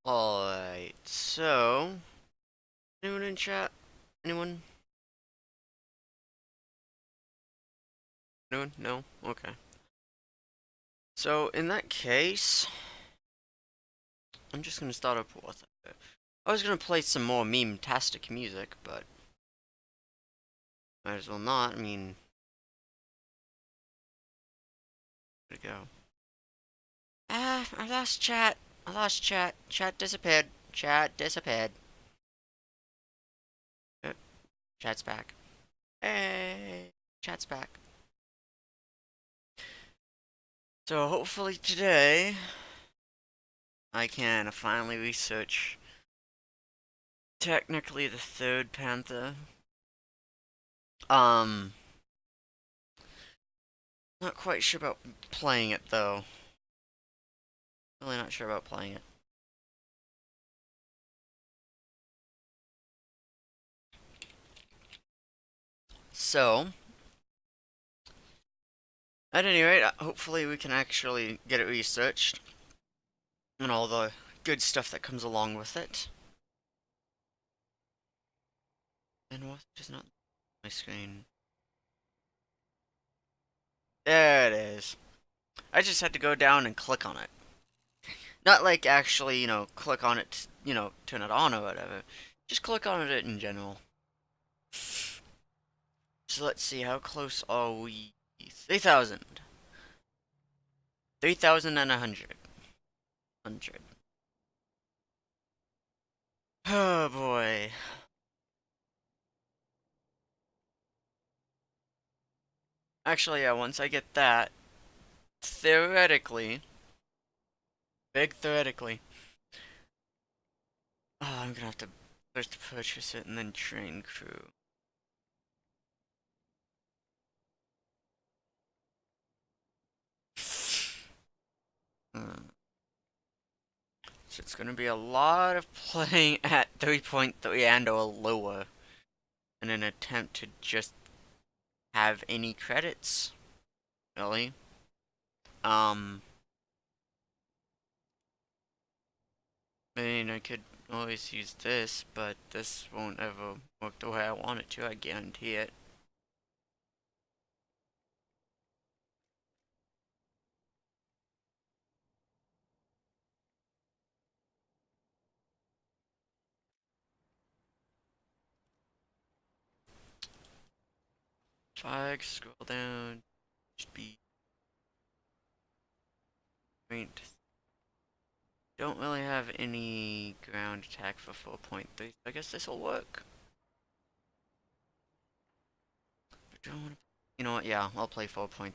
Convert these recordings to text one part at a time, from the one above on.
Alright, so anyone in chat? Anyone? Anyone? No? Okay. So in that case, I'm just gonna start up with it. I was gonna play some more meme-tastic music, but might as well not. I mean, where'd it go? Ah, I lost chat. I lost chat. Chat disappeared. Chat disappeared. Uh, Chat's back. Hey, chat's back. So hopefully today I can finally research technically the third Panther. Um, Not quite sure about playing it though. Really not sure about playing it. So, at any rate, hopefully we can actually get it researched and all the good stuff that comes along with it. And what is not my screen? There it is. I just had to go down and click on it. Not like actually, click on it, turn it on or whatever. Just click on it in general. So let's see, how close are we? 3,000. 3,100. 100. Oh boy. Actually, yeah, once I get that, theoretically, big theoretically, oh, I'm gonna have to first purchase it and then train crew. Hmm. So it's gonna be a lot of playing at 3.3 and or lower in an attempt to just have any credits, really. Um, I mean, I could always use this, but this won't ever work the way I want it to, I guarantee it. Flag, scroll down, speed, point. Don't really have any ground attack for 4.3, so I guess this will work. But do I want to... You know what, yeah, I'll play 4.3.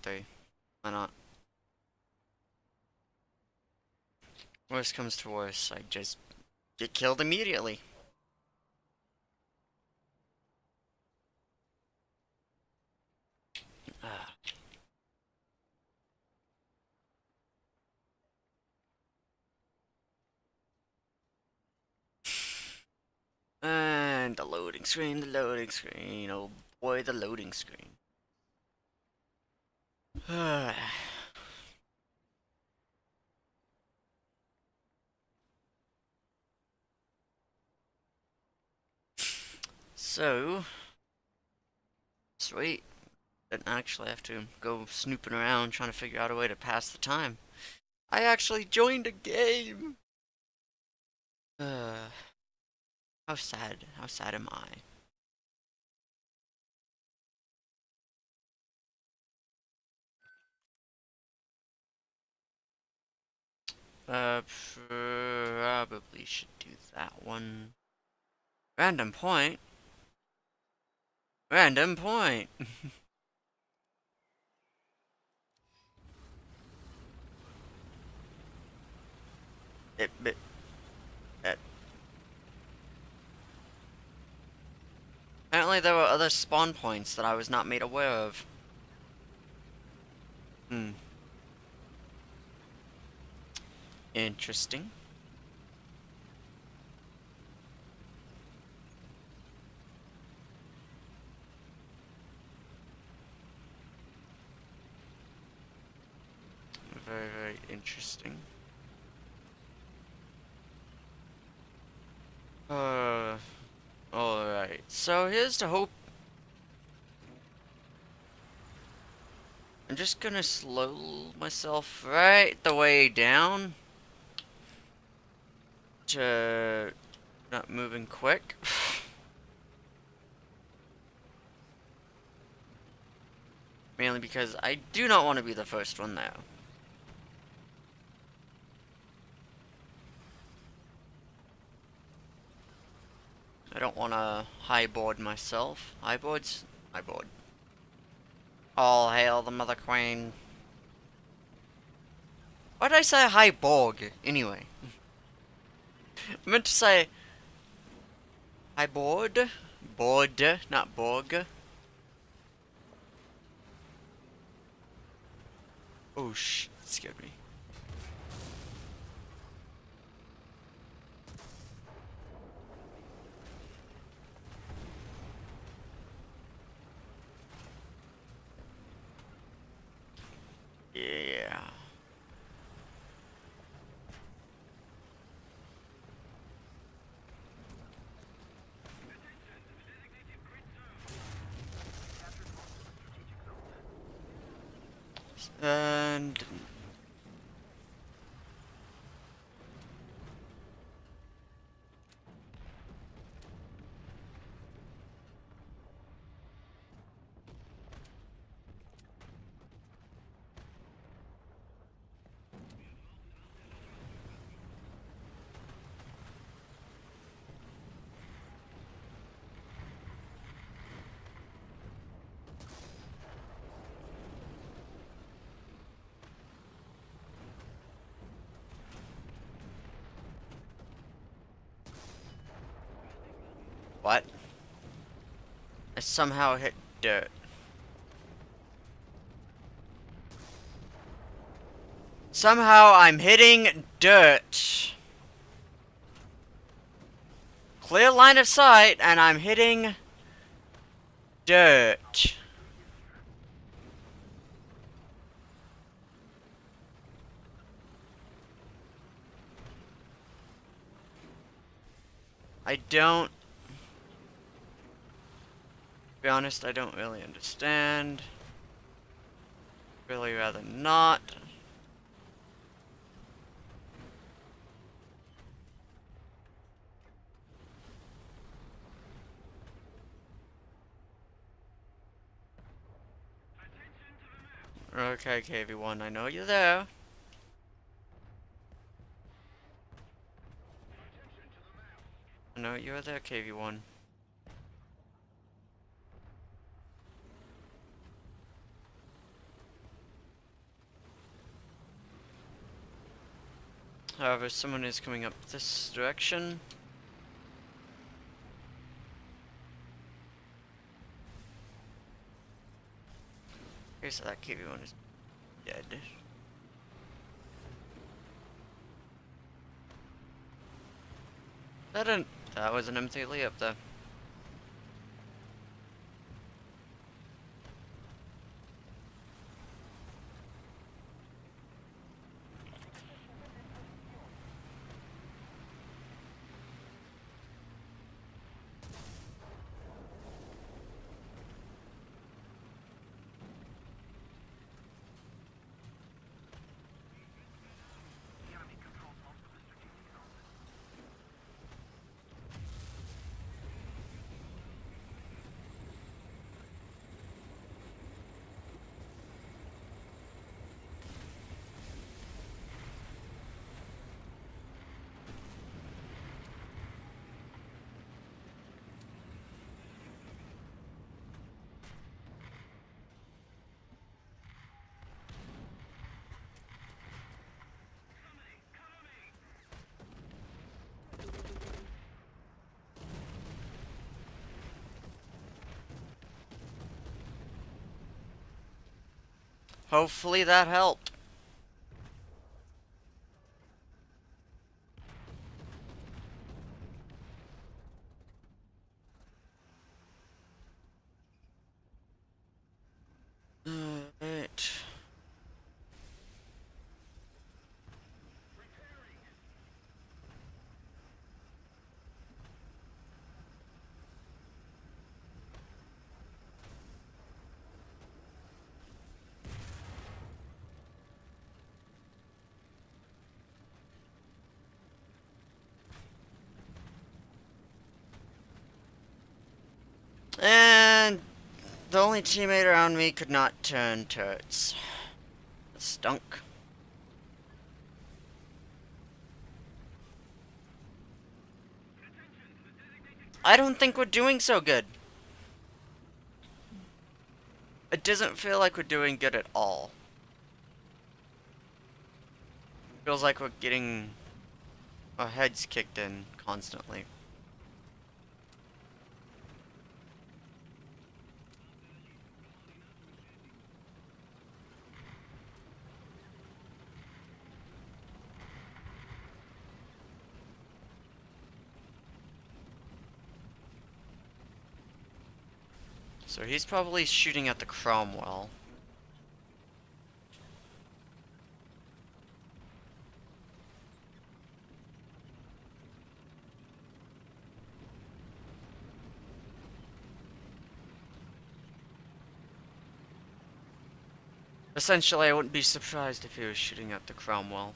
Why not? Worst comes to worst, I just get killed immediately. Ah. And the loading screen, the loading screen. Oh boy, the loading screen. So, sweet. Didn't actually have to go snooping around trying to figure out a way to pass the time. I actually joined a game! Uh, how sad. How sad am I? Probably should do that one. Random point? Random point! it, it, apparently there were other spawn points that I was not made aware of. Hmm. Interesting. Very, very interesting. Alright. So here's the hope. I'm just gonna slow myself right the way down to not moving quick. Mainly because I do not want to be the first one there. I don't want to highboard myself. Highboards? Highboard. All hail the Mother Queen. Why did I say highborg, anyway? I meant to say highboard? Board, not borg. Oh shit, that scared me. Yeah. And what? I somehow hit dirt. Somehow I'm hitting dirt. Clear line of sight, and I'm hitting dirt. I don't... To be honest, I don't really understand. Really rather not. Okay, KV1, I know you're there. I know you're there, KV1. However, someone is coming up this direction. Okay, so that KV1 is dead. That was an empty layup there. Hopefully that helped. Alright. And the only teammate around me could not turn turrets. It stunk. I don't think we're doing so good. It doesn't feel like we're doing good at all. Feels like we're getting our heads kicked in constantly. So he's probably shooting at the Cromwell. Essentially, I wouldn't be surprised if he was shooting at the Cromwell.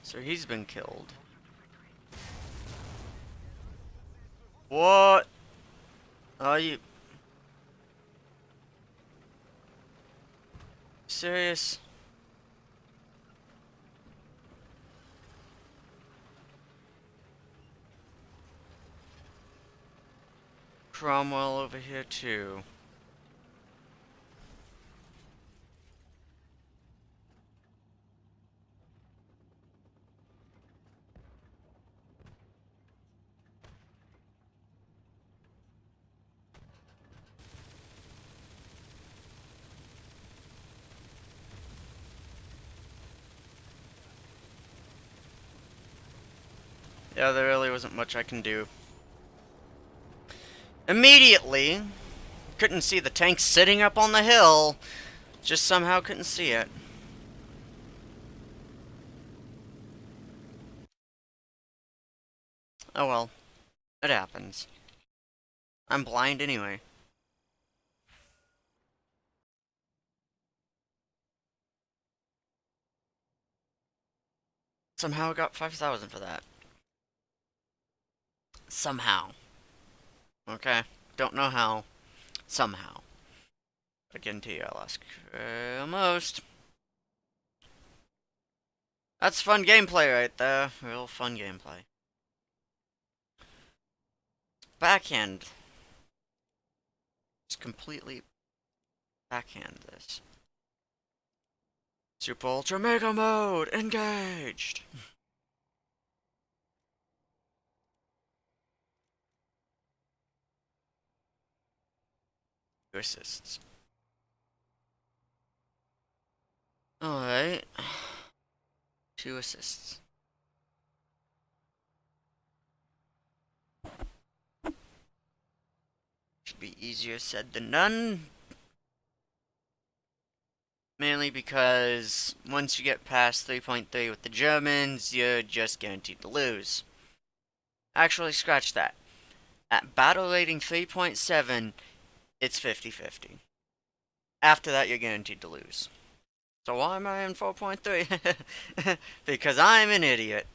So he's been killed. What? Are you serious? Cromwell over here too. Yeah, there really wasn't much I can do. Immediately, couldn't see the tank sitting up on the hill. Just somehow couldn't see it. Oh well, it happens. I'm blind anyway. Somehow I got 5,000 for that. Somehow. Okay? Don't know how. Somehow. I guarantee you I'll ask. Almost. That's fun gameplay right there. Real fun gameplay. Backhand. Just completely backhand this. Super Ultra Mega Mode! Engaged! Two assists. Alright. 2 assists. Should be easier said than done. Mainly because once you get past 3.3 with the Germans, you're just guaranteed to lose. Actually, scratch that. At battle rating 3.7, it's 50-50. After that, you're guaranteed to lose. So why am I in 4.3? Because I'm an idiot.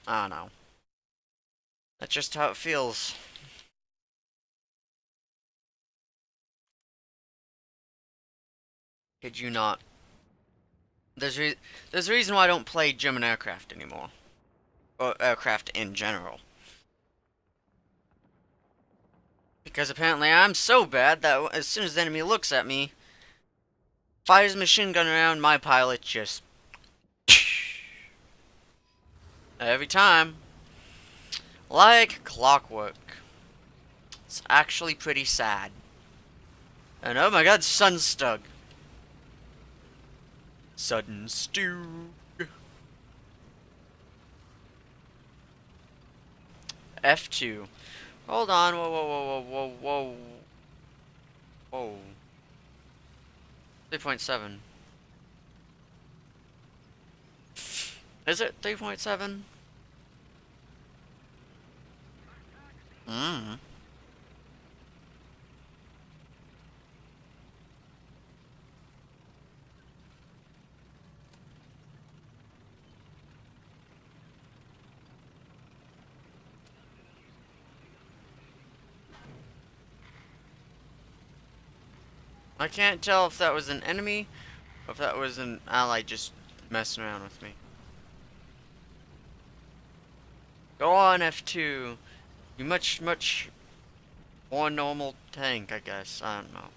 I don't know. That's just how it feels. Kid you not. There's a reason why I don't play German aircraft anymore. Or aircraft in general. Because apparently I'm so bad that as soon as the enemy looks at me, fires a machine gun around, my pilot just... every time. Like clockwork. It's actually pretty sad. And oh my god, Sunstug. Sudden stew. F2. Hold on, whoa, whoa, whoa, whoa, whoa, whoa. Whoa. 3.7. Is it 3.7? Mm. I can't tell if that was an enemy or if that was an ally just messing around with me. Go on, F2. You much more normal tank, I guess. I don't know.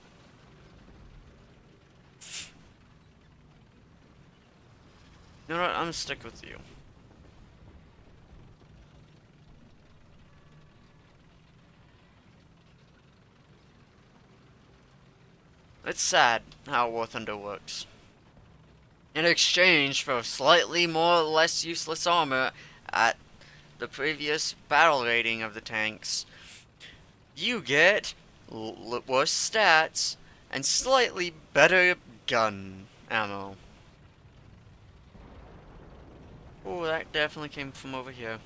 You know what? I'm gonna stick with you. It's sad how War Thunder works. In exchange for slightly more or less useless armor at the previous battle rating of the tanks, you get worse stats and slightly better gun ammo. Oh, that definitely came from over here.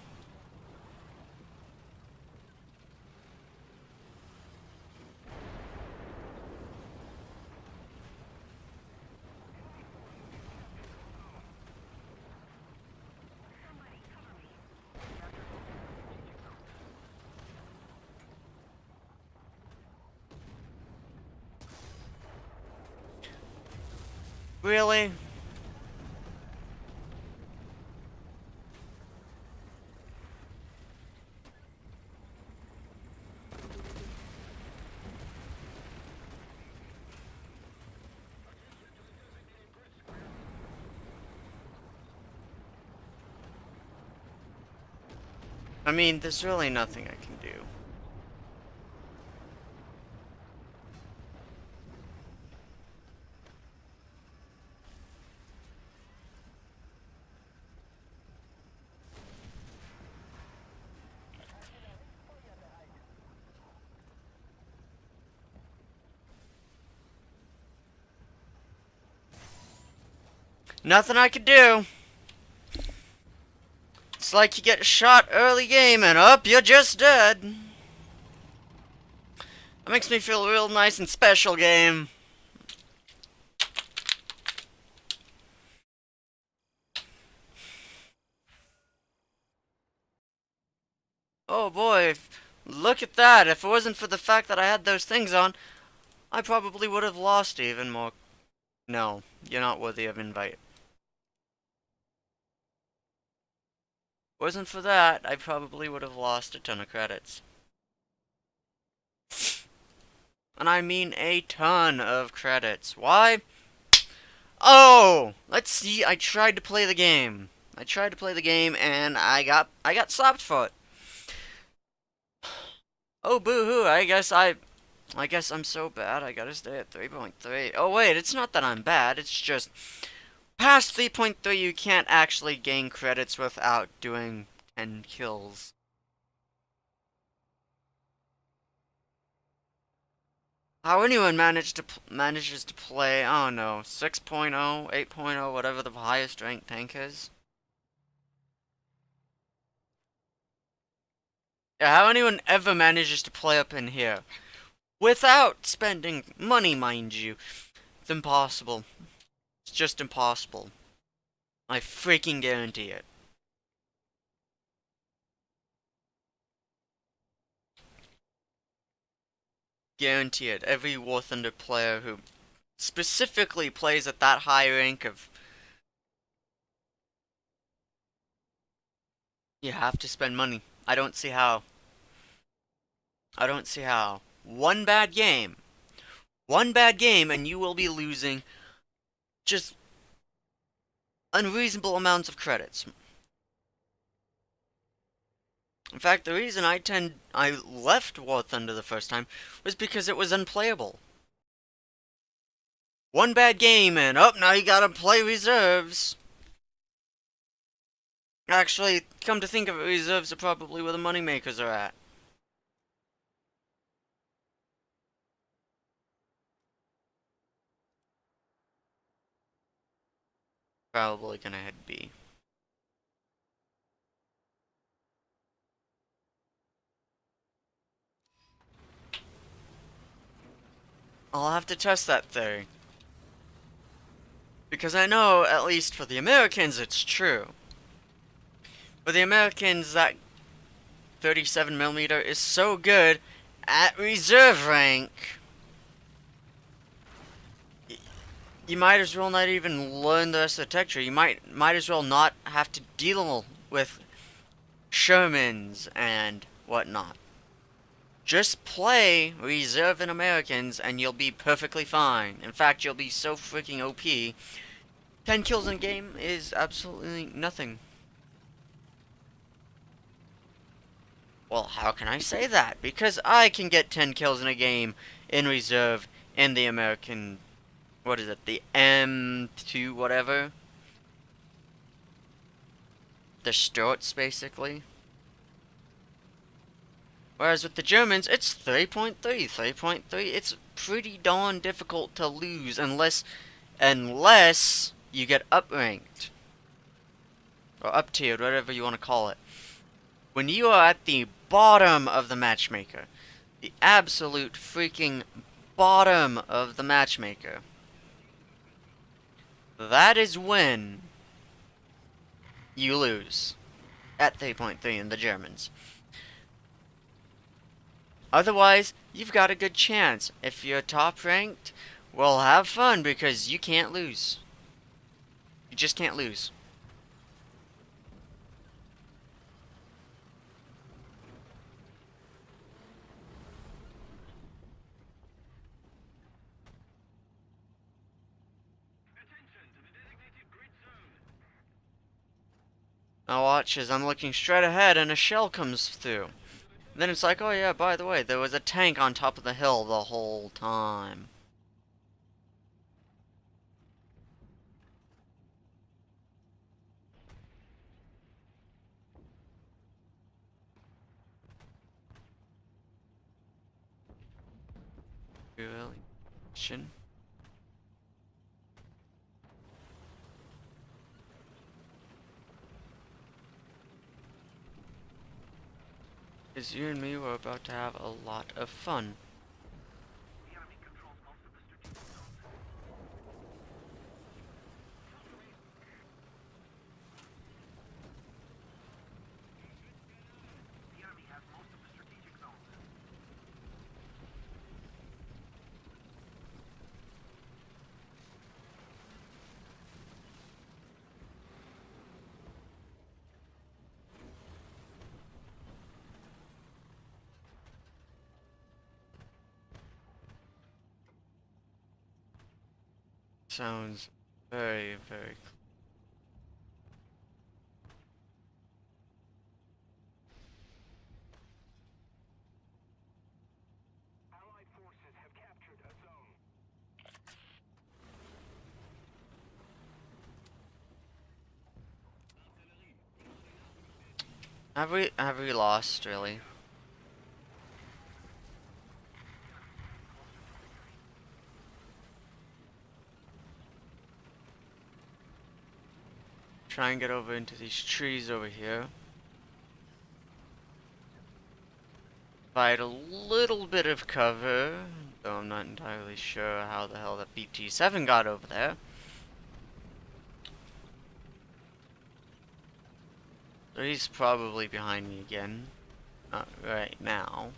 Really? I mean, there's really nothing I can do. Nothing I could do. It's like you get shot early game and up, you're just dead. That makes me feel real nice and special, game. Oh boy, look at that. If it wasn't for the fact that I had those things on, I probably would have lost even more. No, you're not worthy of invite. Wasn't for that, I probably would have lost a ton of credits. And I mean a ton of credits. Why? Oh! Let's see, I tried to play the game. And I got slapped for it. Oh boo-hoo, I guess I'm so bad I gotta stay at 3.3. Oh wait, it's not that I'm bad, it's just past 3.3 you can't actually gain credits without doing 10 kills. How anyone manages to play, I don't know, 6.0, 8.0, whatever the highest ranked tank is. Yeah, how anyone ever manages to play up in here without spending money, mind you. It's impossible. It's just impossible. I freaking guarantee it. Guarantee it. Every War Thunder player who specifically plays at that high rank of... You have to spend money. I don't see how. I don't see how. One bad game and you will be losing just unreasonable amounts of credits. In fact, the reason I left War Thunder the first time was because it was unplayable. One bad game and now you gotta play reserves. Actually, come to think of it, reserves are probably where the moneymakers are at. Probably gonna head B. I'll have to test that theory. Because I know, at least for the Americans, it's true. For the Americans, that 37mm is so good at reserve rank. You might as well not even learn the rest of the tech tree. You might as well not have to deal with Shermans and whatnot. Just play Reserve and Americans and you'll be perfectly fine. In fact, you'll be so freaking OP. 10 kills in a game is absolutely nothing. Well, how can I say that? Because I can get 10 kills in a game in Reserve in the American... What is it? The M2 whatever? The Storts, basically. Whereas with the Germans, it's 3.3. 3.3, it's pretty darn difficult to lose unless you get up-ranked. Or up-tiered, whatever you want to call it. When you are at the bottom of the matchmaker, the absolute freaking bottom of the matchmaker, that is when you lose at 3.3 in the Germans. Otherwise, you've got a good chance. If you're top ranked, well, have fun because you can't lose. You just can't lose. Now watch as I'm looking straight ahead and a shell comes through. And then it's like, oh yeah, by the way, there was a tank on top of the hill the whole time. Really? Shouldn't. Because you and me were about to have a lot of fun. Sounds very, very cool. Have we lost, really? Try and get over into these trees over here. Find a little bit of cover, though I'm not entirely sure how the hell that BT-7 got over there. So he's probably behind me again. Not right now.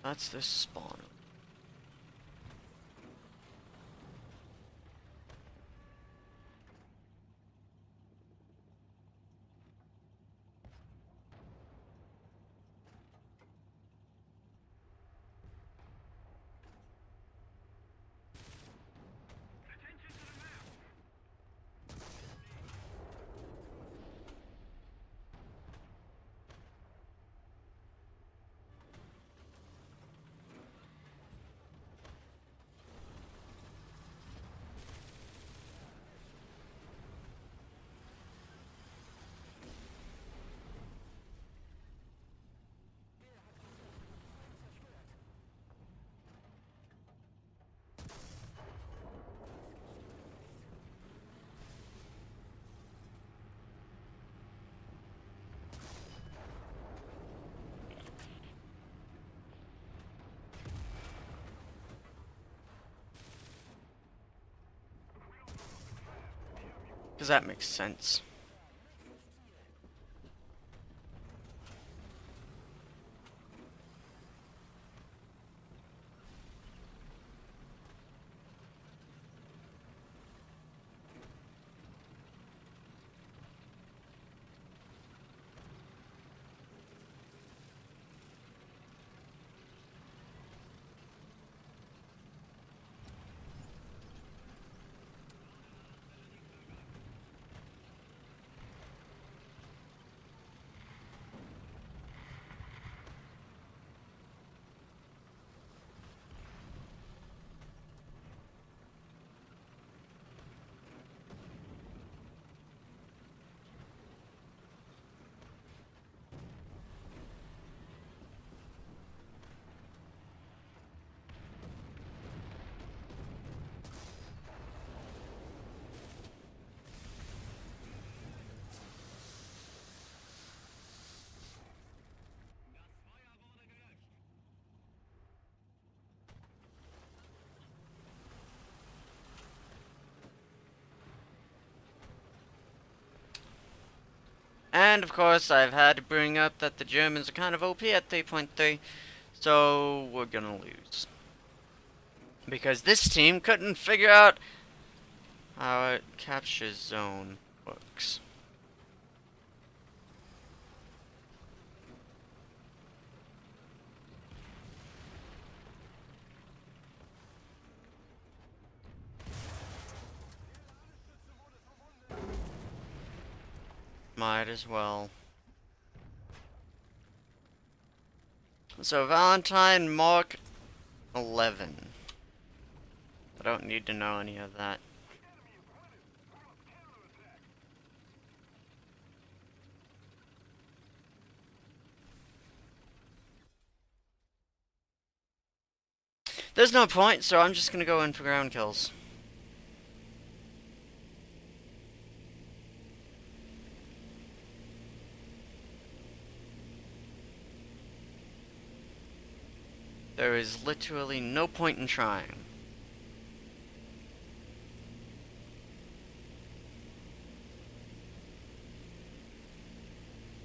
That's the spawn. Because that makes sense. And of course, I've had to bring up that the Germans are kind of OP at 3.3, so we're gonna lose. Because this team couldn't figure out how a capture zone works. Might as well. So Valentine Mark 11. I don't need to know any of that. There's no point, so I'm just gonna go in for ground kills. There is literally no point in trying.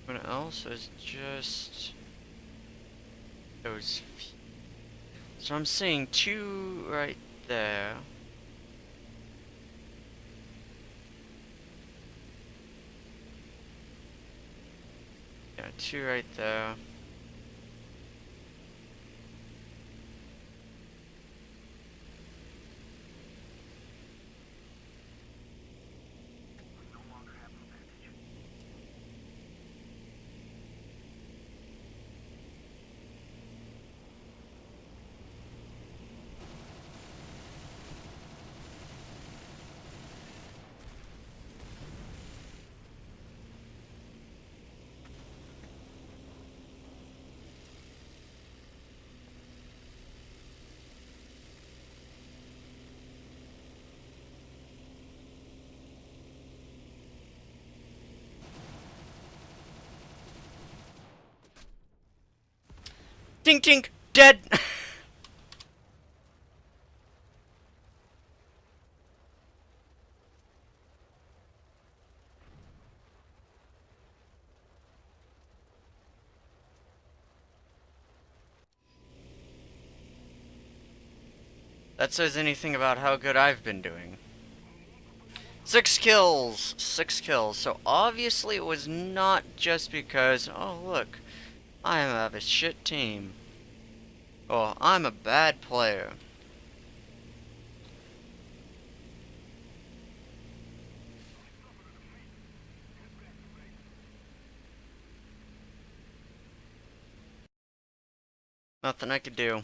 What else is just those. So I'm seeing two right there. Yeah, two right there. Tink tink, dead! That says anything about how good I've been doing. 6 kills! 6 kills. So obviously it was not just because, oh look, I have a shit team. Oh, I'm a bad player. Nothing I could do.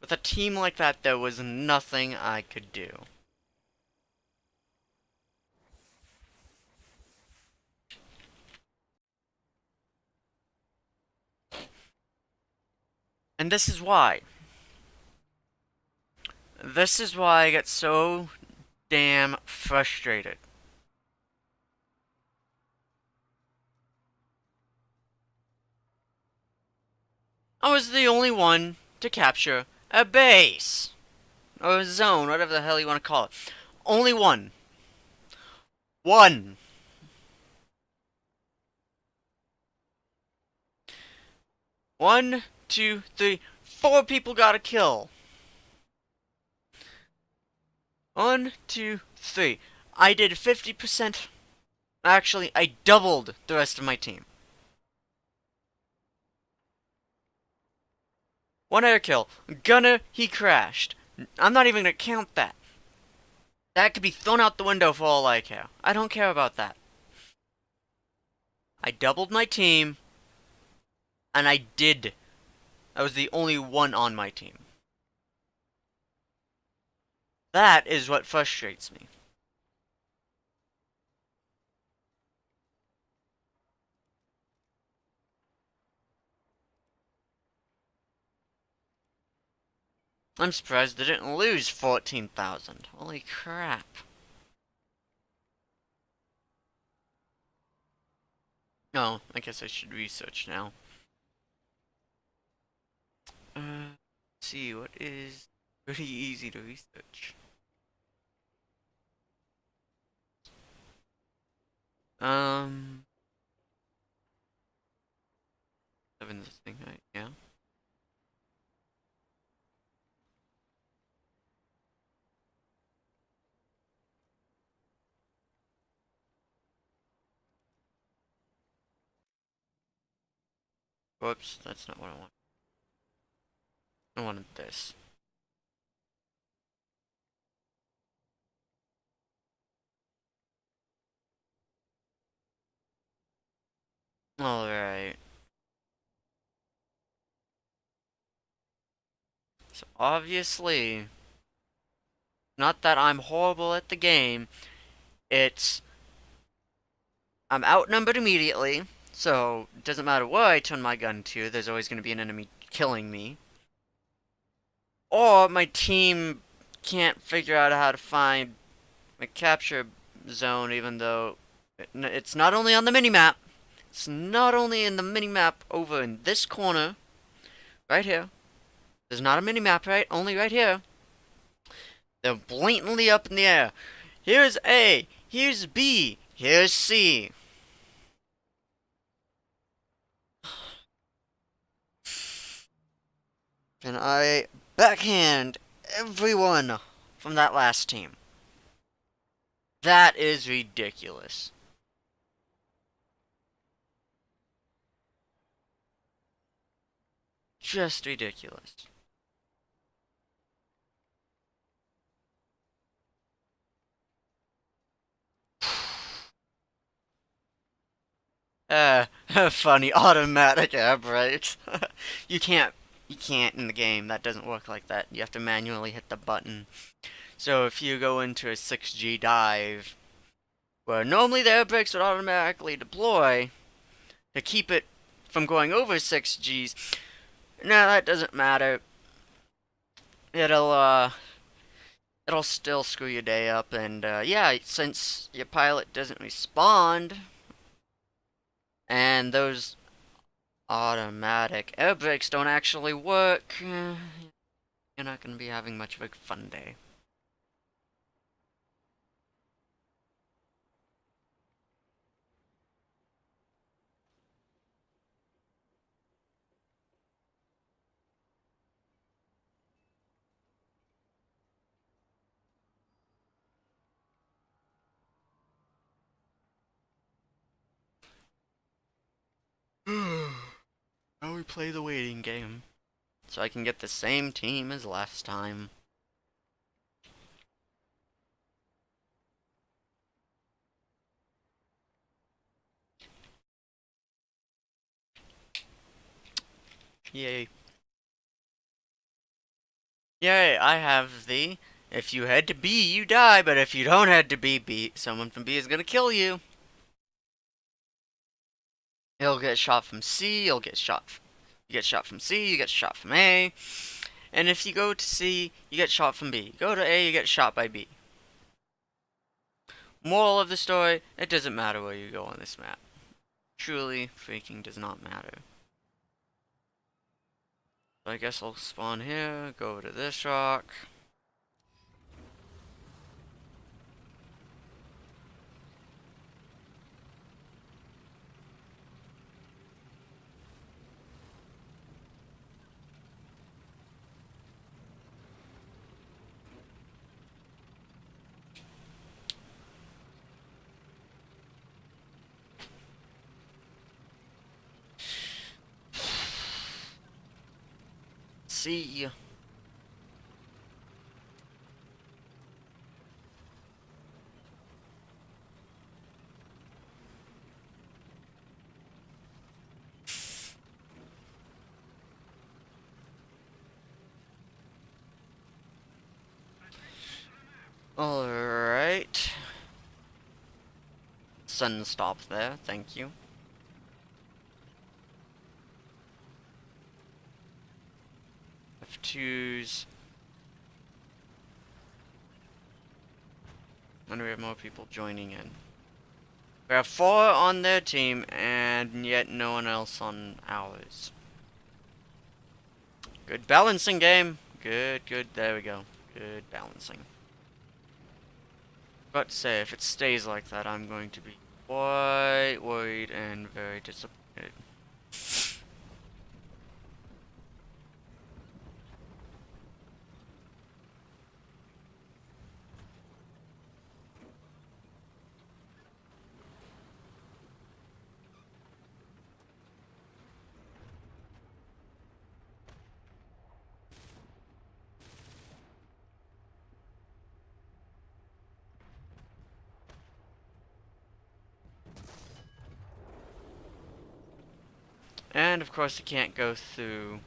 With a team like that, there was nothing I could do. And this is why. This is why I get so damn frustrated. I was the only one to capture a base. Or a zone, whatever the hell you want to call it. Only one. One. One, two, three, four people got a kill. One, two, three. I did 50%. Actually, I doubled the rest of my team. One air kill. Gunner, he crashed. I'm not even gonna count that. That could be thrown out the window for all I care. I don't care about that. I doubled my team, and I was the only one on my team. That is what frustrates me. I'm surprised they didn't lose 14,000. Holy crap. Oh, I guess I should research now. Let's see, what is pretty easy to research? Having this thing right, yeah. Whoops, that's not what I want. I wanted this. Alright. So obviously, not that I'm horrible at the game, it's I'm outnumbered immediately, so it doesn't matter where I turn my gun to, there's always going to be an enemy killing me. Or my team can't figure out how to find a capture zone, even though it's not only on the minimap, it's not only in the minimap over in this corner, right here. There's not a minimap, right? Only right here. They're blatantly up in the air. Here's A, here's B, here's C. And I backhand everyone from that last team. That is ridiculous. Just ridiculous. Funny automatic air brakes. you can't in the game. That doesn't work like that. You have to manually hit the button. So if you go into a 6G dive, where normally the air brakes would automatically deploy to keep it from going over 6Gs, no, that doesn't matter. It'll still screw your day up, and yeah, since your pilot doesn't respond, and those automatic air brakes don't actually work, you're not going to be having much of a fun day. Now we play the waiting game, so I can get the same team as last time. Yay. Yay, I have the, if you head to B, you die, but if you don't head to B, someone from B is gonna kill you. He'll get shot from C, you get shot from C, you get shot from A. And if you go to C, you get shot from B. Go to A, you get shot by B. Moral of the story, it doesn't matter where you go on this map. Truly, freaking does not matter. So I guess I'll spawn here, go over to this rock. see ya. Alright. Sudden stop there, thank you. F2s. And we have more people joining in. We have 4 on their team, and yet no one else on ours. Good balancing game. Good, there we go. Good balancing. But say, if it stays like that, I'm going to be quite worried and very disappointed. And of course, you can't go through.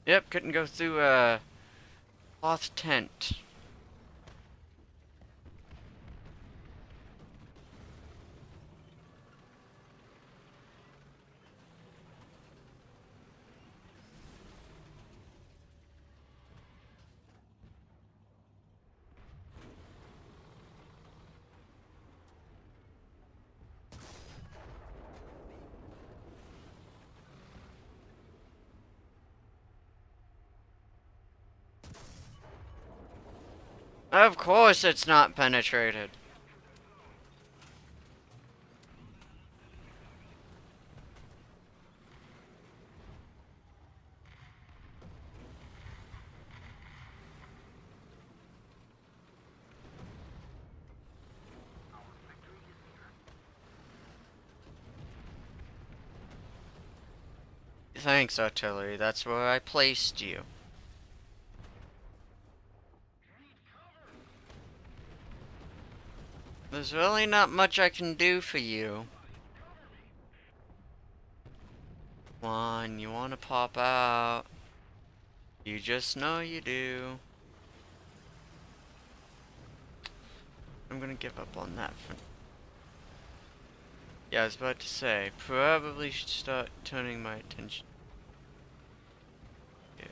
Yep, couldn't go through a cloth tent. Of course it's not penetrated. Thanks, artillery. That's where I placed you. There's really not much I can do for you. Come on, you wanna pop out. You just know you do. I'm gonna give up on that for... Yeah, I was about to say, probably should start turning my attention. Yeah.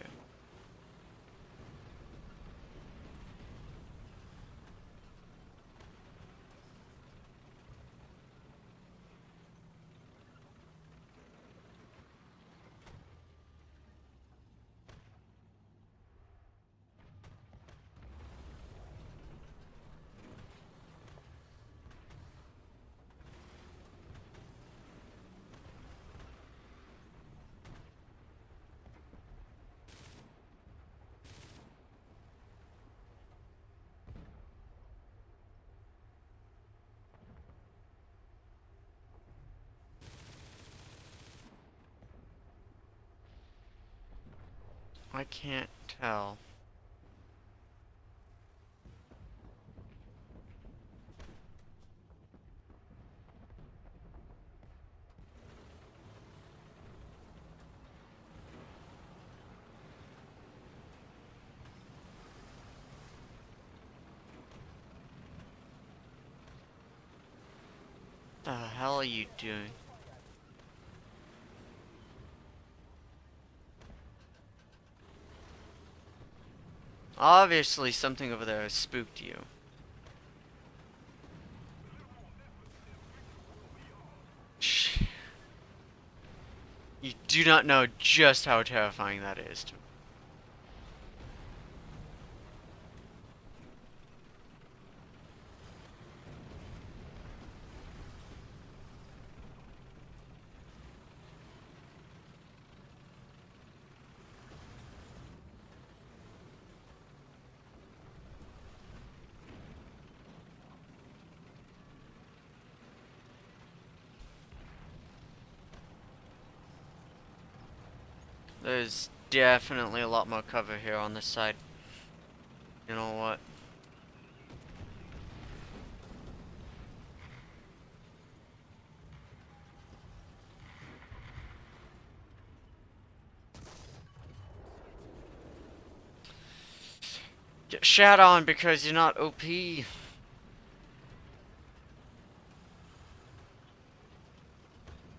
I can't tell. The hell are you doing? Obviously something over there has spooked you. You do not know just how terrifying that is to me. There's definitely a lot more cover here on this side. You know what? Get shat on because you're not OP.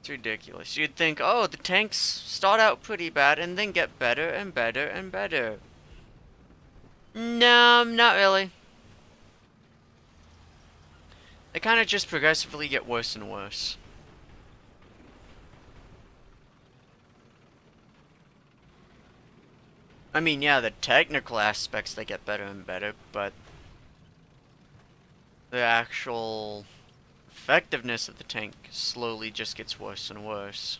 It's ridiculous. You'd think, oh, the tanks start out pretty bad and then get better and better and better. No, not really. They kind of just progressively get worse and worse. I mean, yeah, the technical aspects, they get better and better, but the actual effectiveness of the tank slowly just gets worse and worse.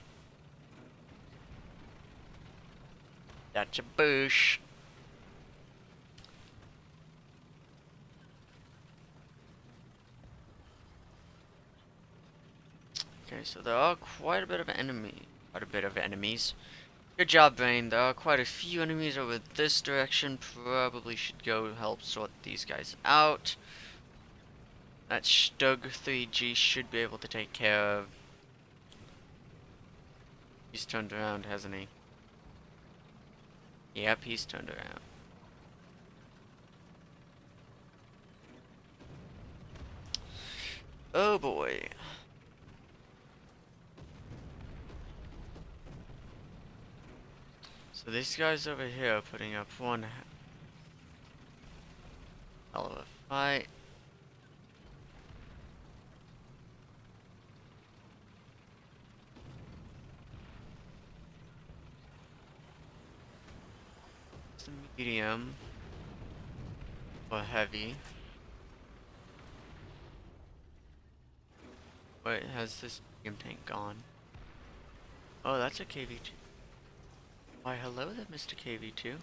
That's a boosh. Okay, so there are quite a bit of enemies. Good job, Brain. There are quite a few enemies over this direction. Probably should go help sort these guys out. That Stug 3G should be able to take care of. He's turned around, hasn't he? Yep, he's turned around. Oh boy. So these guys over here are putting up one hell of a fight. It's the medium or heavy. Wait, has this medium tank gone? Oh, that's a KV2. Why, hello there, Mr. KV2.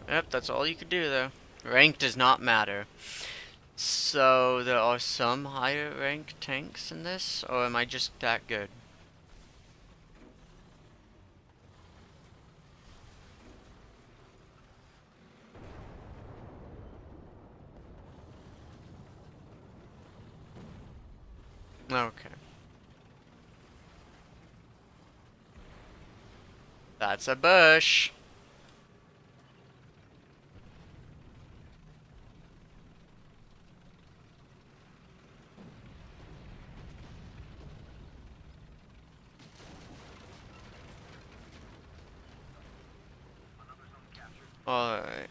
Yep, that's all you could do though. Rank does not matter. So there are some higher rank tanks in this, or am I just that good? Okay. That's a bush. Alright.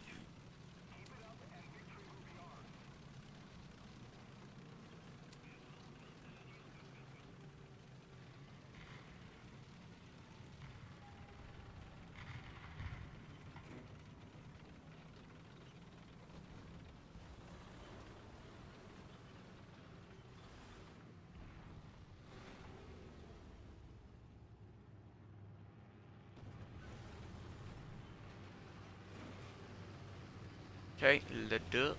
Okay, le duck.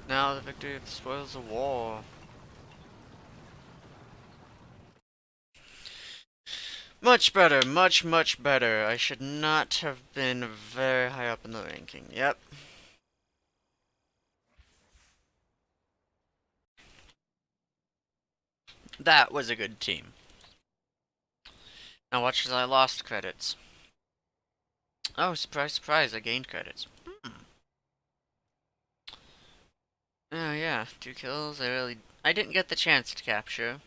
Now the victory of the spoils of war. Much better, much better. I should not have been very high up in the ranking. Yep. That was a good team. Now watch as I lost credits. Oh, surprise, surprise, I gained credits. Oh yeah, 2 kills. I didn't get the chance to capture.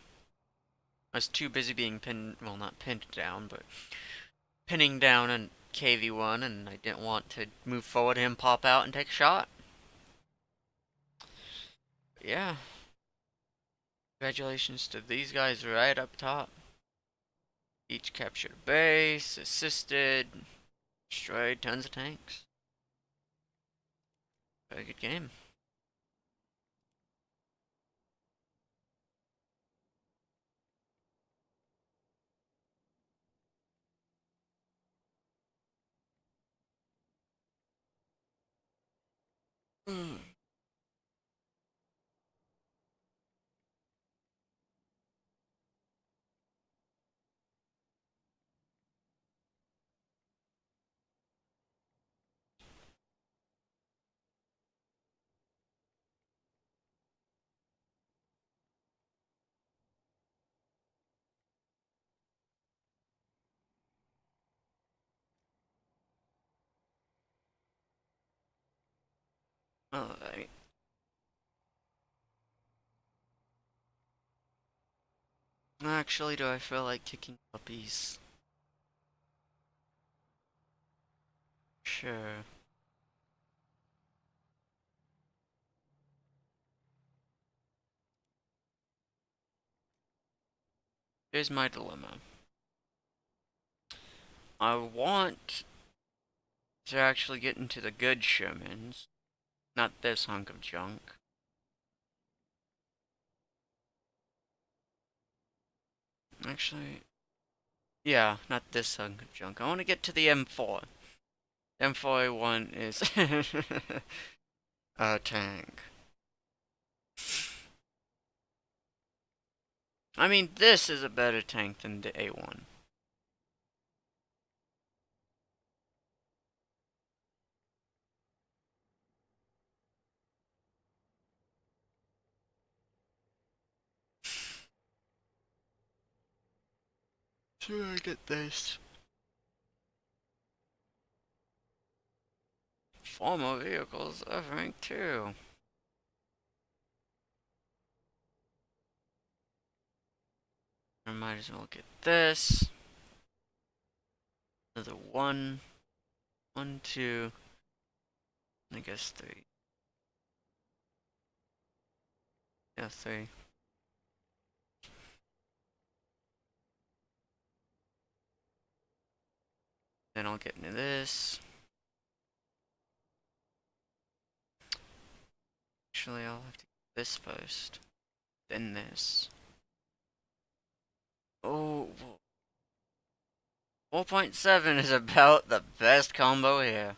I was too busy being pinned, well, not pinned down, but pinning down a KV1, and I didn't want to move forward, him pop out and take a shot. But yeah, congratulations to these guys right up top. Each captured a base, assisted, destroyed tons of tanks. Very good game. Mm. Alright. Actually, do I feel like kicking puppies? Sure. Here's my dilemma. I want to actually get into the good Shermans, not this hunk of junk. Actually, yeah, not this hunk of junk. I want to get to the M4. M4A1 is a tank. I mean, this is a better tank than the A1. Should I get this? Former vehicles of rank 2. I might as well get this. Another one. 1, 2. I guess 3. Yeah, 3. Then I'll get into this. Actually, I'll have to get this first. Then this. Oh, 4.7 is about the best combo here.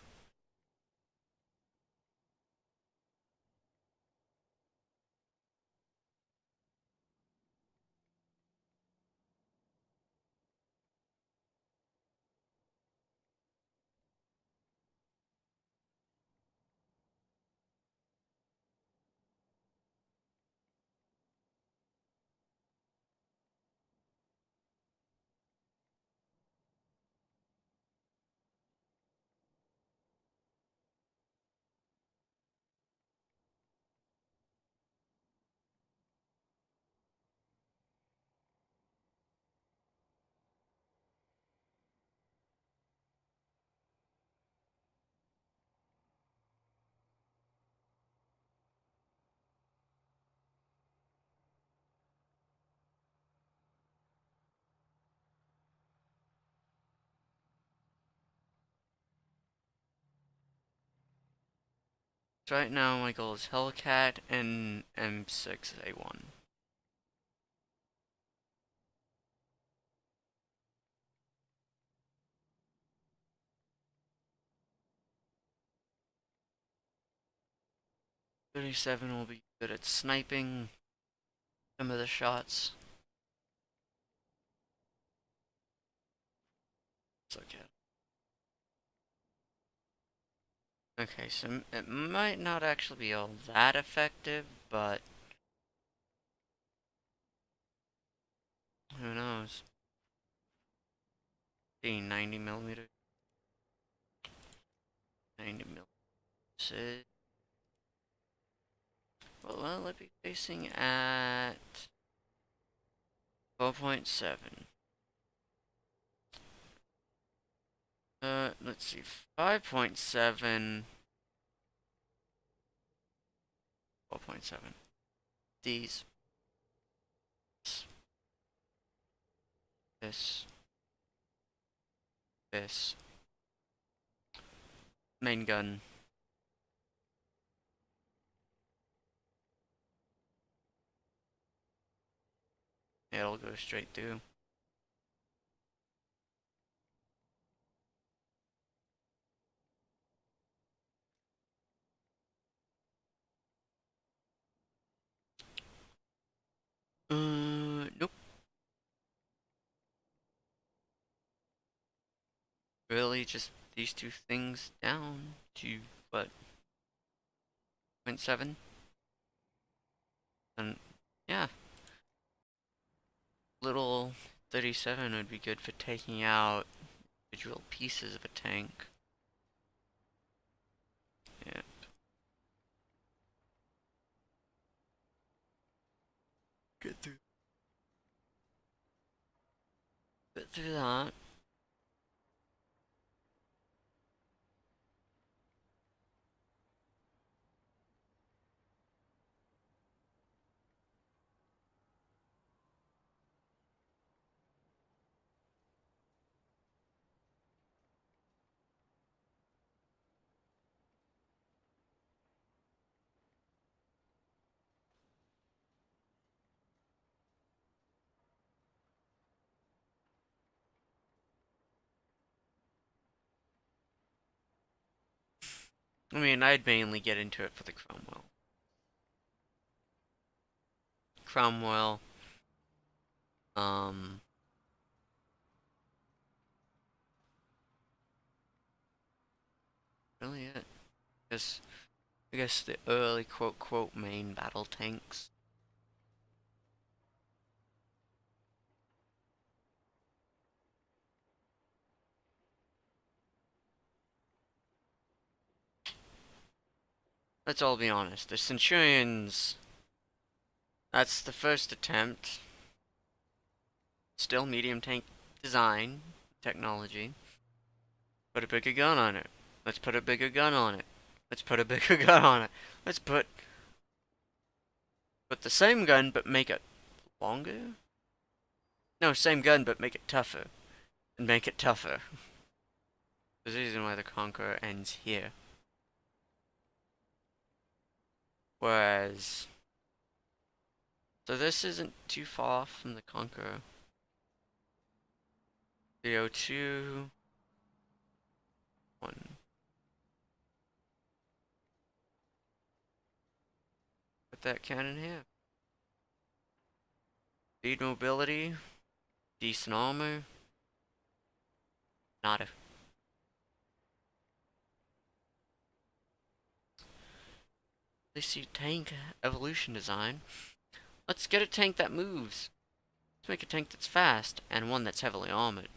So right now my goal is Hellcat and M6A1. .37 will be good at sniping some of the shots. It's okay. Okay, so it might not actually be all that effective, but See, 90 millimeters. 90 millimeters. Well, will it be facing at 4.7? Let's see, 5.7, 4.7. These. This. This. Main gun. It'll go straight through. Nope. Really, just these two things down to, what, 0.7? And, yeah. Little 37 would be good for taking out individual pieces of a tank. Yeah. Get through. Get through that. I mean, I'd mainly get into it for the Cromwell. Cromwell. Really it. I guess the early quote main battle tanks. Let's all be honest. The Centurions. That's the first attempt. Still medium tank design technology. Put a bigger gun on it. Let's put a bigger gun on it. Let's put a bigger gun on it. Let's put the same gun but make it longer? No, same gun but make it tougher. And make it tougher. There's a reason why the Conqueror ends here. Whereas... So this isn't too far from the Conqueror. 302... 1. Put that cannon here. Speed mobility. Decent armor. Nada. They see tank evolution design. Let's get a tank that moves. Let's make a tank that's fast and one that's heavily armored.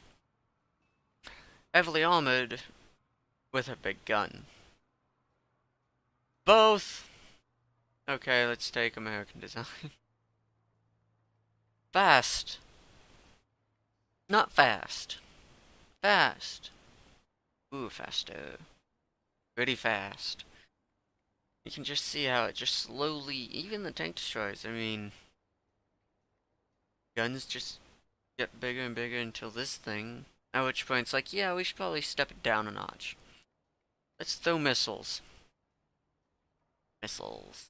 Heavily armored with a big gun. Both. Okay, let's take American design. Fast. Not fast. Fast. Ooh, faster. Pretty fast. You can just see how it just slowly, even the tank destroyers, I mean, guns just get bigger and bigger until this thing, at which point it's like, yeah, we should probably step it down a notch. Let's throw missiles. Missiles.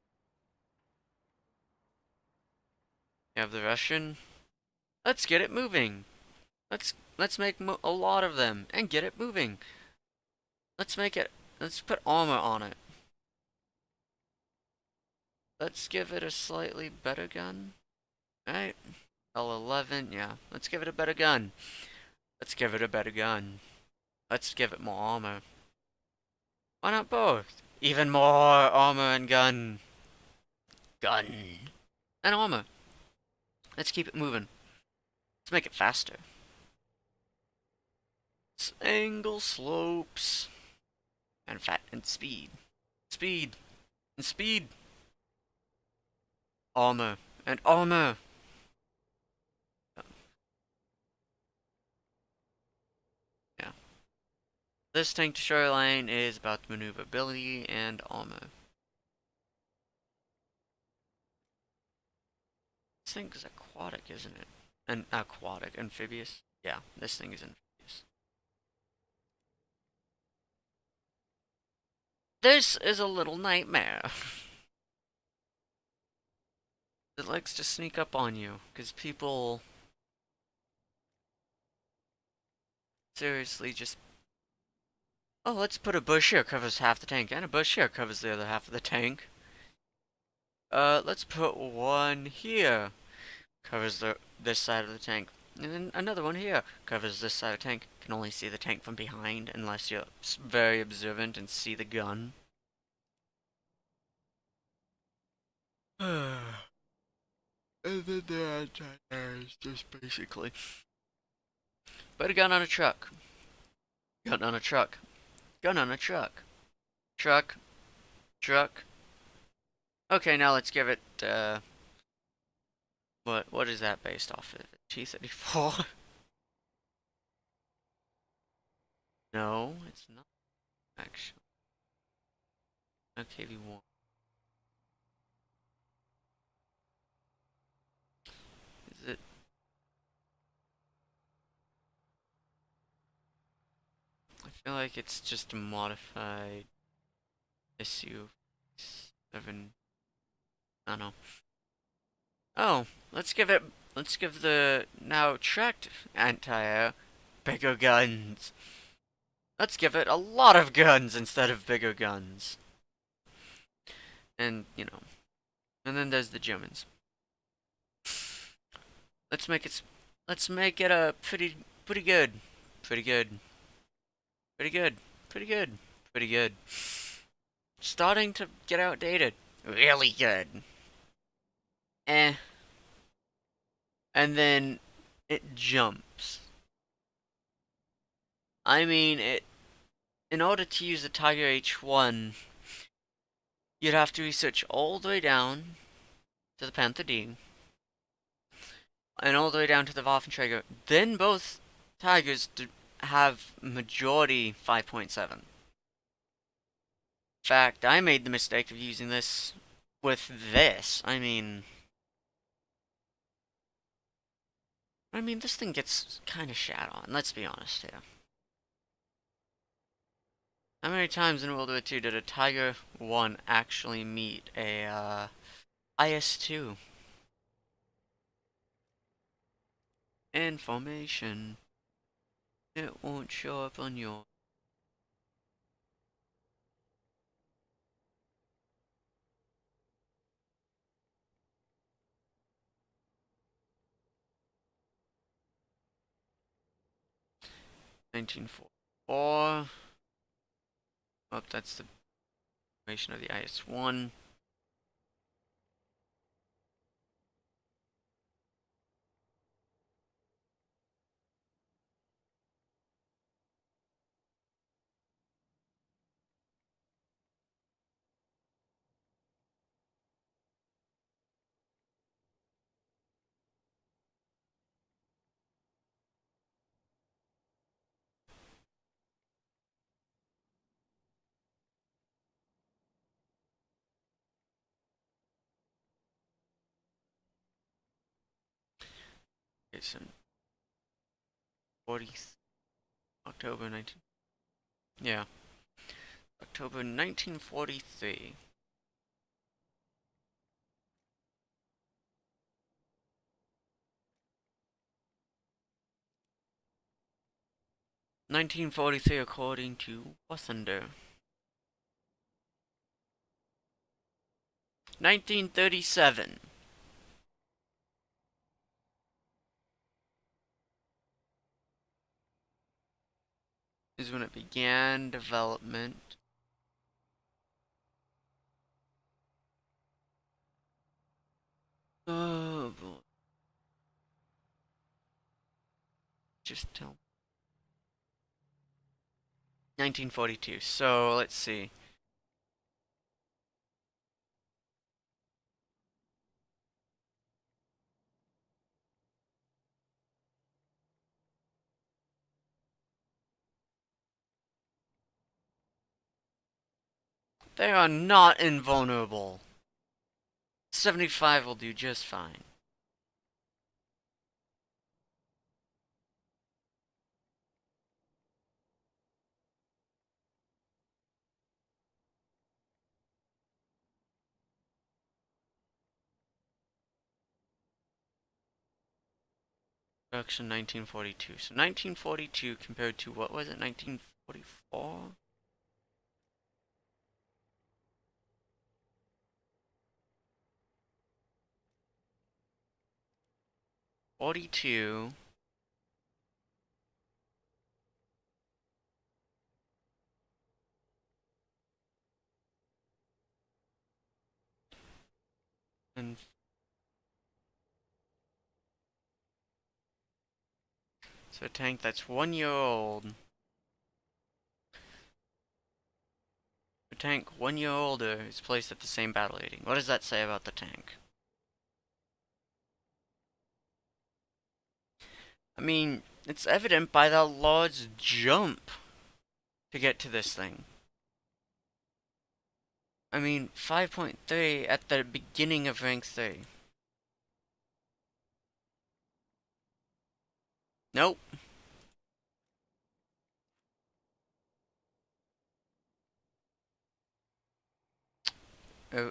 You have the Russian. Let's get it moving. Let's make a lot of them and get it moving. Let's put armor on it. Let's give it a slightly better gun. Alright. L11, yeah. Let's give it a better gun. Let's give it a better gun. Let's give it more armor. Why not both? Even more armor and gun. Gun. And armor. Let's keep it moving. Let's make it faster. Angle slopes. And fat and speed. Speed. And speed. Armor. And armor. Yeah. This tank to shoreline is about maneuverability and armor. This thing is aquatic, isn't it? An aquatic, amphibious. Yeah, this thing is amphibious. This is a little nightmare. It likes to sneak up on you, because people seriously just... Oh, let's put a bush here, covers half the tank, and a bush here covers the other half of the tank. Let's put one here, covers this side of the tank. And then another one here, covers this side of the tank. Can only see the tank from behind, unless you're very observant and see the gun. And then the anti-airs, just basically. Put a gun on a truck. Gun on a truck. Gun on a truck. Truck. Truck. Okay, now let's give it, what is that based off of? T-34? No, it's not, actually. Okay, V1. Is it? I feel like it's just a modified SU-7. I don't know. Oh, let's give the now tracked anti-air bigger guns. Let's give it a lot of guns instead of bigger guns. And, you know, and then there's the Germans. Let's make it a pretty good. Pretty good. Pretty good. Pretty good. Pretty good. Starting to get outdated. Really good. Eh. And then it jumps. I mean, in order to use the Tiger H1, you'd have to research all the way down to the Panther D, and all the way down to the Waffenträger. Then both Tigers have majority 5.7. In fact, I made the mistake of using this with this. I mean, this thing gets kind of shat on, let's be honest here. How many times in World War II did a Tiger 1 actually meet a, IS-2? Information. It won't show up on your... (1944). Oh, that's the information of the IS-1. Okay, so 40... October 19... Yeah. October 1943. According to Wassunder. 1937. Is when it began development. Oh boy. Just tell me. 1942. So let's see. They are not invulnerable. 75 will do just fine. Production 1942. So 1942 compared to what was it? 1944? 42. And so a tank that's 1 year old. A tank 1 year older is placed at the same battle rating. What does that say about the tank? I mean, it's evident by that large jump to get to this thing. I mean, 5.3 at the beginning of rank 3. Nope. A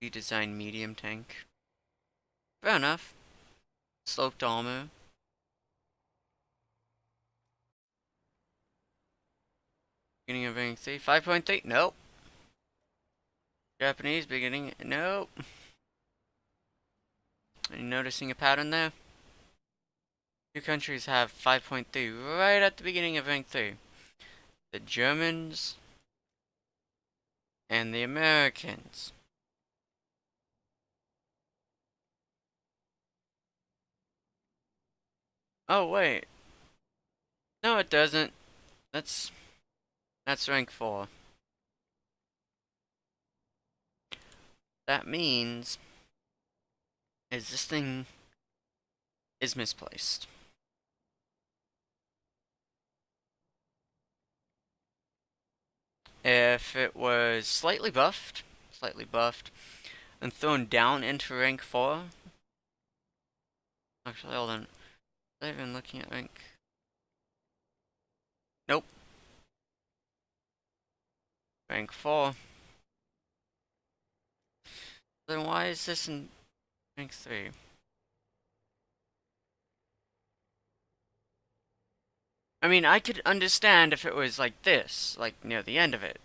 redesigned medium tank. Fair enough. Sloped armor. Beginning of rank 3. 5.3. Nope. Japanese beginning. Nope. Are you noticing a pattern there? Two countries have 5.3 right at the beginning of rank 3. The Germans and the Americans. Oh wait. No it doesn't. That's rank 4. That means is this thing is misplaced. If it was slightly buffed, and thrown down into rank 4. Actually, hold on. I've been looking at rank. Nope. Rank 4. Then why is this in rank 3? I mean, I could understand if it was like this, like near the end of it.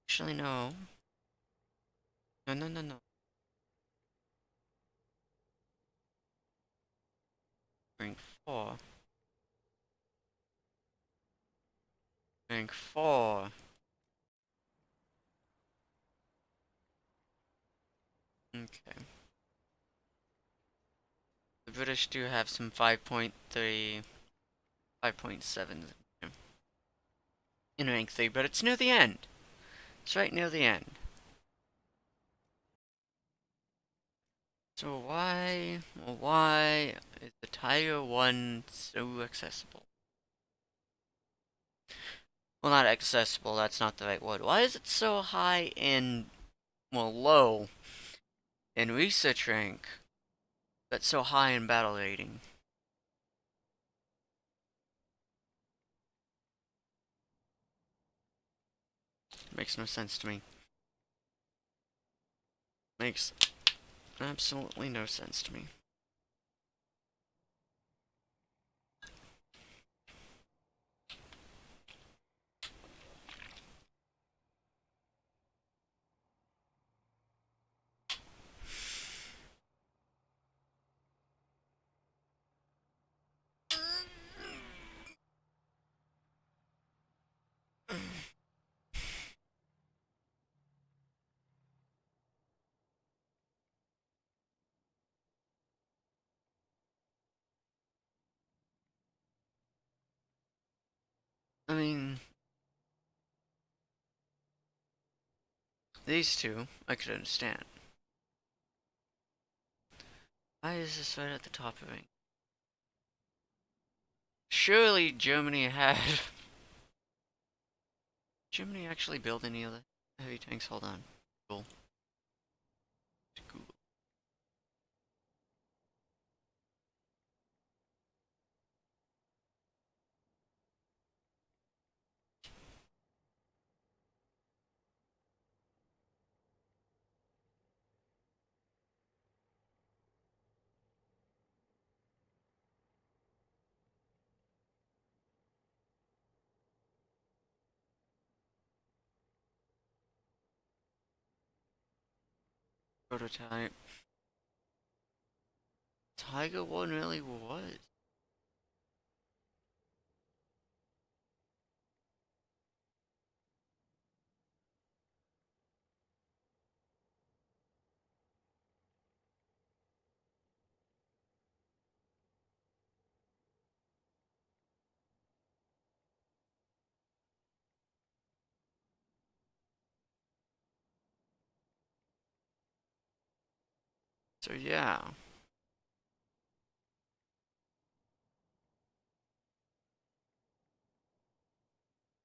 Actually, no. No, no, no, no. Rank 4. Rank 4. Okay. The British do have some 5.3, 5.7 in rank 3, but it's near the end. It's right near the end. So why is the Tiger 1 so accessible? Well, not accessible, that's not the right word. Why is it so high in, well, low in research rank, but so high in battle rating? Makes no sense to me. Makes absolutely no sense to me. I mean, these two, I could understand. Why is this right at the top of it? Surely Germany had... Germany actually build any other heavy tanks? Hold on. Google. Google. Prototype. Tiger 1 really was. So yeah.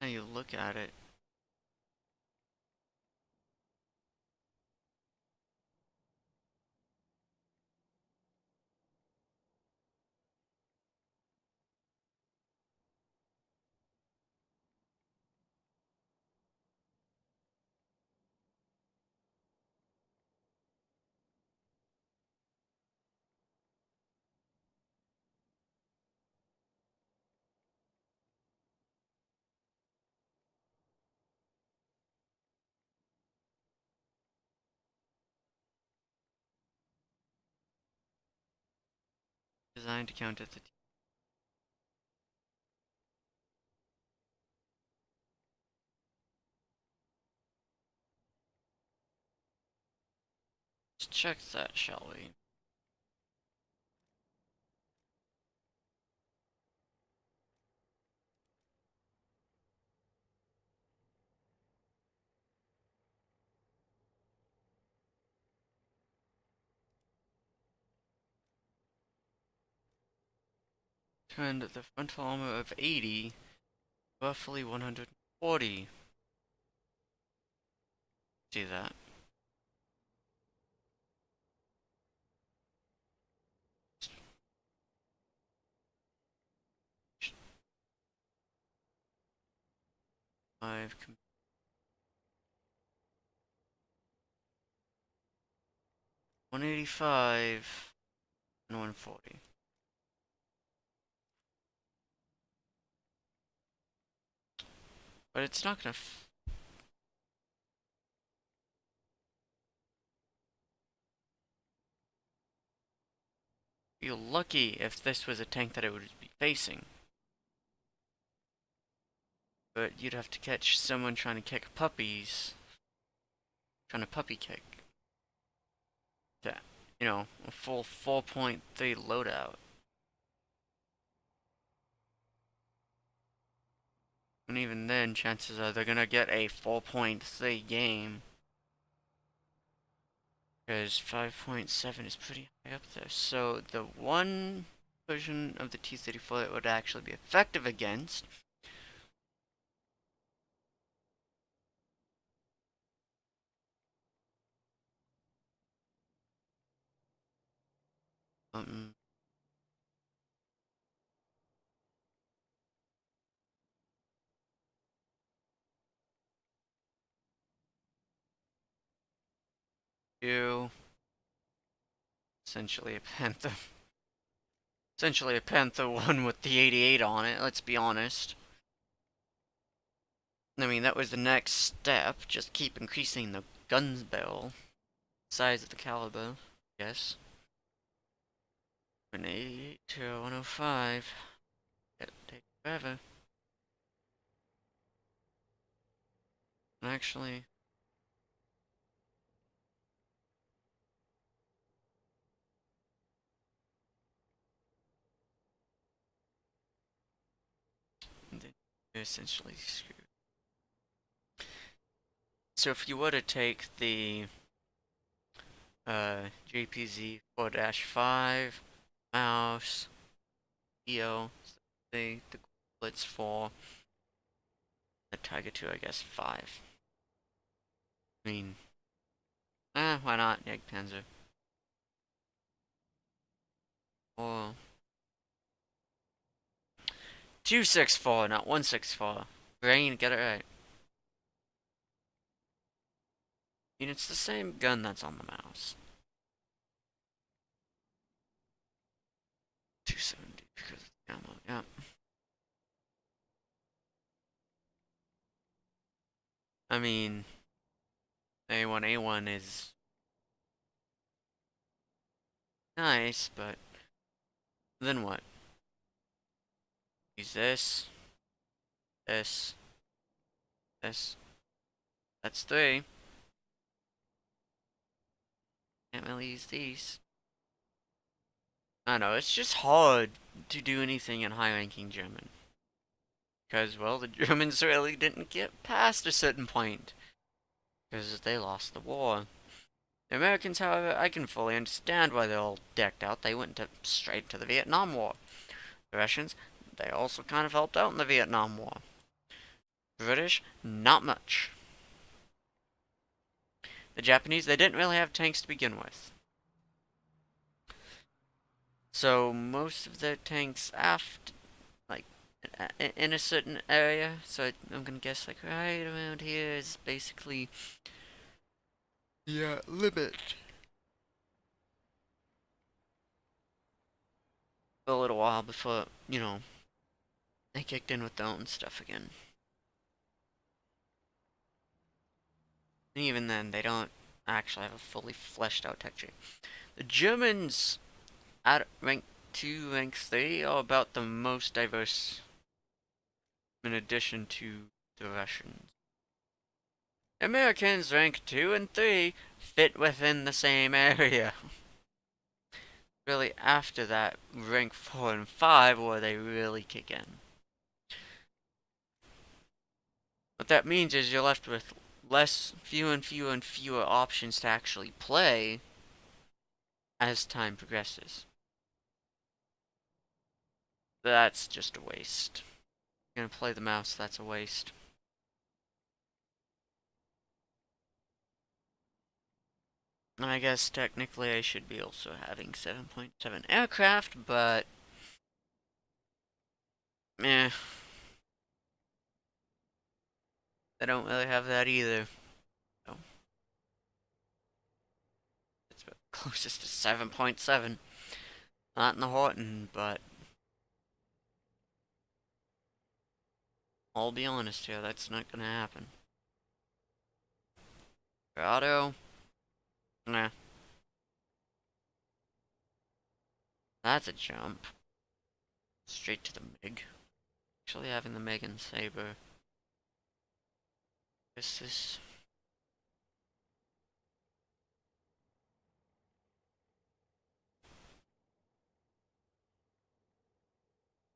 Now you look at it. Designed to count at the... Let's check that, shall we? Turned the frontal armor of 80, roughly 140. See that? Five, 185, and 140. But it's not gonna... Feel lucky if this was a tank that it would be facing. But you'd have to catch someone trying to kick puppies. Trying to puppy kick. That, you know, a full 4.3 loadout. And even then, chances are they're gonna get a 4.3 game. Because 5.7 is pretty high up there. So the one version of the T-34 that would actually be effective against um 2, essentially a Panther. Essentially a Panther 1 with the 88 on it, let's be honest. I mean, that was the next step, just keep increasing the gun's barrel. Size of the caliber, yes. An 88 to a 105. It'll take forever. Actually, you're essentially screwed. So if you were to take the JPZ 4-5 mouse, EO, the Blitz 4, the Tiger 2, I guess 5. I mean, why not? Egg Panzer. Or 264, not 164. Brain, get it right. I mean, it's the same gun that's on the mouse. 270 because of the ammo, yeah. I mean, A1 is nice, but then what? Use this, this, this. That's 3. Can't really use these. I know, it's just hard to do anything in high-ranking German. Because, well, the Germans really didn't get past a certain point. Because they lost the war. The Americans, however, I can fully understand why they're all decked out. They went straight to the Vietnam War. The Russians, they also kind of helped out in the Vietnam War. British, not much. The Japanese, they didn't really have tanks to begin with. So most of their tanks aft, like, in a certain area, so I'm gonna guess like right around here is basically the limit. A little while before, they kicked in with their own stuff again. And even then, they don't actually have a fully fleshed out tech tree. The Germans at rank 2, rank 3 are about the most diverse in addition to the Russians. Americans rank 2 and 3 fit within the same area. Really, after that, rank 4 and 5 where they really kick in. What that means is you're left with fewer and fewer and fewer options to actually play as time progresses. That's just a waste. You're gonna play the mouse, that's a waste. I guess technically I should be also having 7.7 aircraft, but eh, I don't really have that either. So it's closest to 7.7. Not in the Horton, but I'll be honest here, that's not gonna happen. Auto, nah, that's a jump. Straight to the MiG. Actually having the MiG and Saber. This is...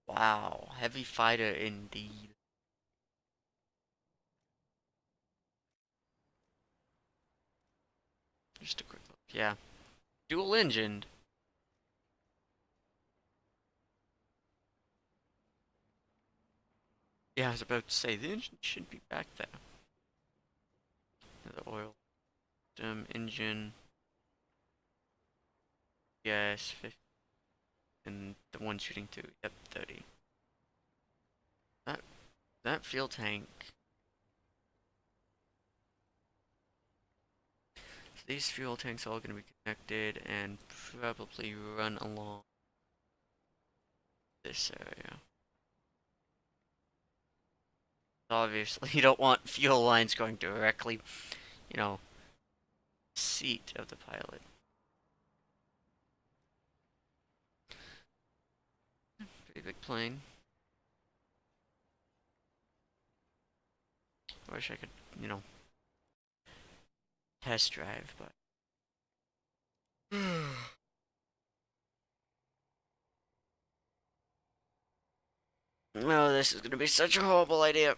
Wow, heavy fighter indeed. Just a quick look, yeah. Dual engined. Yeah, I was about to say, the engine should be back there. The oil, engine, yes, 50, and the one shooting through, yep, 30. That fuel tank. So these fuel tanks are all going to be connected and probably run along this area. Obviously, you don't want fuel lines going directly, seat of the pilot. Pretty big plane. I wish I could, test drive, but... No, this is gonna be such a horrible idea.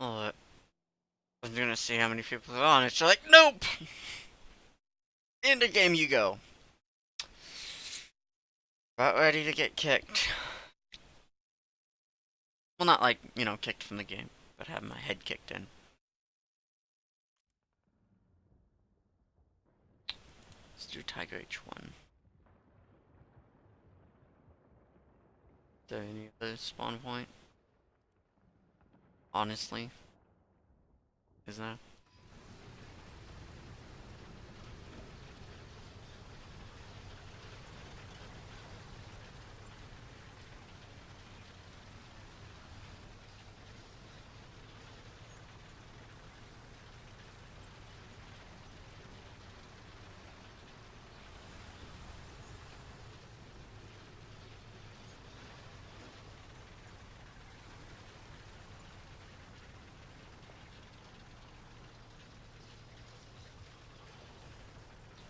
Oh, I was gonna see how many people are on it. So like, nope! In the game you go. About ready to get kicked. Well, not like, you know, kicked from the game, but have my head kicked in. Let's do Tiger H1. Is there any other spawn point? Honestly? Is there?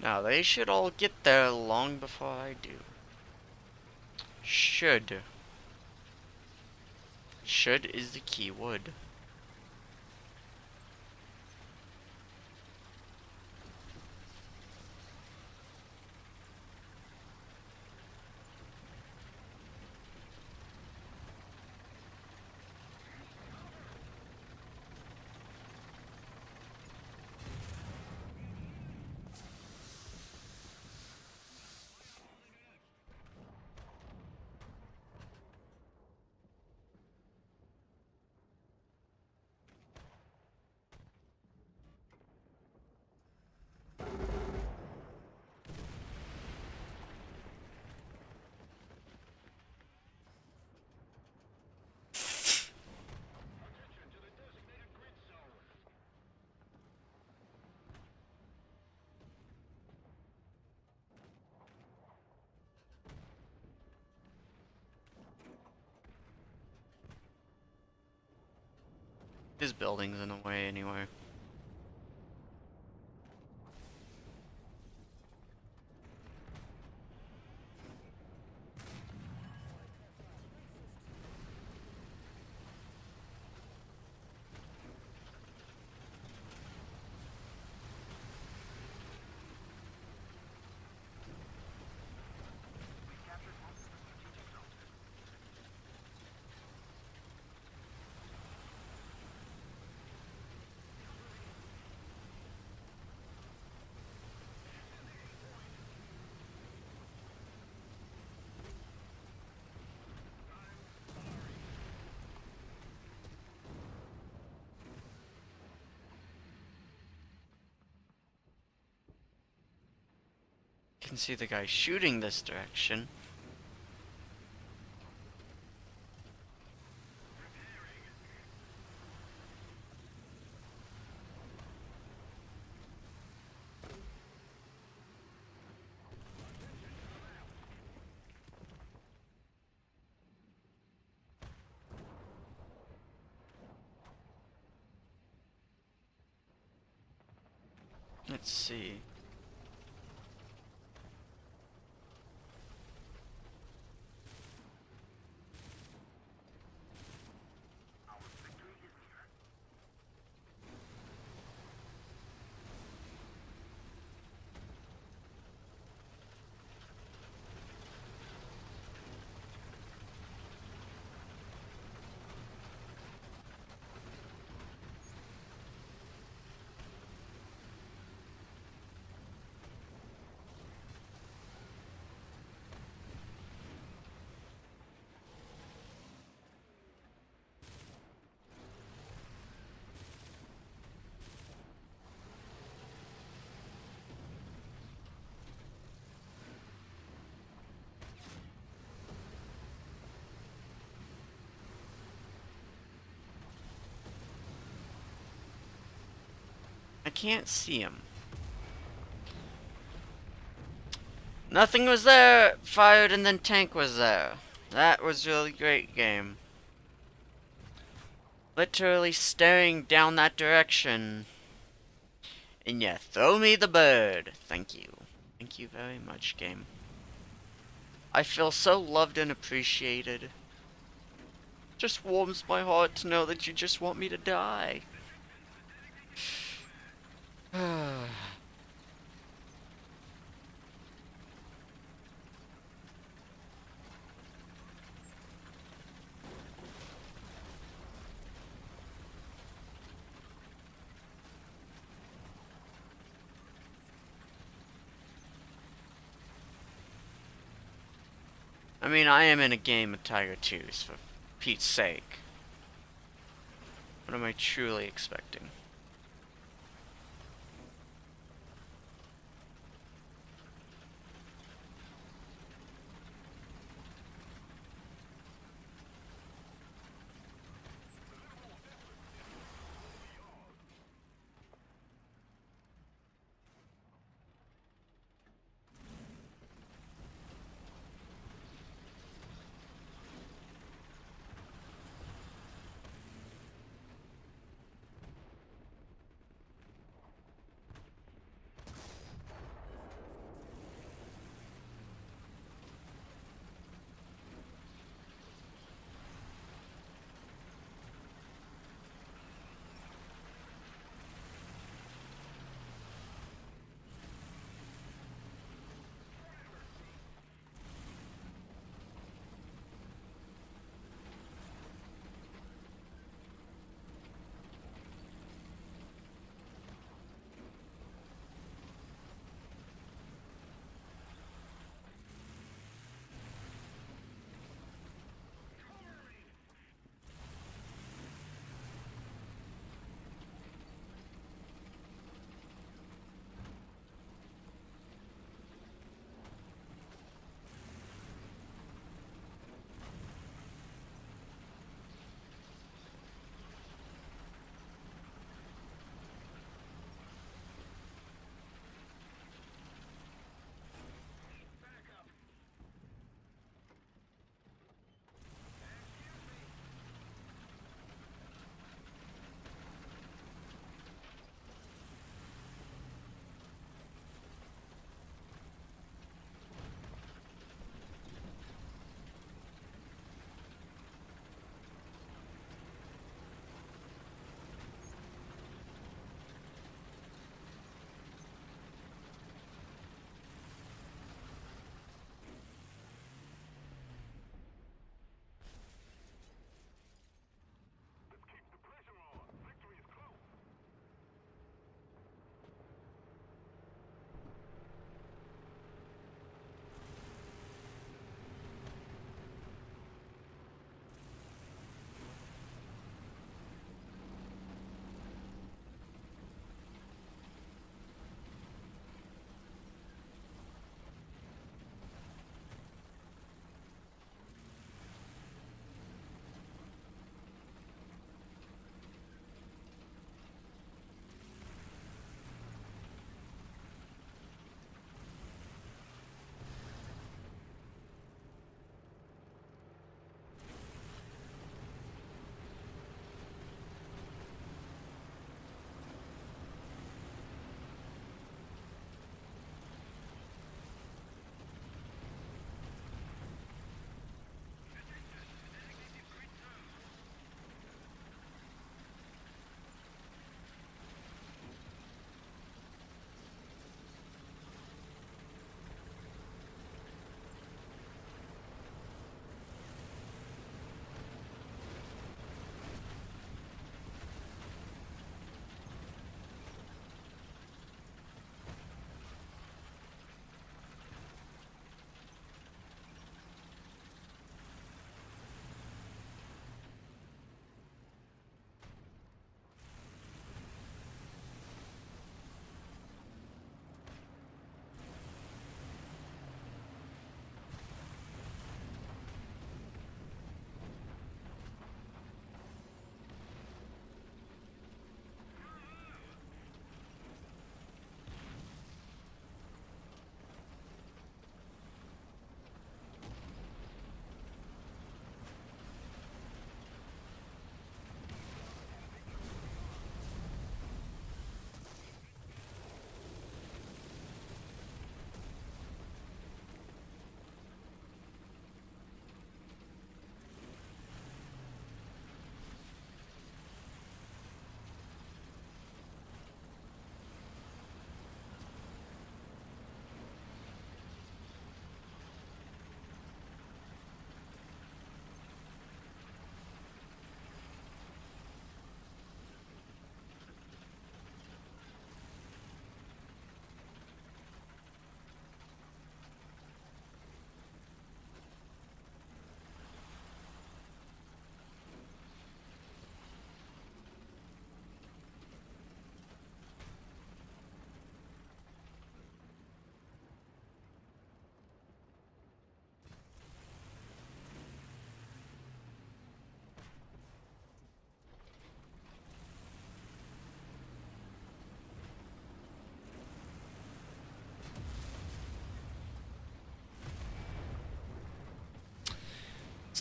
Now, they should all get there long before I do. Should. Should is the key word. His building's in the way anyway. You can see the guy shooting this direction. Let's see. can't see him. Nothing was there. Fired and then tank was there. That was really great game. Literally staring down that direction. And yeah, throw me the bird. Thank you. Thank you very much, game. I feel so loved and appreciated. Just warms my heart to know that you just want me to die. I mean, I am in a game with Tiger 2s, for Pete's sake. What am I truly expecting?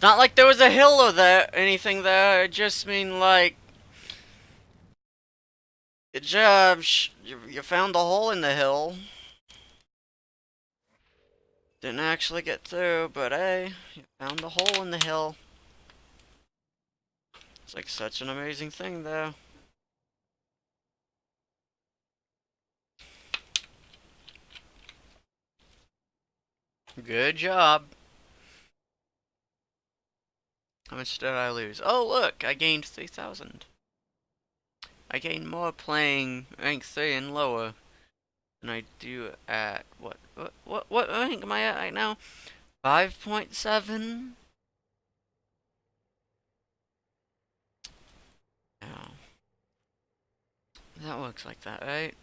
not like there was a hill or anything there. It just mean like good job. You found the hole in the hill. Didn't actually get through, but hey, you found the hole in the hill. It's like such an amazing thing, though. Good job. How much did I lose? Oh, look, I gained 3,000. I gained more playing rank 3 and lower than I do at, what rank am I at right now? 5.7? Oh. That looks like that, right?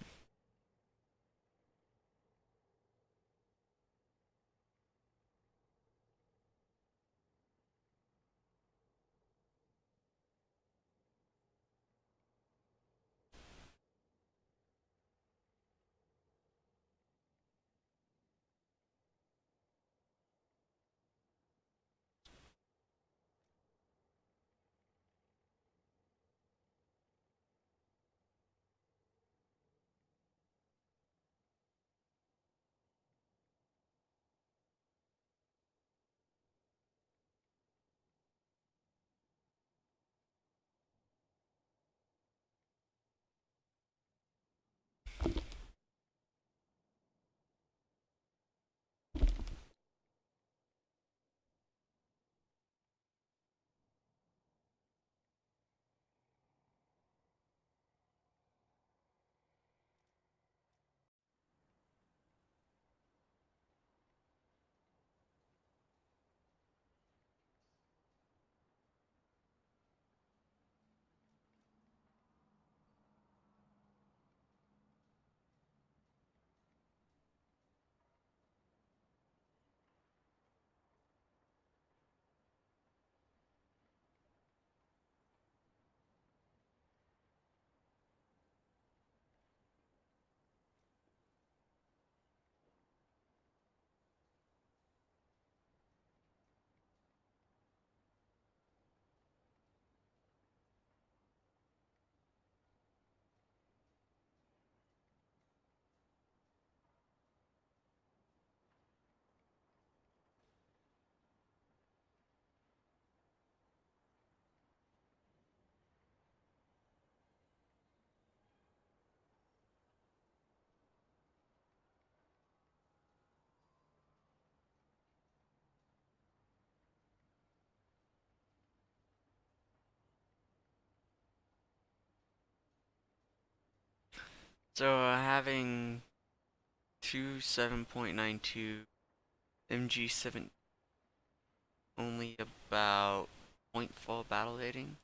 So, having two 7.92 MG7 only about point 0.4 battle rating.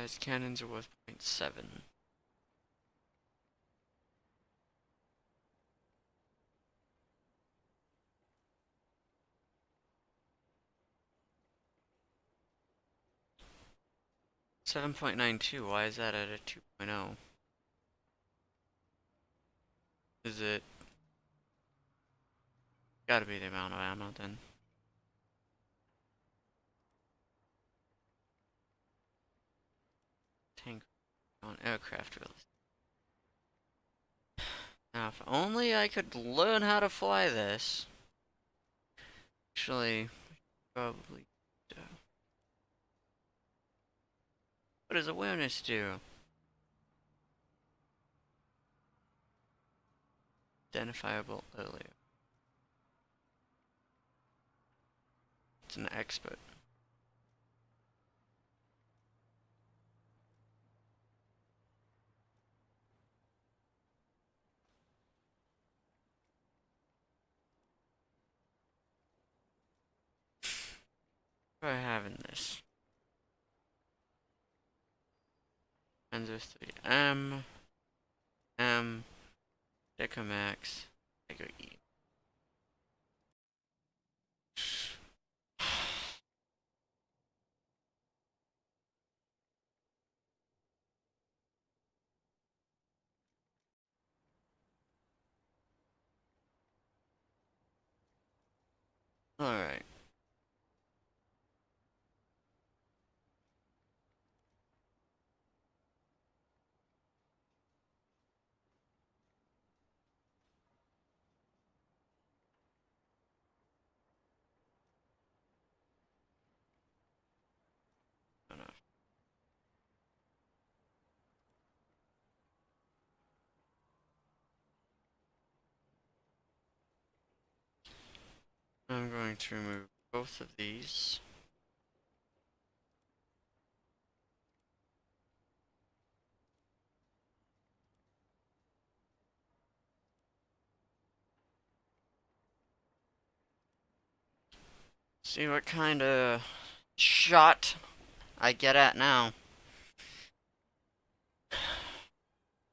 His cannons are worth 0.7. $7.92, why is that at a 2.0? Is it... Gotta be the amount of ammo then. Tank on aircraft realistic. Now if only I could learn how to fly this. Actually, probably do. What does awareness do? Identifiable earlier. It's an expert. What do I have in this? Panzer 3M. Decamax. I go E. Alright. I'm going to remove both of these. See what kind of shot I get at now.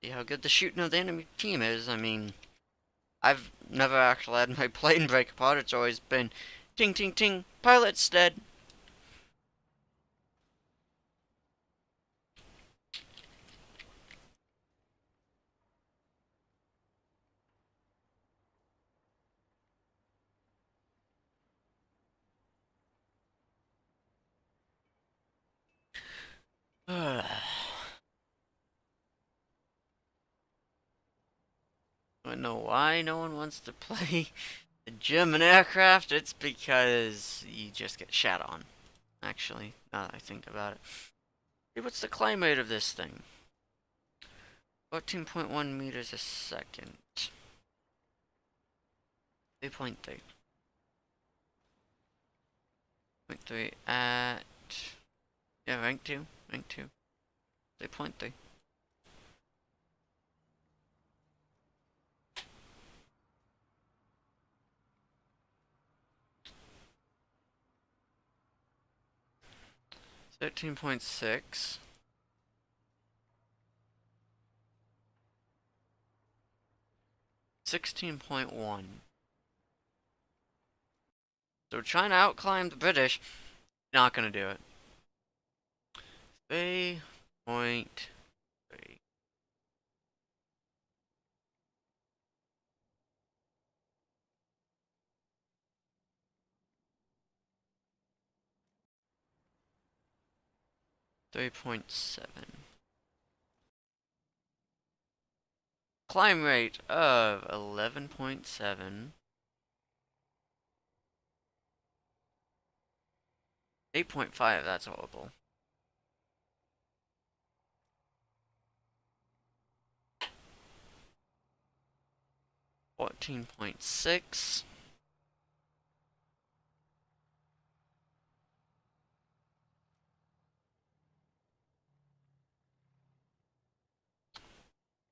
See how good the shooting of the enemy team is. I mean, I've never actually had my plane break apart. It's always been ting ting ting, pilot's dead. I know why no one wants to play the German aircraft. It's because you just get shat on. Actually, now that I think about it. Hey, what's the climb rate of this thing? 14.1 meters a second. 3.3. 0.3 at... Yeah, rank 2. Rank 2. 3.3. $13.6. 16.1. So we're trying to outclimb the British. Not gonna do it. 3.3. $3.7. Climb rate of 11.7. 8.5, that's horrible. 14.6.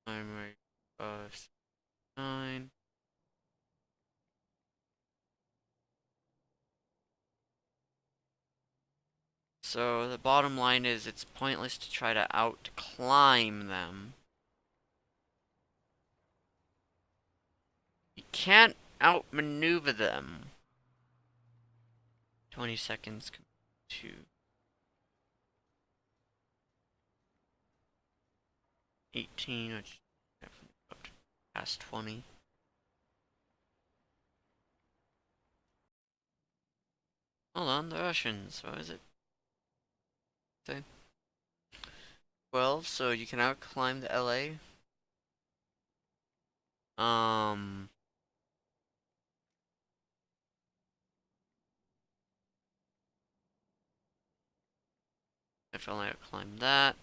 Climb rate of 9. So the bottom line is it's pointless to try to outclimb them. You can't outmaneuver them. 20 seconds to 18, which definitely up past 20. Hold on, the Russians, what is it? Say 12, so you can outclimb the LA. If only outclimb that.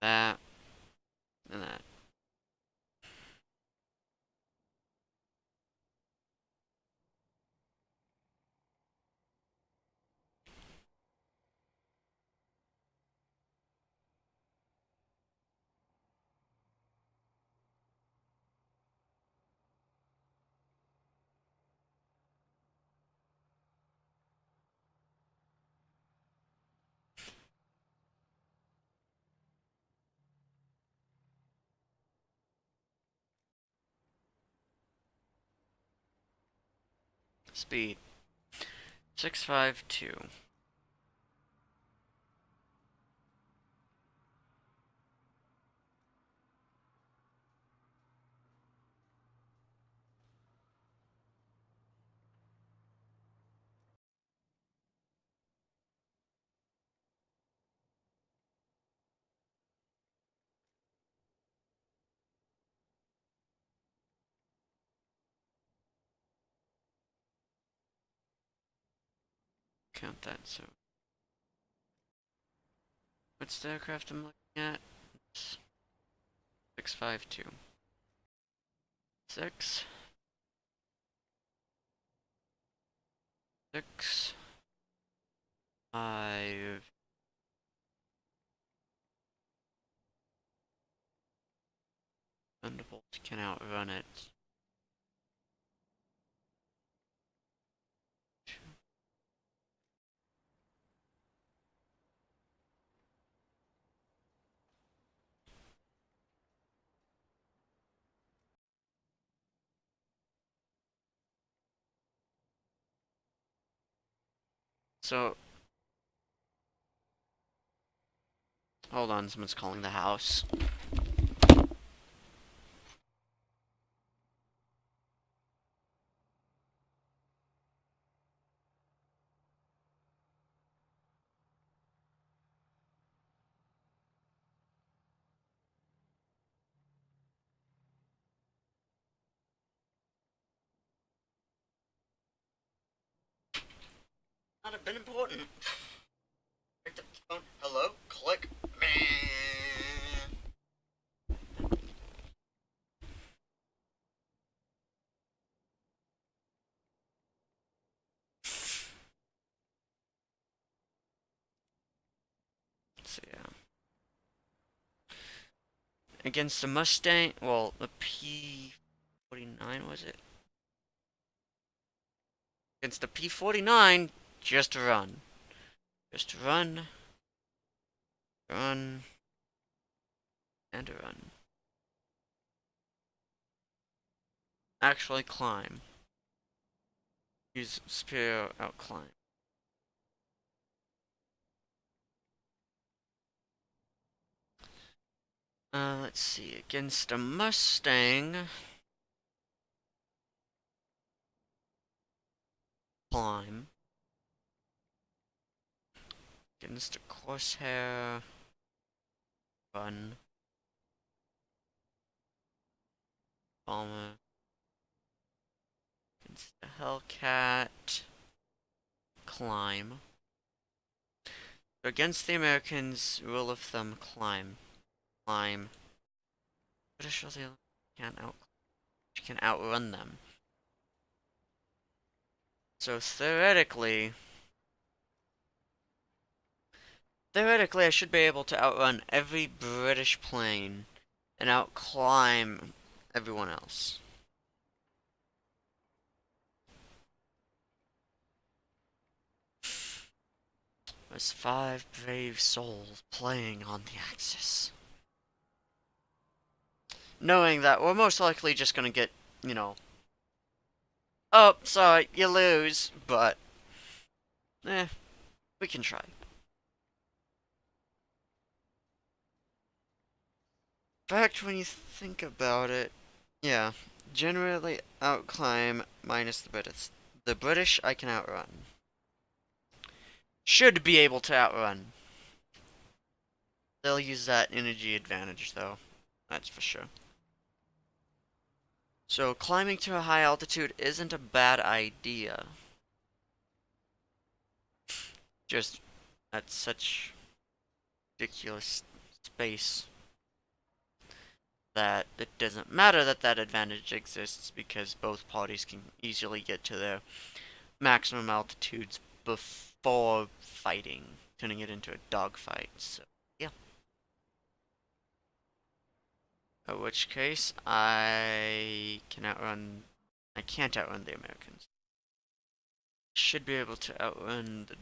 That. And that. Speed 652. Count that. So, what's the aircraft I'm looking at? 652. 6. 6. 5. Thunderbolt can outrun it. So, hold on, someone's calling the house. Not have been important. Picked up the phone. Hello? Click. Man. So yeah. Against the Mustang, well, the P-49 was it? Against the P-49, just run. Just run. Run. And run. Actually climb. Use superior outclimb. Let's see. Against a Mustang, climb. Against a Corsair, run. Bomber. Against a Hellcat, climb. So against the Americans, rule of thumb, climb. Climb. British can outrun them. So theoretically, I should be able to outrun every British plane and outclimb everyone else. There's 5 brave souls playing on the Axis. Knowing that we're most likely just gonna get, you know, oh, sorry, you lose, but, we can try. In fact, when you think about it, yeah, generally outclimb minus the British. The British I can outrun. Should be able to outrun. They'll use that energy advantage, though. That's for sure. So, climbing to a high altitude isn't a bad idea. Just at such ridiculous space that it doesn't matter that that advantage exists because both parties can easily get to their maximum altitudes before fighting, turning it into a dogfight. So, yeah. In which case, I can't outrun the Americans. Should be able to outrun the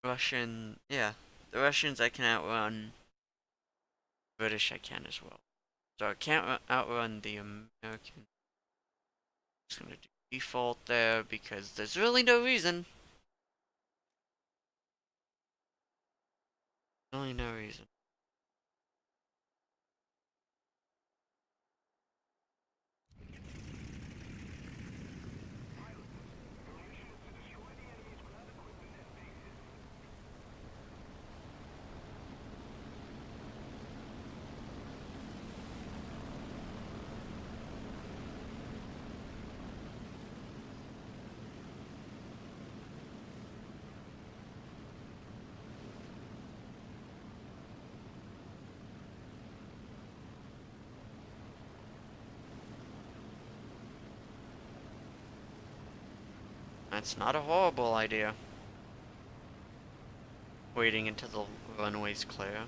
Russian, yeah. The Russians I can outrun. British I can as well. So I can't outrun the Americans. I'm just gonna do default there because there's really no reason. Really no reason. That's not a horrible idea. Waiting until the runway's clear.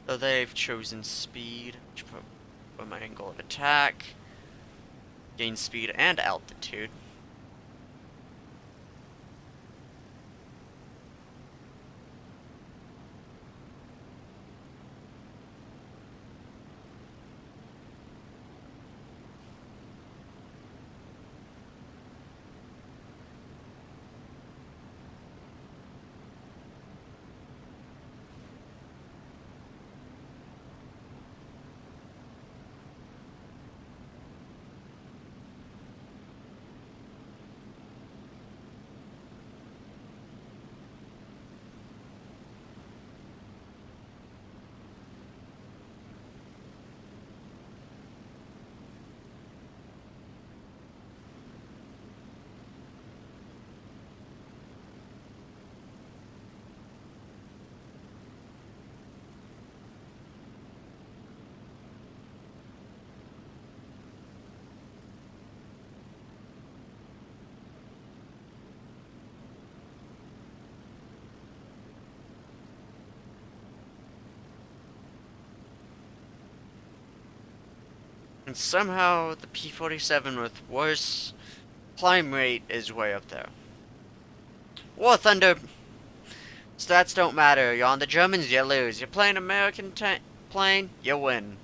So they've chosen speed, which put my angle of attack, gain speed and altitude. And somehow the P-47 with worse climb rate is way up there. War Thunder! Stats don't matter. You're on the Germans, you lose. You're playing American plane, you win.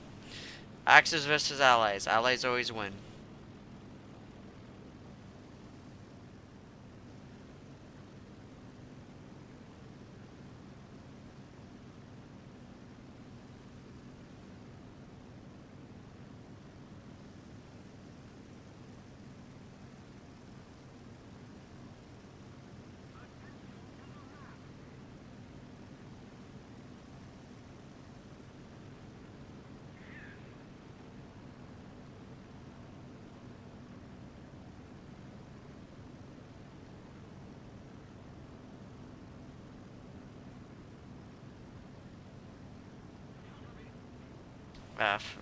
Axis versus Allies. Allies always win. F.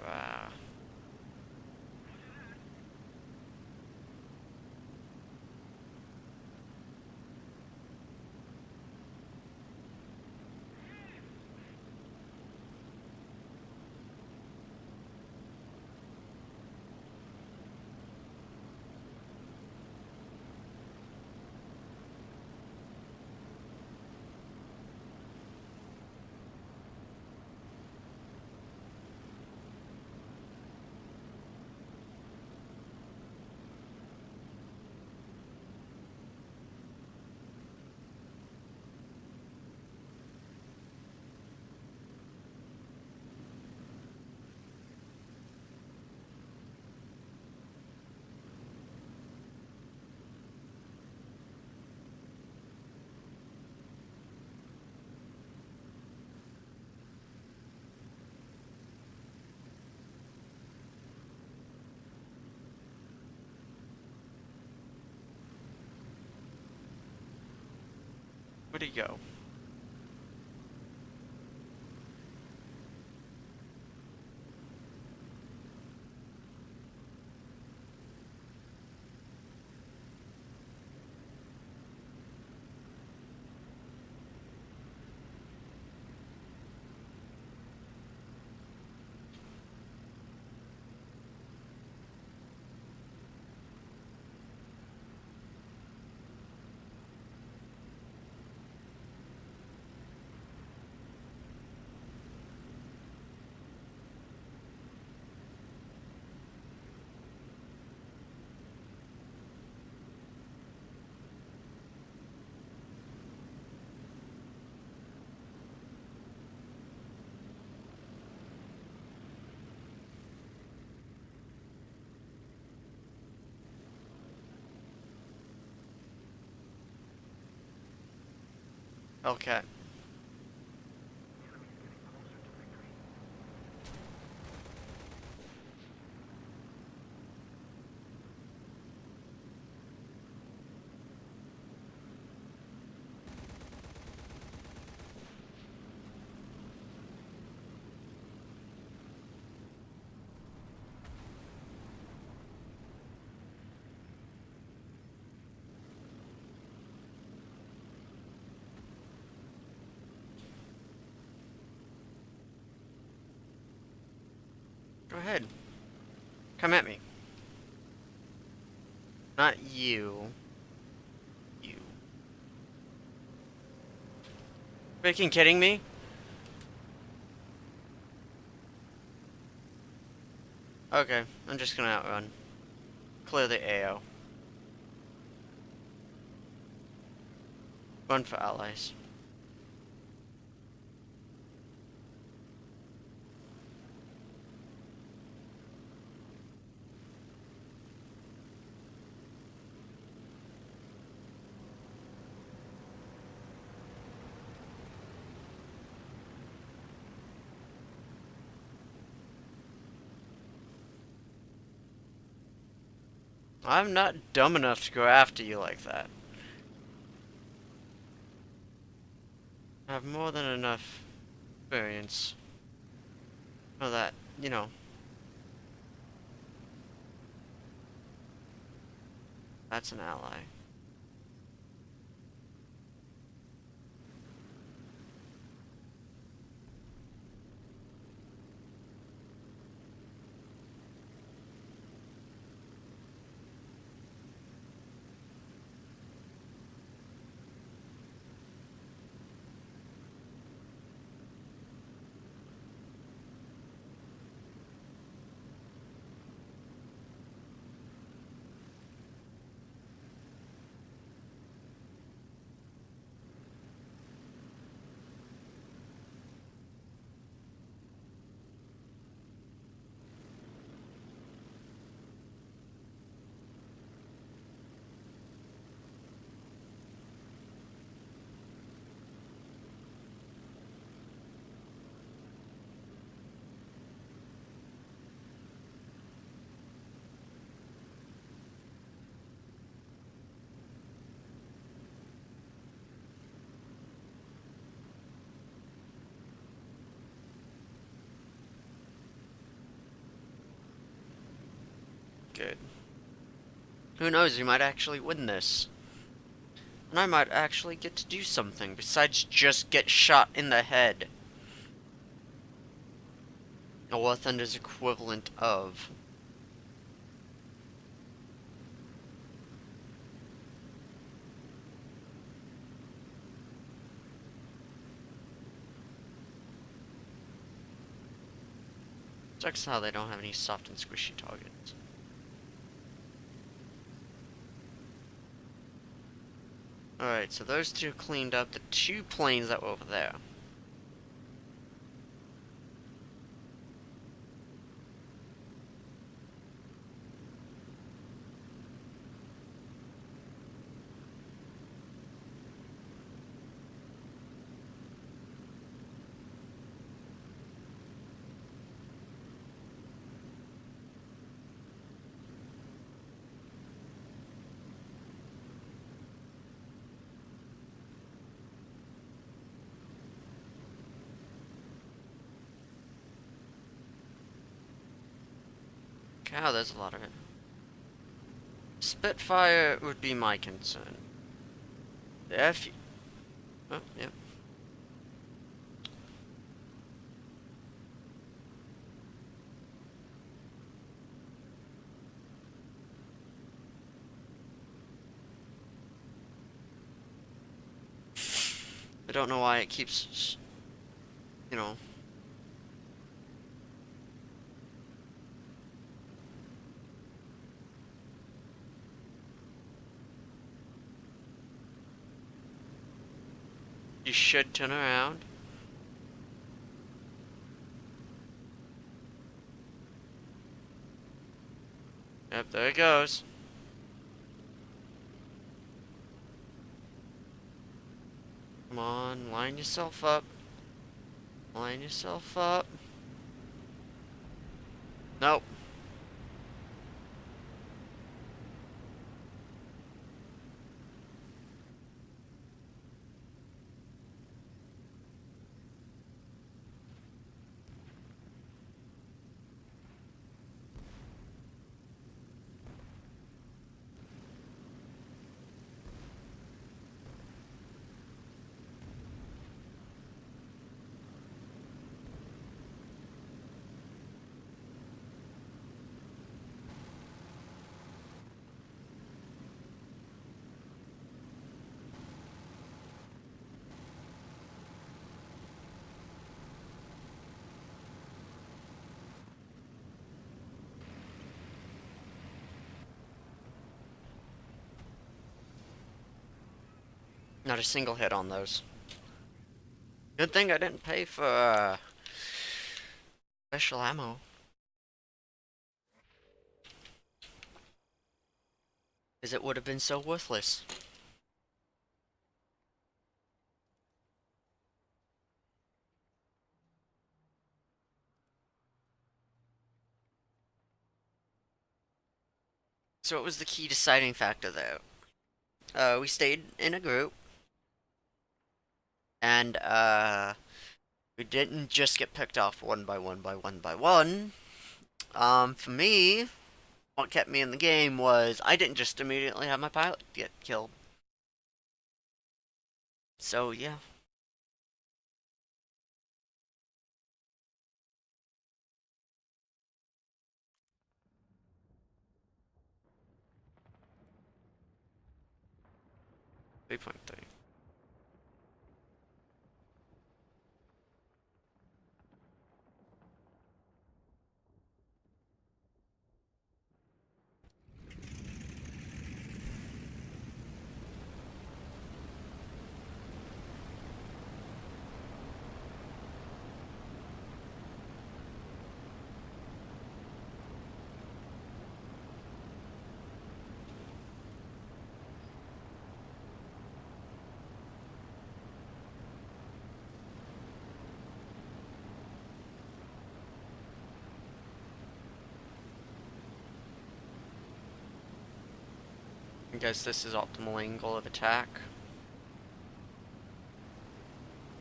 Where'd he go? Okay. Go ahead. Come at me. Not you. You. Freaking kidding me? Okay, I'm just gonna outrun. Clear the AO. Run for allies. I'm not dumb enough to go after you like that. I have more than enough experience. For that, you know. That's an ally. Good. Who knows, you might actually win this. And I might actually get to do something besides just get shot in the head. Or what Thunder's equivalent of. Sucks how they don't have any soft and squishy targets. Alright, so those two cleaned up the two planes that were over there. Cow, there's a lot of it. Spitfire would be my concern. The F... Oh, yep. I don't know why it keeps... You know... You should turn around. Yep, there it goes. Come Come on, line yourself up. Line yourself up. Nope. Not a single hit on those. Good thing I didn't pay for special ammo. Because it would have been so worthless. So what was the key deciding factor there? We stayed in a group. And, we didn't just get picked off one by one by one by one. For me, what kept me in the game was I didn't just immediately have my pilot get killed. So, yeah. Three point three. I guess this is optimal angle of attack.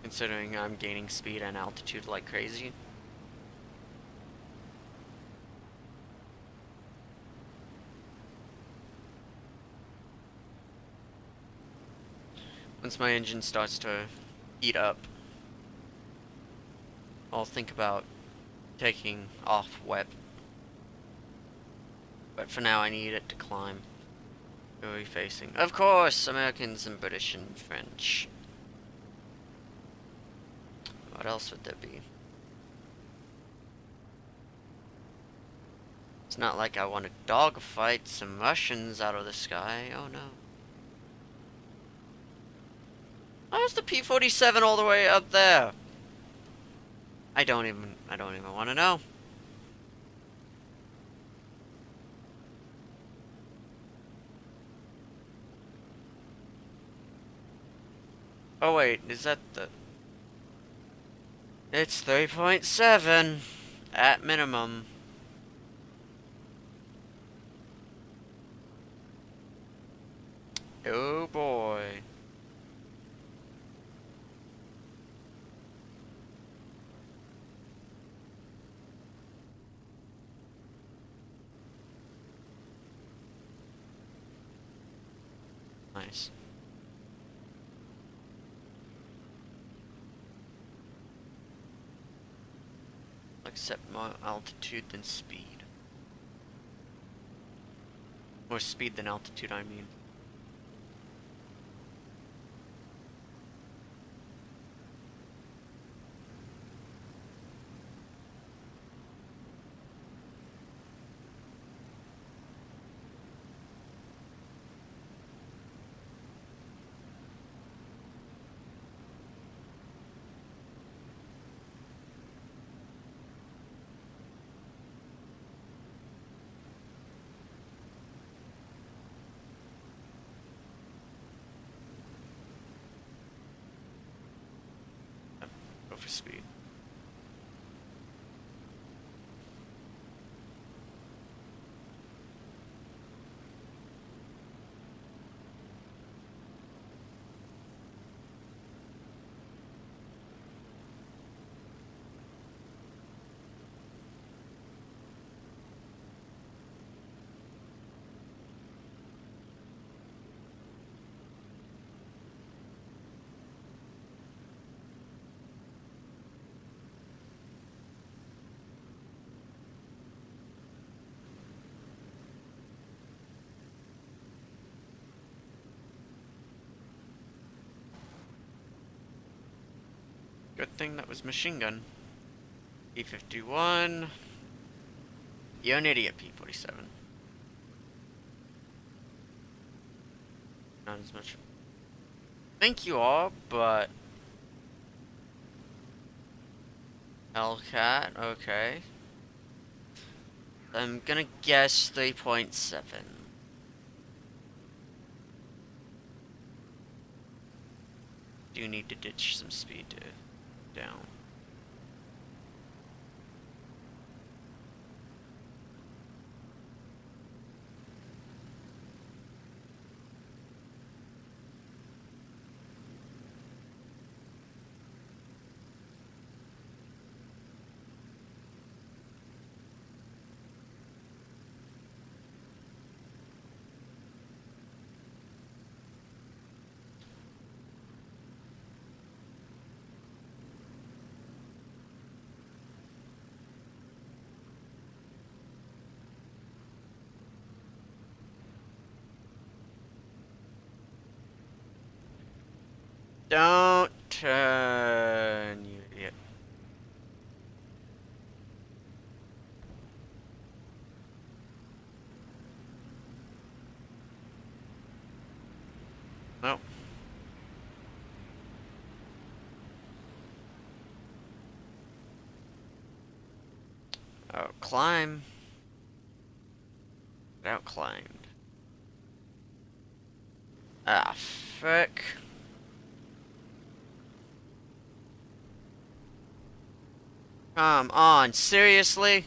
Considering I'm gaining speed and altitude like crazy. Once my engine starts to heat up, I'll think about taking off web. But for now I need it to climb. Who are we facing? Of course, Americans and British and French. What else would there be? It's not like I want to dogfight some Russians out of the sky. Oh no. How's the P-47 all the way up there? I don't even want to know. Oh wait, is that the... It's 3.7 at minimum. Oh boy. Nice. Accept more altitude than speed. More speed than altitude, I mean. for speed. Good thing that was machine gun. P51. You're an idiot, P47. Not as much. Thank you all, but Hellcat, okay. I'm gonna guess 3.7. Do need to ditch some speed down. Don't turn, you idiot. Nope. Oh, climb. Out climbed. Ah, frick. Come on, seriously?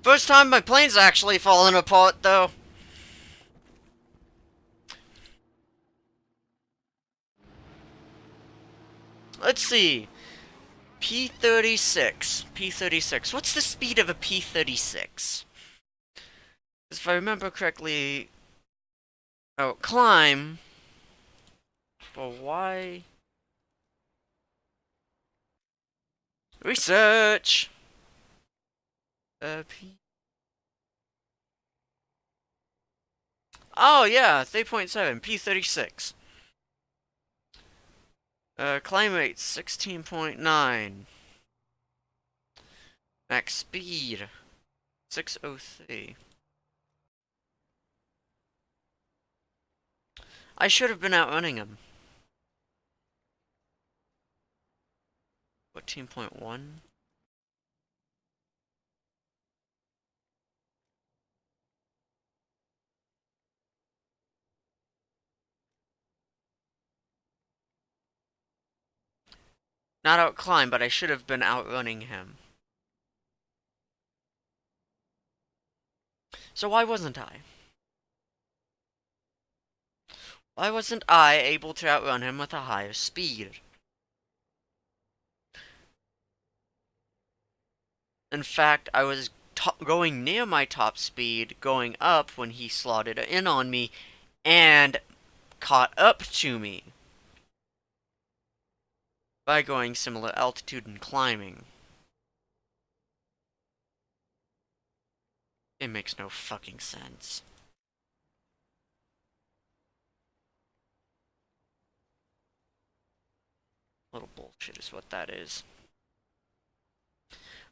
First time my plane's actually falling apart, though. Let's see. P36. P36. What's the speed of a P36? If I remember correctly... Oh, climb. But why... Research! P... Oh, yeah, 3.7. P36. Climb rate, 16.9. Max speed, 603. I should have been outrunning him. 14.1. Not outclimb, but I should have been outrunning him. So why wasn't I? Why wasn't I able to outrun him with a higher speed? In fact, I was going near my top speed, going up when he slotted in on me, and caught up to me by going similar altitude and climbing. It makes no fucking sense. Little bullshit is what that is.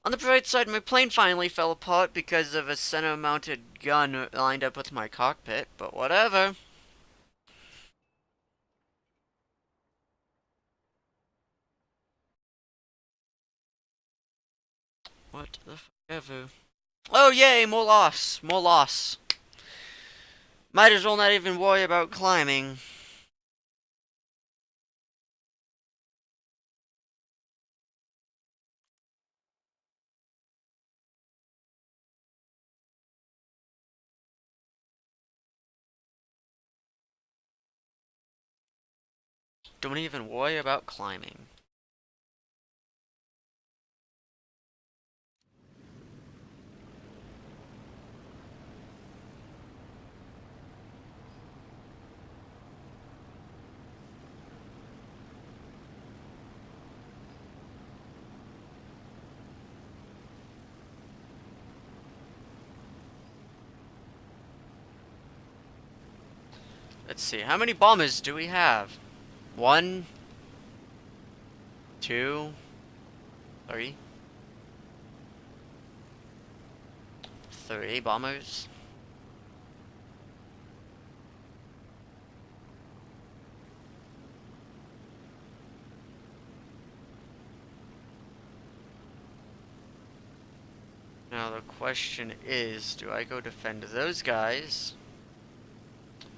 On the bright side, my plane finally fell apart because of a center-mounted gun lined up with my cockpit, but whatever. What the fuck ever. Oh yay, more loss. More loss. Might as well not even worry about climbing. Don't even worry about climbing. Let's see, how many bombers do we have? 1, 2, 3. 3 bombers. Now the question is, do I go defend those guys?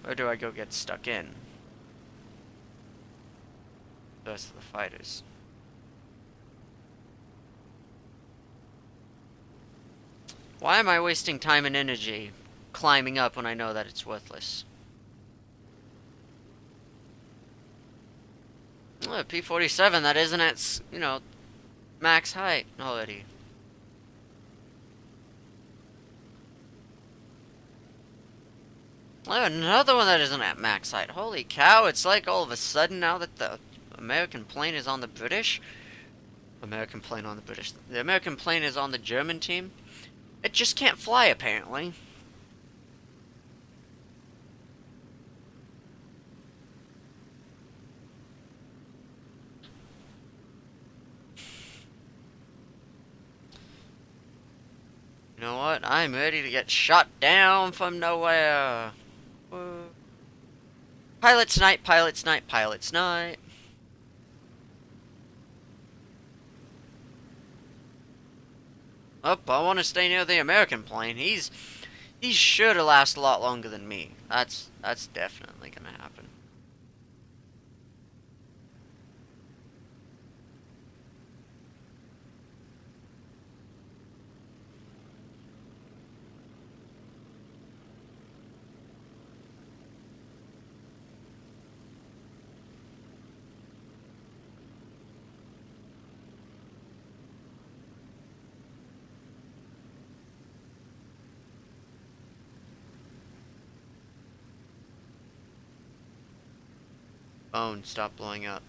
Or do I go get stuck in? The rest of the fighters. Why am I wasting time and energy climbing up when I know that it's worthless? Well, P-47, that isn't at, you know, max height already. Oh, another one that isn't at max height. Holy cow, it's like all of a sudden now that the American plane is on the British. The American plane is on the German team. It just can't fly, apparently. You know what? I'm ready to get shot down from nowhere. Pilot's night, pilot's night, pilot's night. Up, I want to stay near the American plane. He's sure to last a lot longer than me. That's definitely gonna happen. Phone, stop blowing up.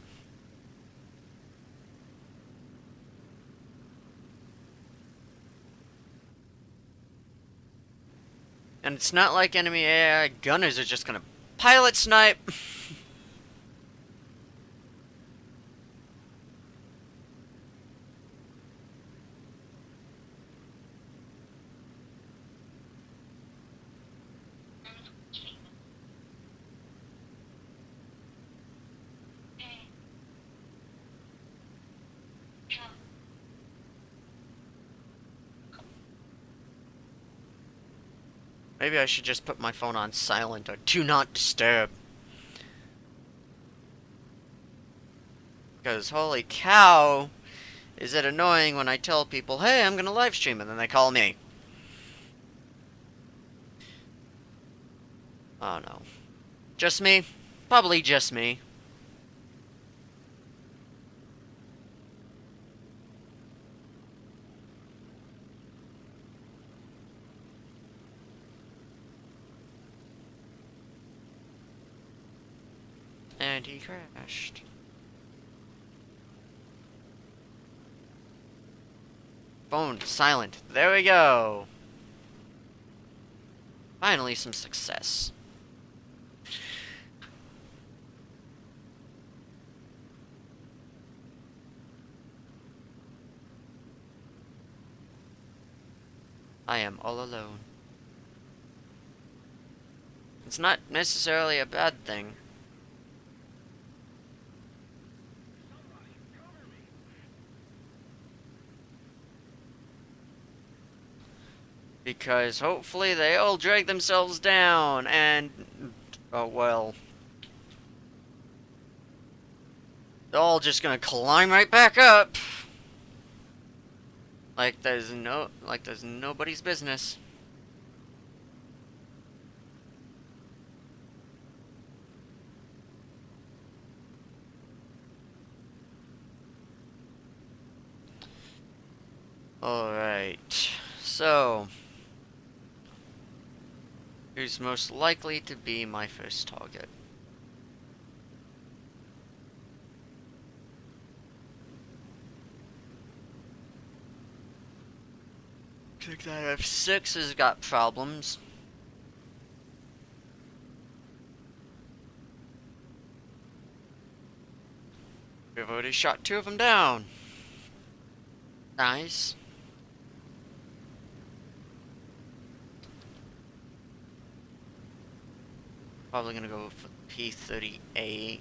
And it's not like enemy AI gunners are just gonna pilot snipe. Maybe I should just put my phone on silent or do not disturb. Because holy cow, is it annoying when I tell people, hey, I'm gonna live stream, and then they call me. Oh no. Just me? Probably just me. And he crashed. Phone silent. There we go. Finally some success. I am all alone. It's not necessarily a bad thing. Because hopefully they all drag themselves down and... oh well. They're all just gonna climb right back up. Like there's nobody's business. Alright, so who's most likely to be my first target? Check that F6 has got problems. We've already shot 2 of them down. Nice. Probably gonna go for P-38.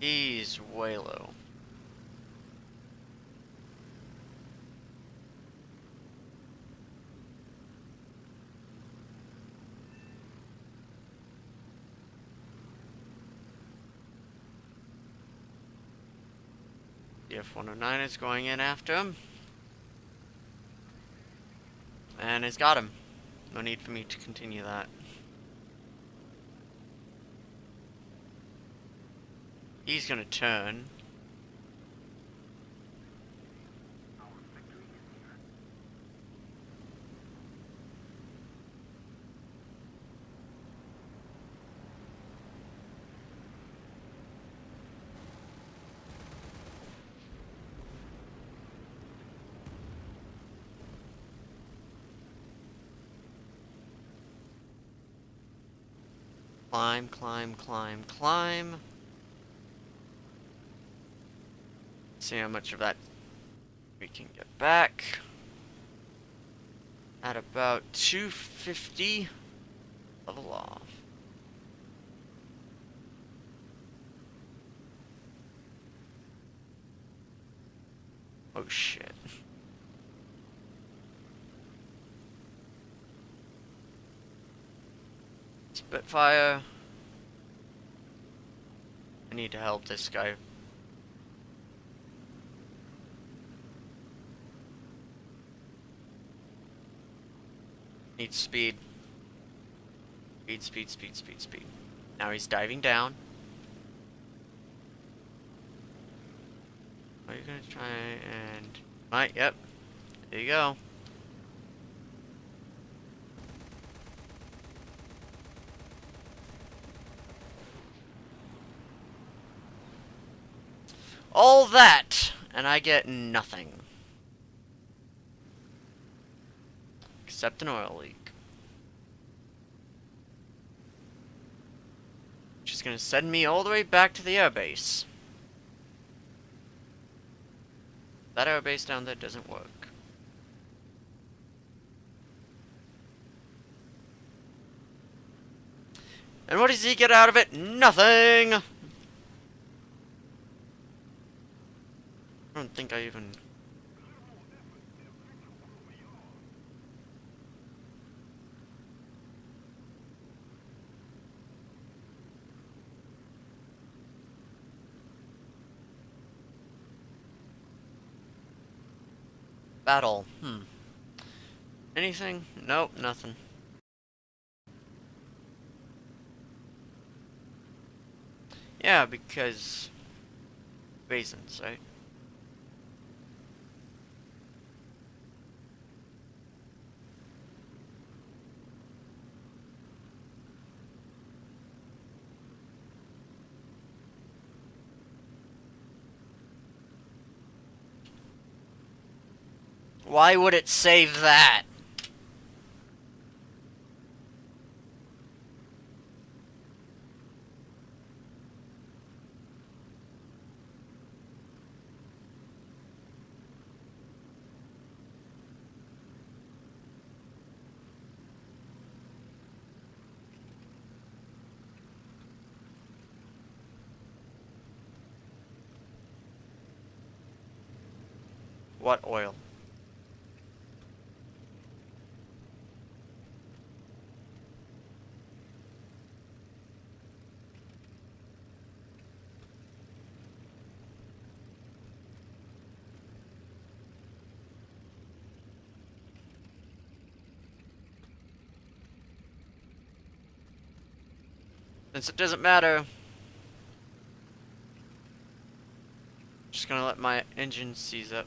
He's way low. The F-109 is going in after him. And it's got him. No need for me to continue that. He's gonna turn. Climb, climb, climb, climb. See how much of that we can get back. At about 250, level off. Oh shit. Spitfire. I need to help this guy. Needs speed. Speed, speed, speed, speed, speed. Now he's diving down. Are you gonna try and... Right, yep. There you go. All that, and I get nothing. Except an oil leak. Which is gonna send me all the way back to the airbase. That airbase down there doesn't work. And what does he get out of it? Nothing! I don't think I even... Battle. Anything? Nope, nothing. Yeah, because... reasons, right? Why would it save that? What oil? Since it doesn't matter, just gonna let my engine seize up.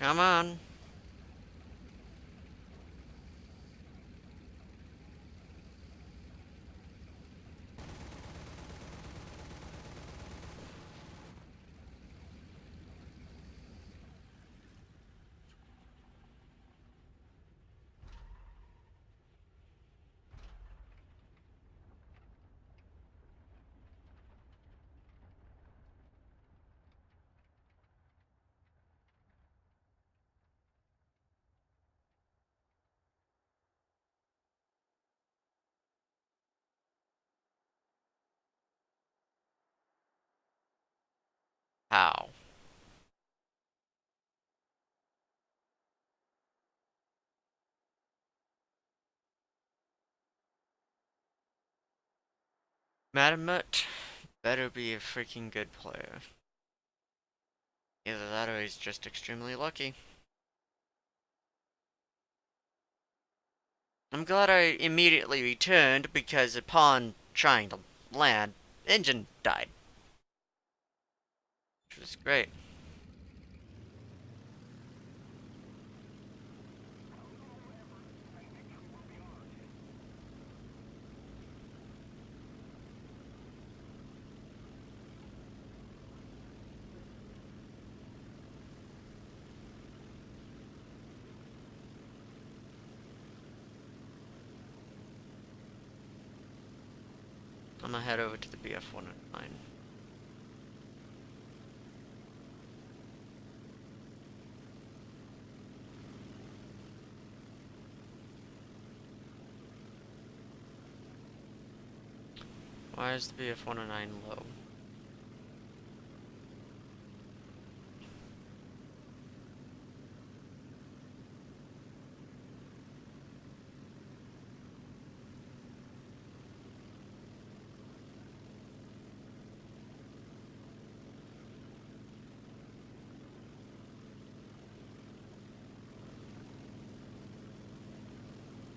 Come on. How? Madamut better be a freaking good player. Either that or he's just extremely lucky. I'm glad I immediately returned because upon trying to land, engine died. Which was great. I'm gonna head over to the BF-109. Why is the BF-109 low?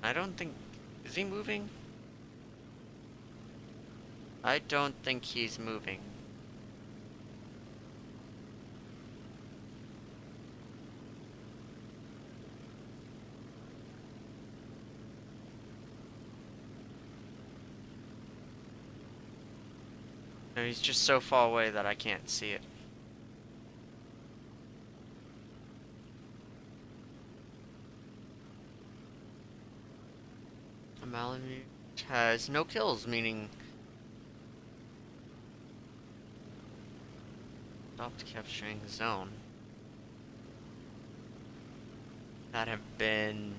I don't think... Is he moving? I don't think he's moving. No, he's just so far away that I can't see it. Malamute has no kills, meaning stopped capturing zone. That have been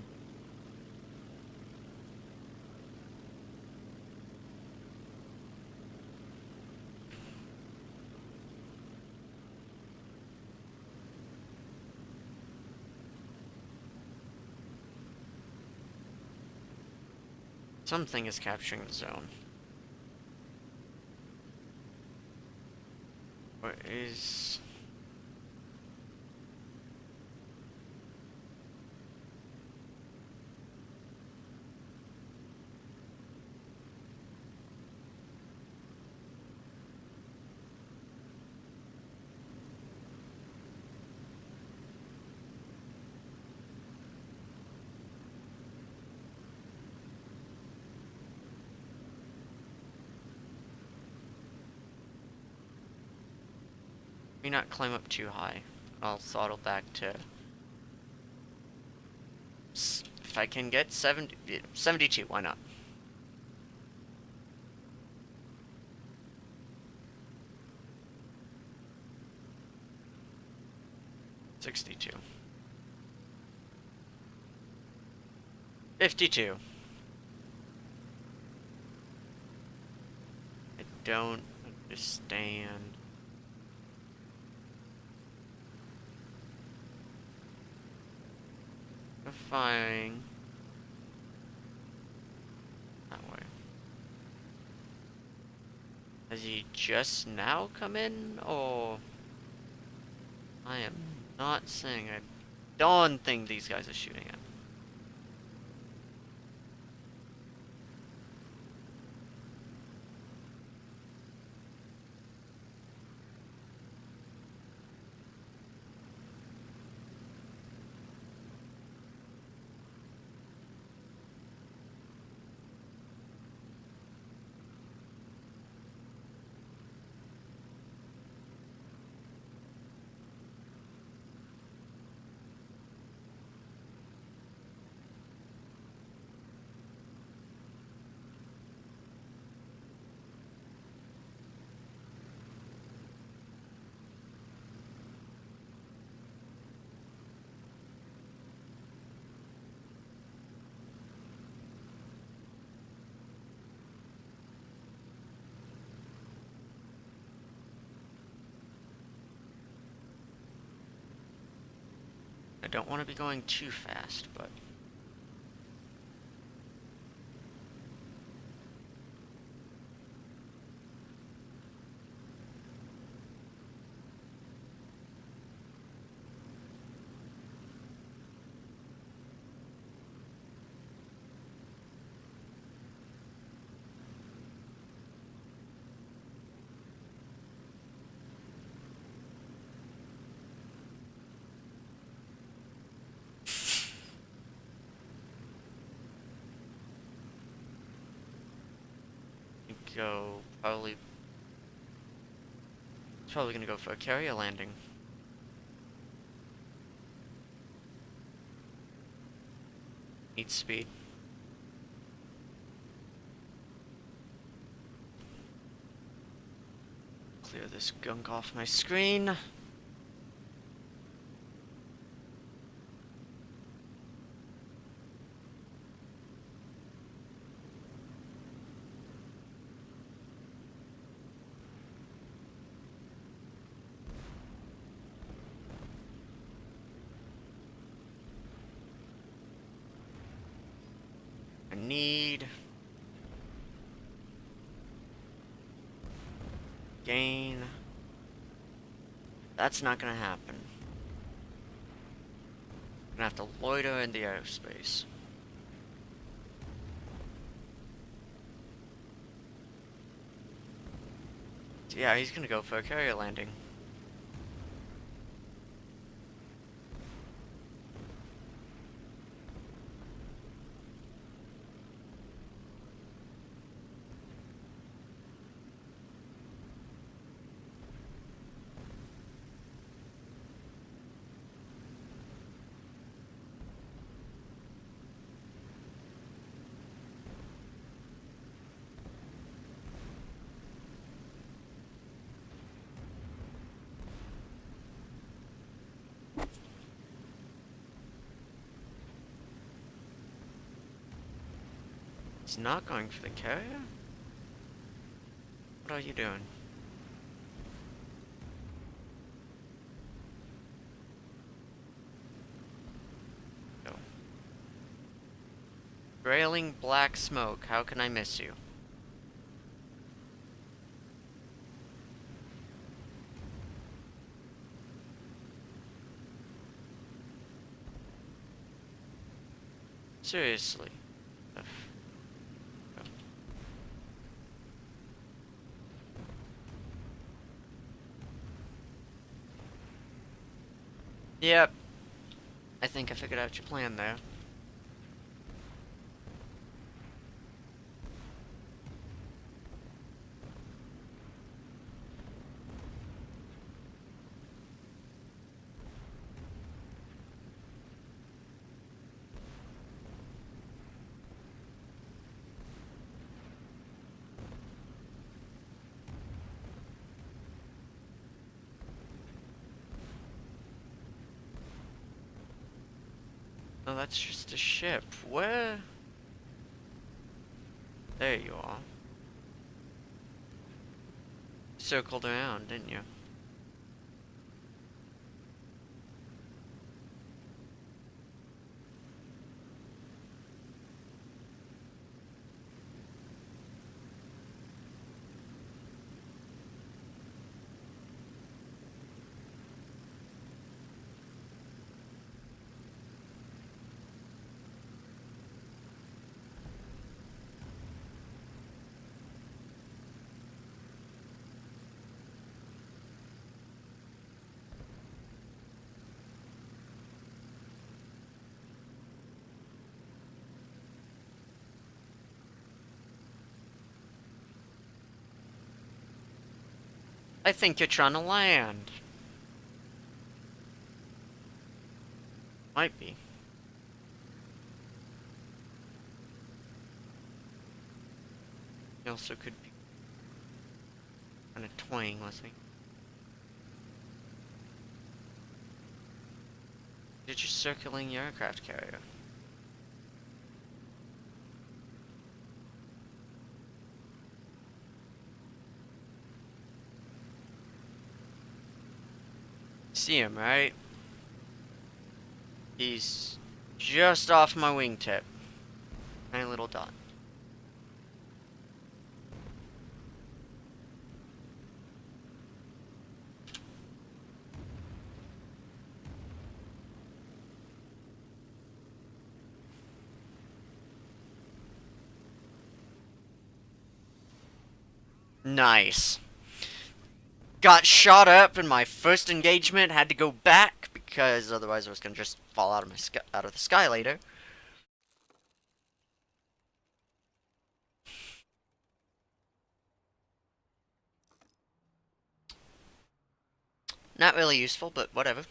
something is capturing the zone. What is... May not climb up too high. I'll throttle back to... If I can get 72, why not? $62. 52. I don't understand. Firing that way. Has he just now come in, or I am not saying I don't think these guys are shooting at me. I don't want to be going too fast, but... go probably gonna go for a carrier landing. Need speed. Clear this gunk off my screen. I need gain. That's not gonna happen. I'm gonna have to loiter in the airspace. So yeah, he's gonna go for a carrier landing. He's not going for the carrier? What are you doing? Go. Grailing black smoke, how can I miss you? Seriously. Yep. I think I figured out your plan there. No, that's just a ship. Where? There you are. Circled around, didn't you? I think you're trying to land. Might be. You also could be kind of toying with me. You're just circling your aircraft carrier. See him, right? He's just off my wingtip. Tiny little dot. Nice. Got shot up in my first engagement, had to go back because otherwise I was gonna just fall out of the sky later. Not really useful, but whatever.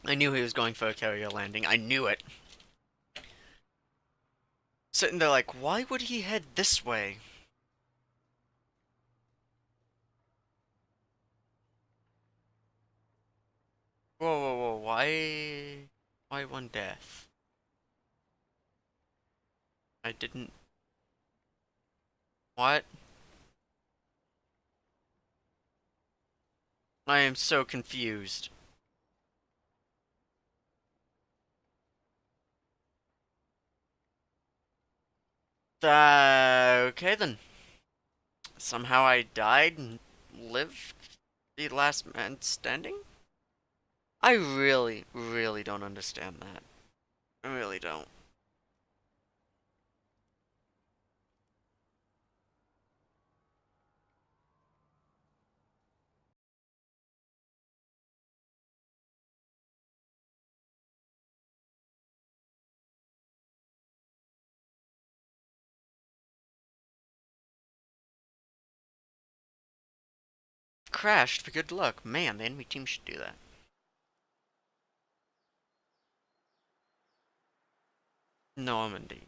I knew he was going for a carrier landing. I knew it. Sitting there like, why would he head this way? Whoa, whoa, whoa, why? Why one death? I didn't... What? I am so confused. Okay then. Somehow I died and lived the last man standing? I really, really don't understand that. I really don't. Crashed for good luck. Man, the enemy team should do that. Normandy.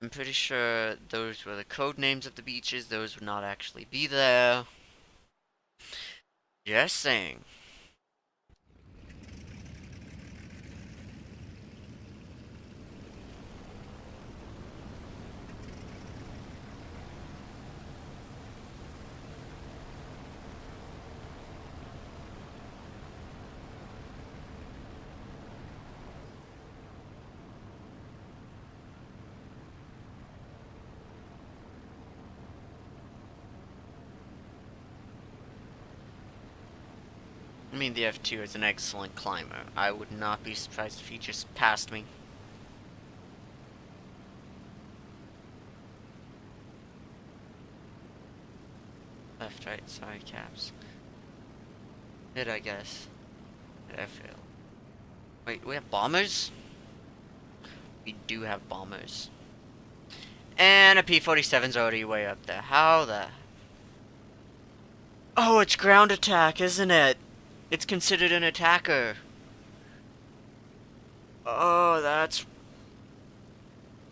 I'm pretty sure those were the code names of the beaches. Those would not actually be there. Just saying. I mean, the F2 is an excellent climber. I would not be surprised if he just passed me. Left, right, sorry, caps. Did I guess? Did I fail? Wait, we have bombers? We do have bombers. And a P-47's already way up there. How the... Oh, it's ground attack, isn't it? It's considered an attacker. Oh, that's...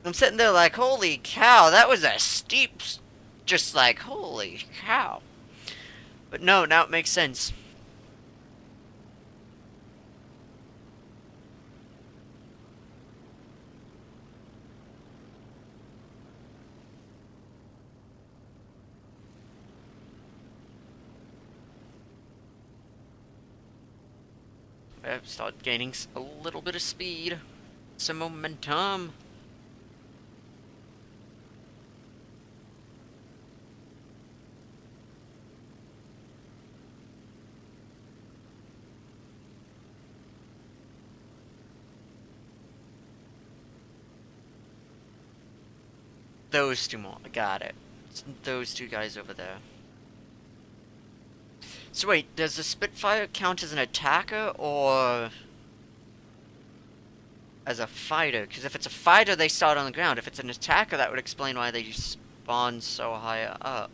I'm sitting there like, holy cow, that was a steep... Just like, holy cow. But no, now it makes sense. I've started gaining a little bit of speed. Some momentum. Those two more. Got it. It's those two guys over there. So wait, does the Spitfire count as an attacker or as a fighter? Because if it's a fighter, they start on the ground. If it's an attacker, that would explain why they spawn so high up.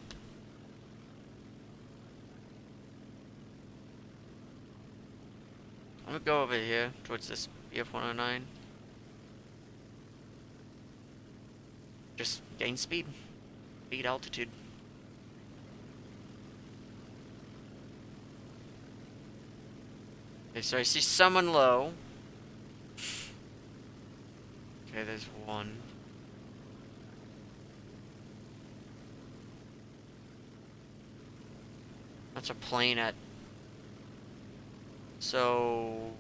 I'm gonna go over here towards this BF-109. Just gain speed. Speed altitude. Okay, so I see someone low. Okay, there's one. That's a plane at... So...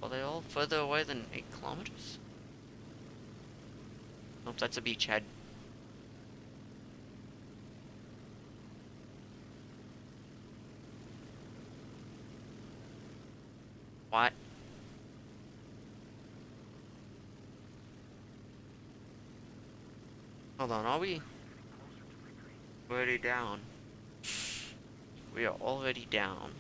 Are they all further away than 8 kilometers? Nope, that's a beachhead. What? Hold on, are we already down? We are already down.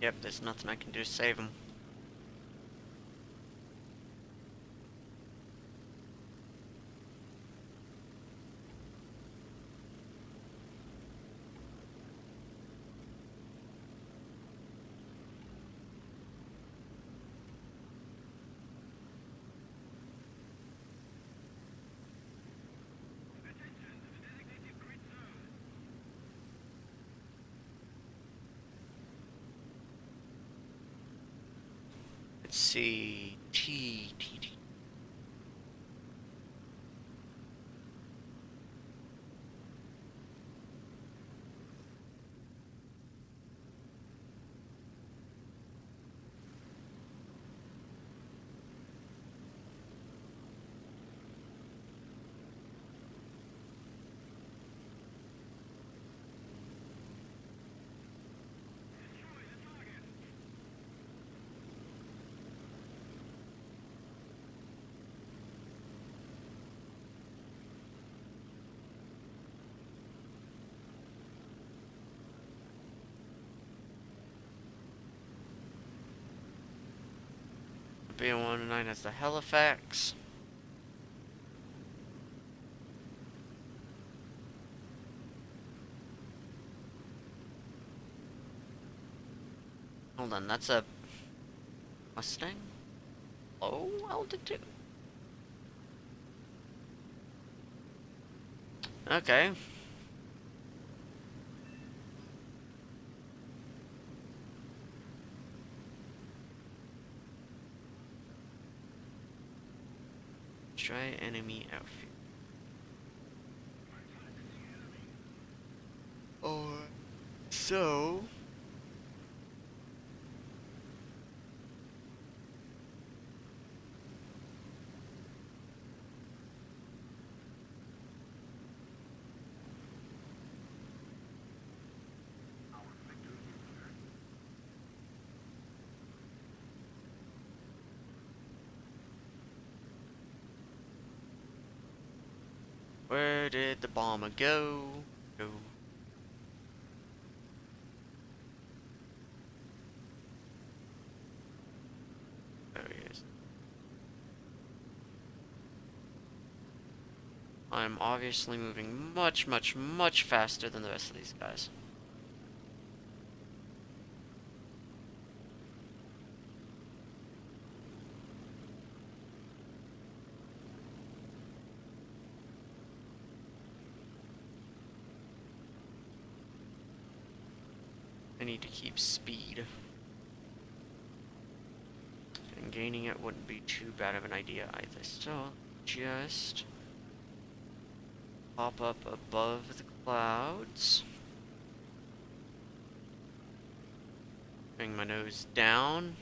Yep, there's nothing I can do to save him. Let's see. T. B109 has the Halifax. Hold on, that's a Mustang? Low altitude? Okay. Try enemy outfit. Or so. Where did the bomber go? Go. There he is. I'm obviously moving much, much, much faster than the rest of these guys. I need to keep speed. And gaining it wouldn't be too bad of an idea either. So, just pop up above the clouds. Bring my nose down.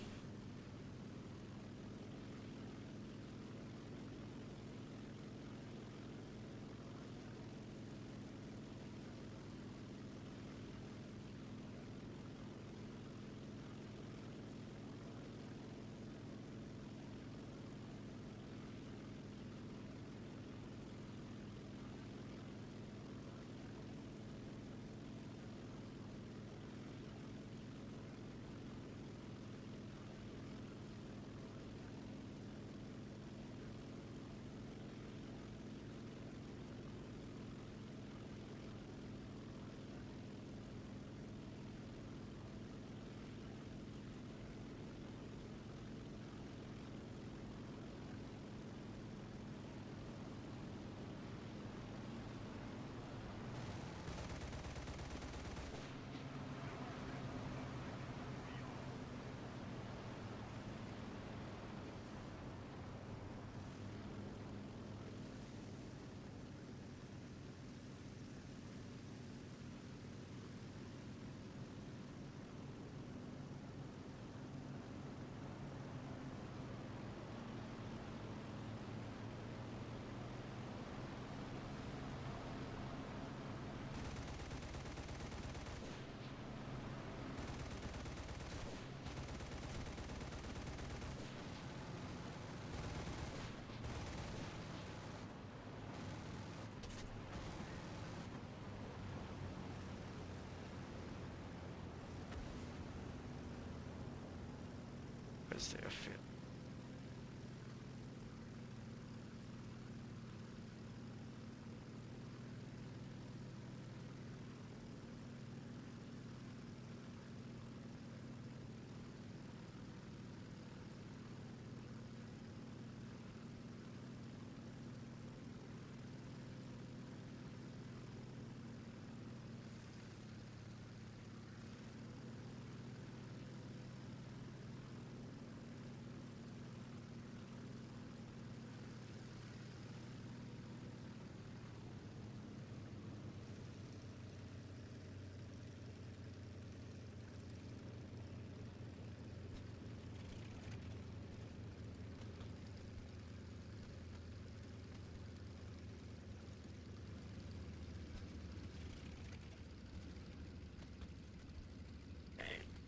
Is there a field?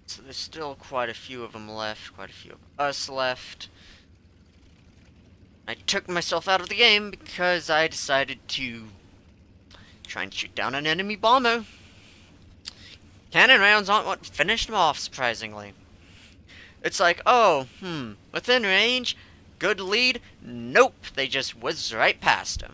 So there's still quite a few of them left, quite a few of us left. I took myself out of the game because I decided to try and shoot down an enemy bomber. Cannon rounds aren't what finished him off, surprisingly. It's like, oh, within range, good lead. Nope, they just whizzed right past him.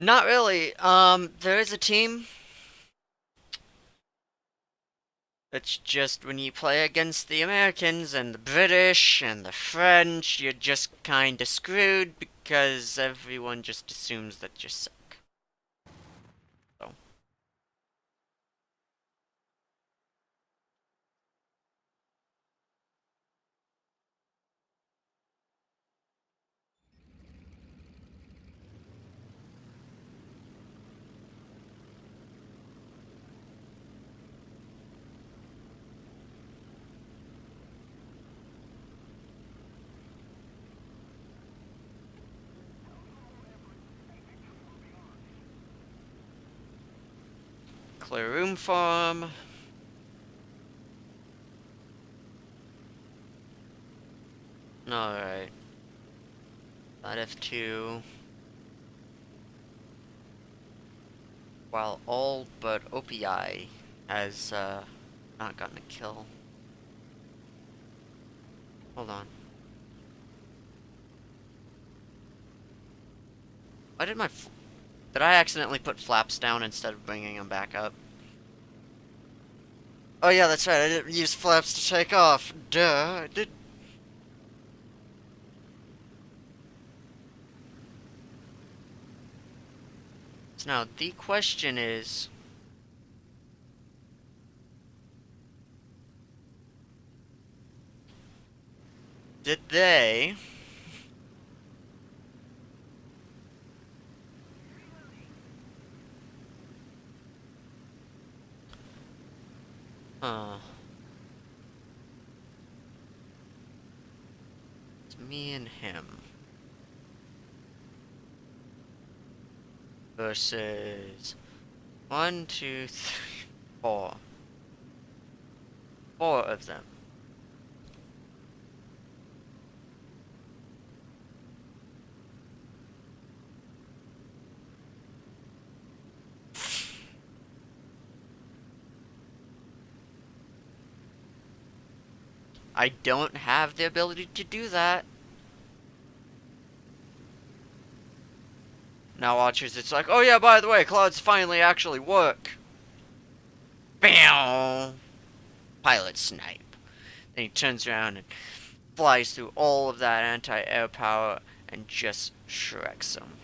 Not really. There is a team. It's just when you play against the Americans and the British and the French, you're just kinda screwed because everyone just assumes that you're sick. So. Clear room farm. Alright. That F2. While all but OPI has not gotten a kill. Hold on. Why did did I accidentally put flaps down instead of bringing them back up? Oh yeah, that's right, I didn't use flaps to take off. Duh, I did. So now, the question is... Did they... Huh. It's me and him. Versus... 1, 2, 3, 4. 4 of them. I don't have the ability to do that. Now watchers, it's like, oh yeah, by the way, clouds finally actually work. Bam! Pilot snipe. Then he turns around and flies through all of that anti-air power and just shreks them.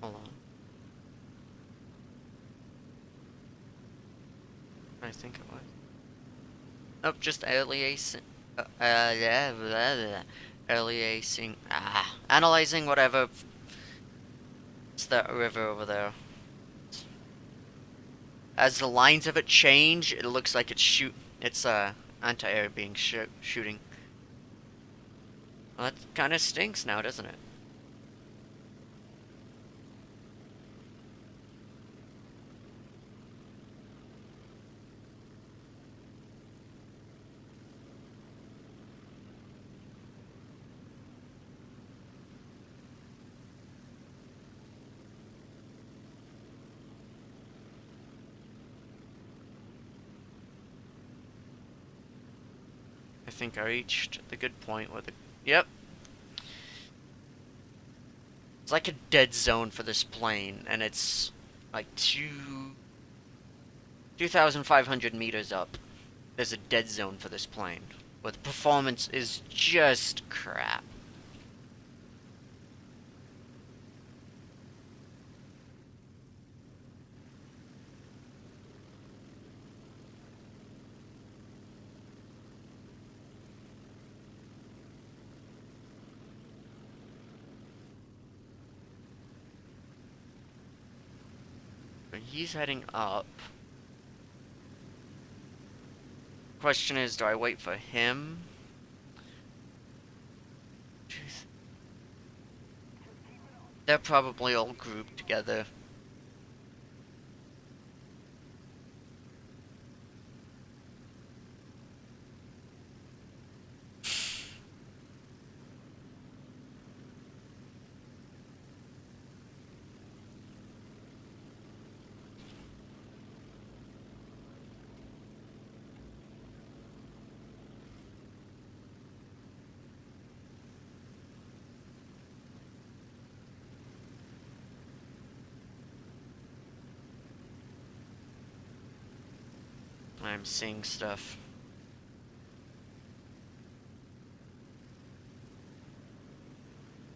Hold on. I think it was. Nope, just aliasing. Aliasing. Analyzing whatever. It's that river over there. As the lines of it change, it looks like it's anti-air being shooting. Well, that kind of stinks now, doesn't it? I think I reached the good point with the... Yep. It's like a dead zone for this plane, and it's like 2,500 meters up. There's a dead zone for this plane, where the performance is just crap. But he's heading up. Question is, do I wait for him? They're probably all grouped together. I'm seeing stuff.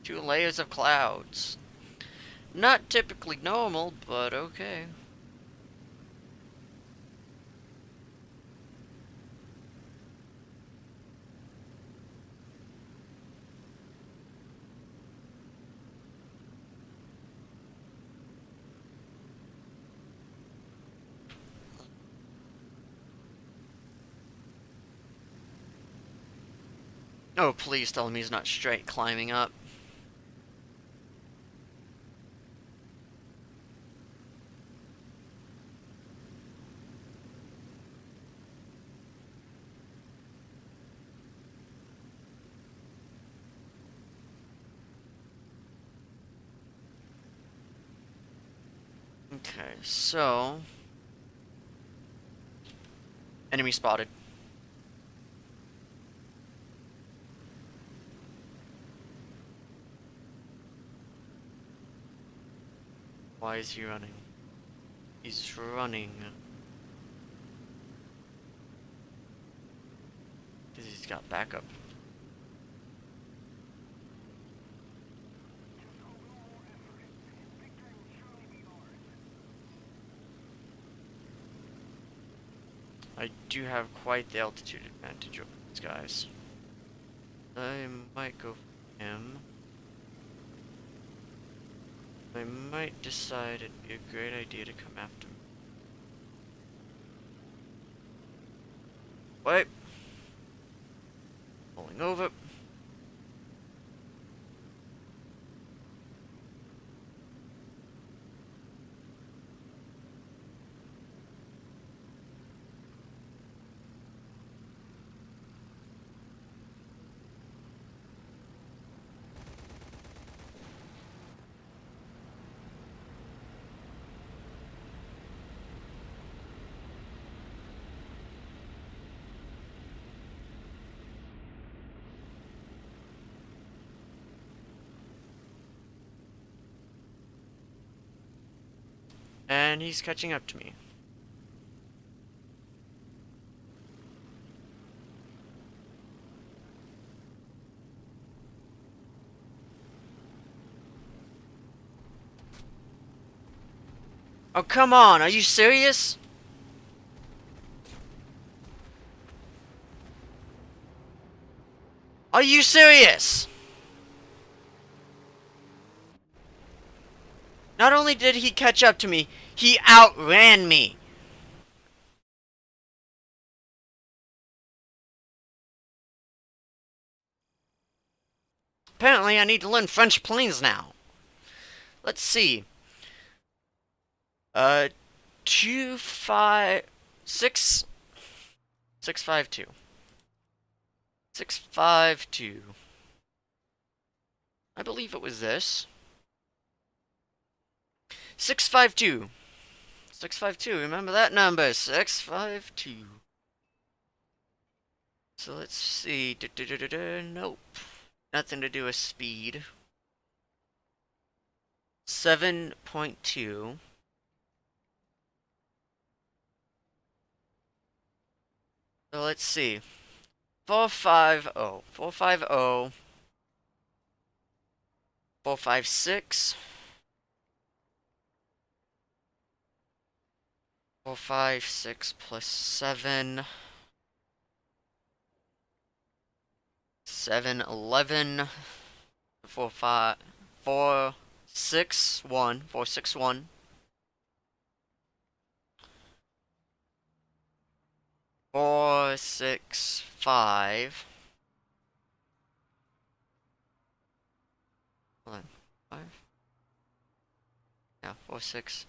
Two layers of clouds. Not typically normal, but okay. Oh, please tell me he's not straight climbing up. Okay, so... Enemy spotted. Why is he running? He's running. Because he's got backup. I do have quite the altitude advantage over these guys. I might go for him. I might decide it'd be a great idea to come after him. Wait. Pulling over. And he's catching up to me. Oh, come on, are you serious? Are you serious? Not only did he catch up to me, he outran me. Apparently, I need to learn French planes now. Let's see. 256 652. 652. I believe it was this. 652. 652. Remember that number. 652. So let's see. Nope. Nothing to do with speed. 7.2. So let's see. 450. 450. 456. 456 plus 7. 711. 461. 461. 465. Hold on. 5? Yeah, 46.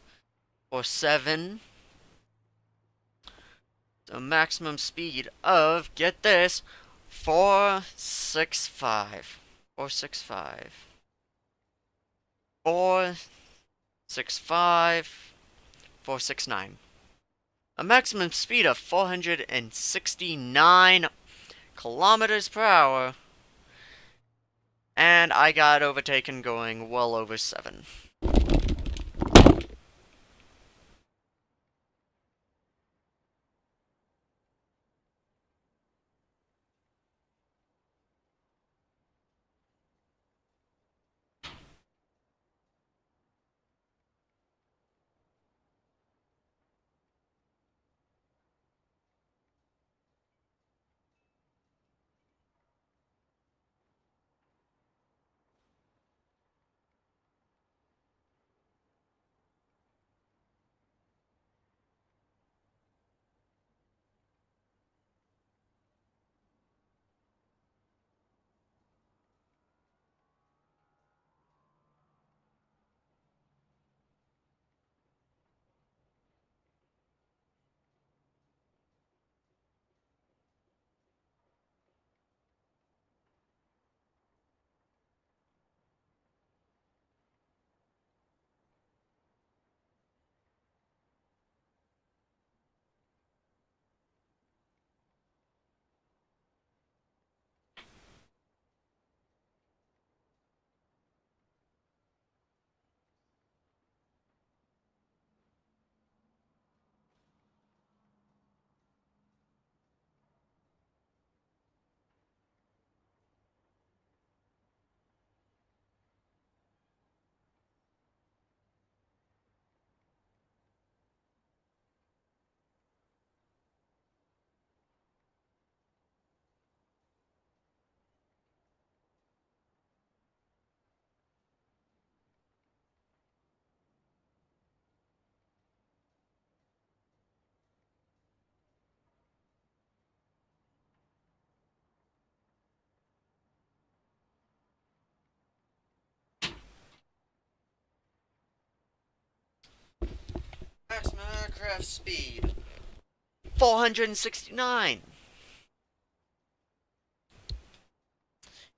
47. The maximum speed of, get this, 465. 465. 465. 469. A maximum speed of 469 kilometers per hour. And I got overtaken going well over 7. aircraft speed. 469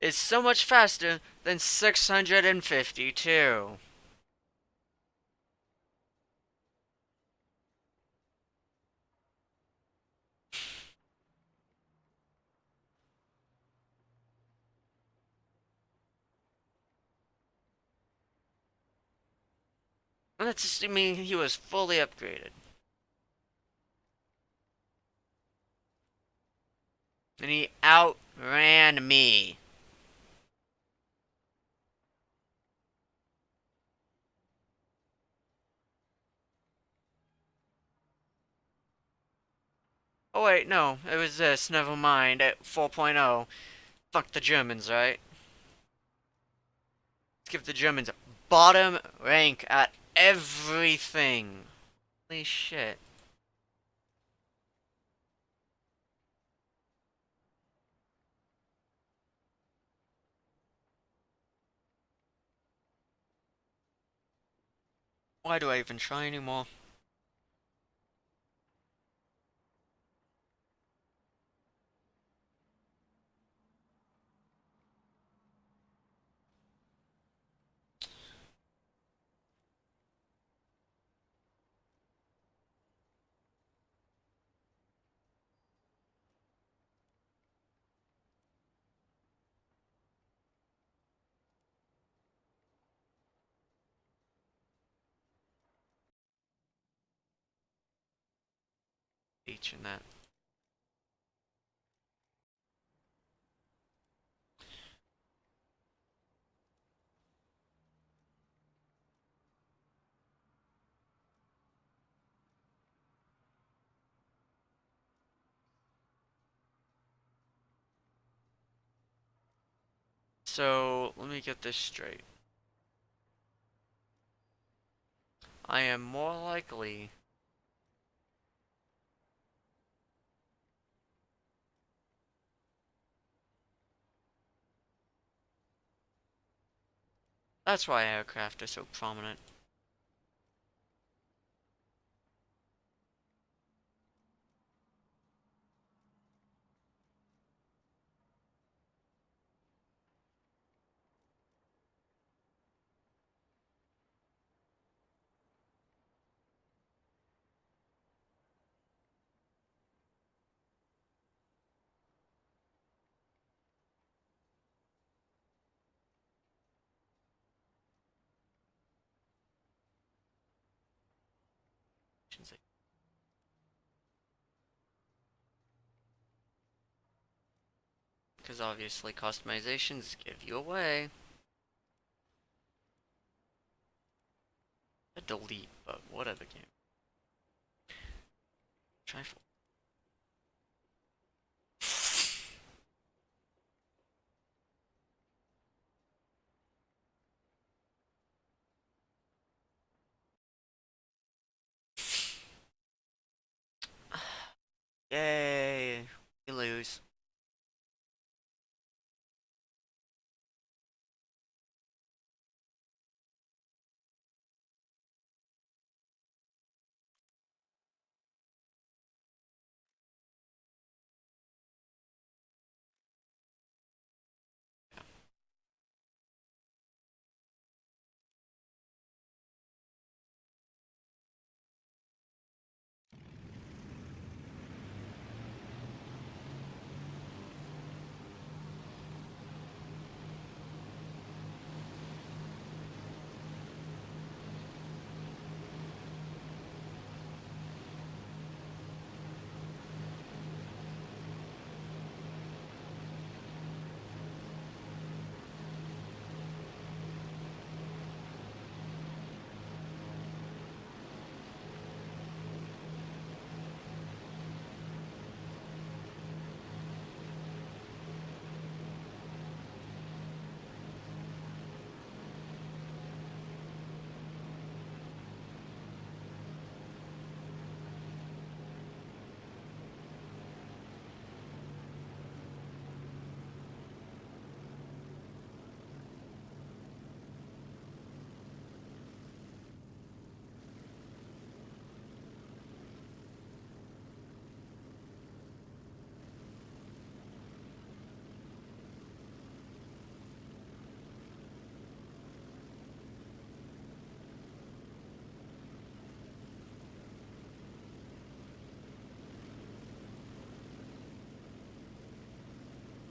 is so much faster than 652. That's assuming he was fully upgraded. And he outran me. Oh wait, no, it was this, never mind, at 4.0. Fuck the Germans, right? Let's give the Germans bottom rank at everything. Holy shit. Why do I even try anymore? Each and that. So, let me get this straight. I am more likely that's why aircraft are so prominent. Because obviously customizations give you away. A delete, but whatever game. Trifle. Yay! We lose.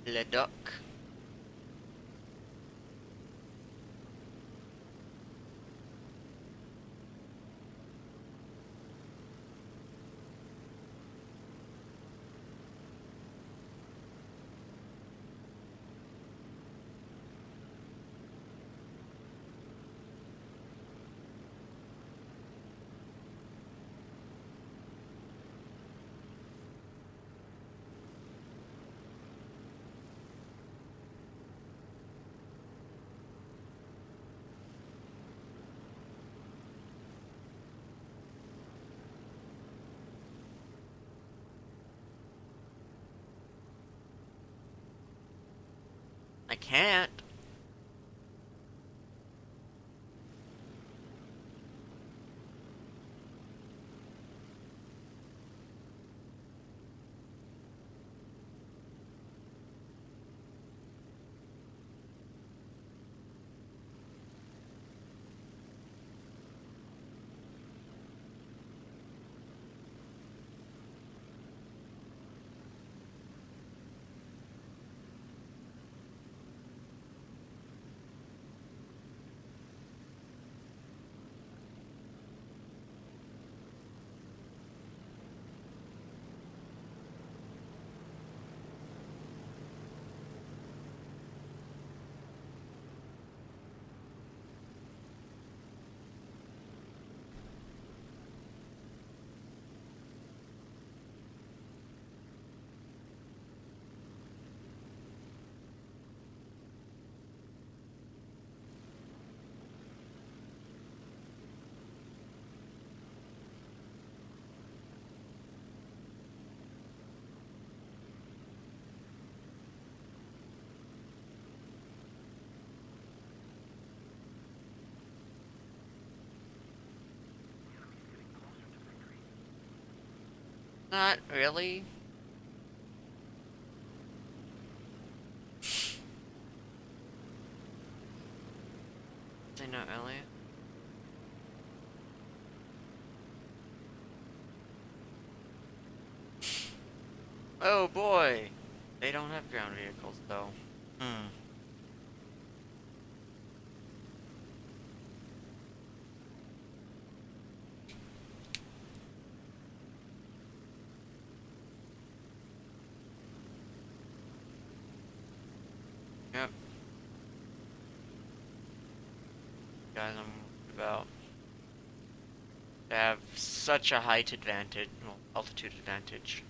Le duck. I can't. Not really. They not really. Oh boy! They don't have ground vehicles though. Hmm. Yep. Guys, I'm worried about. They have such a height advantage, well, altitude advantage.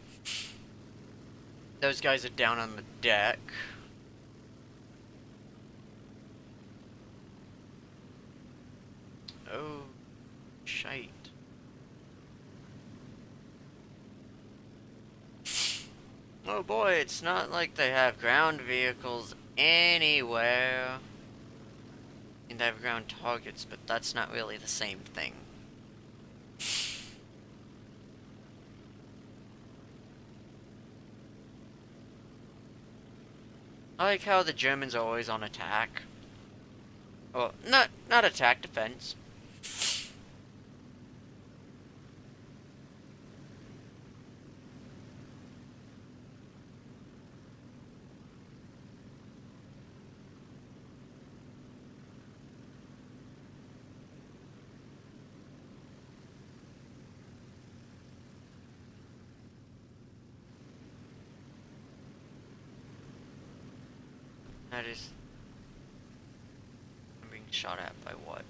Those guys are down on the deck. Oh, shite. Oh boy, it's not like they have ground vehicles anywhere. And they have ground targets, but that's not really the same thing. I like how the Germans are always on attack. Well, not attack, defense. That is... I'm being shot at by what?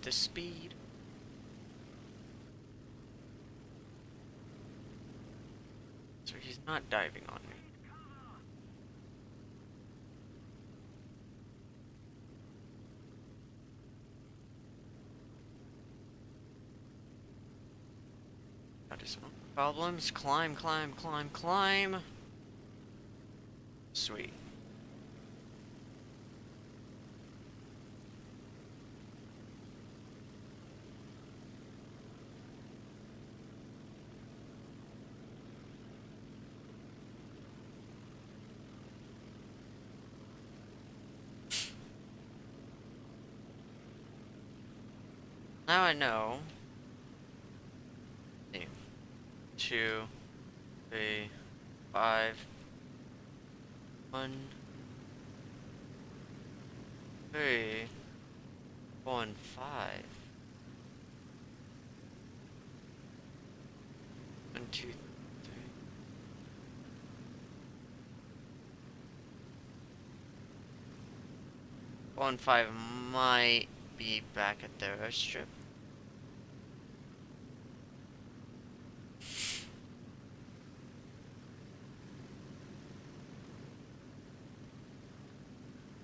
the speed. So he's not diving on me. That is no problems. Climb, climb, climb, climb. Sweet. Now I know. 2, 3, 5. 1, 3, 4, and 5. 1, 2, 3. 4 and 5 might be back at the airstrip.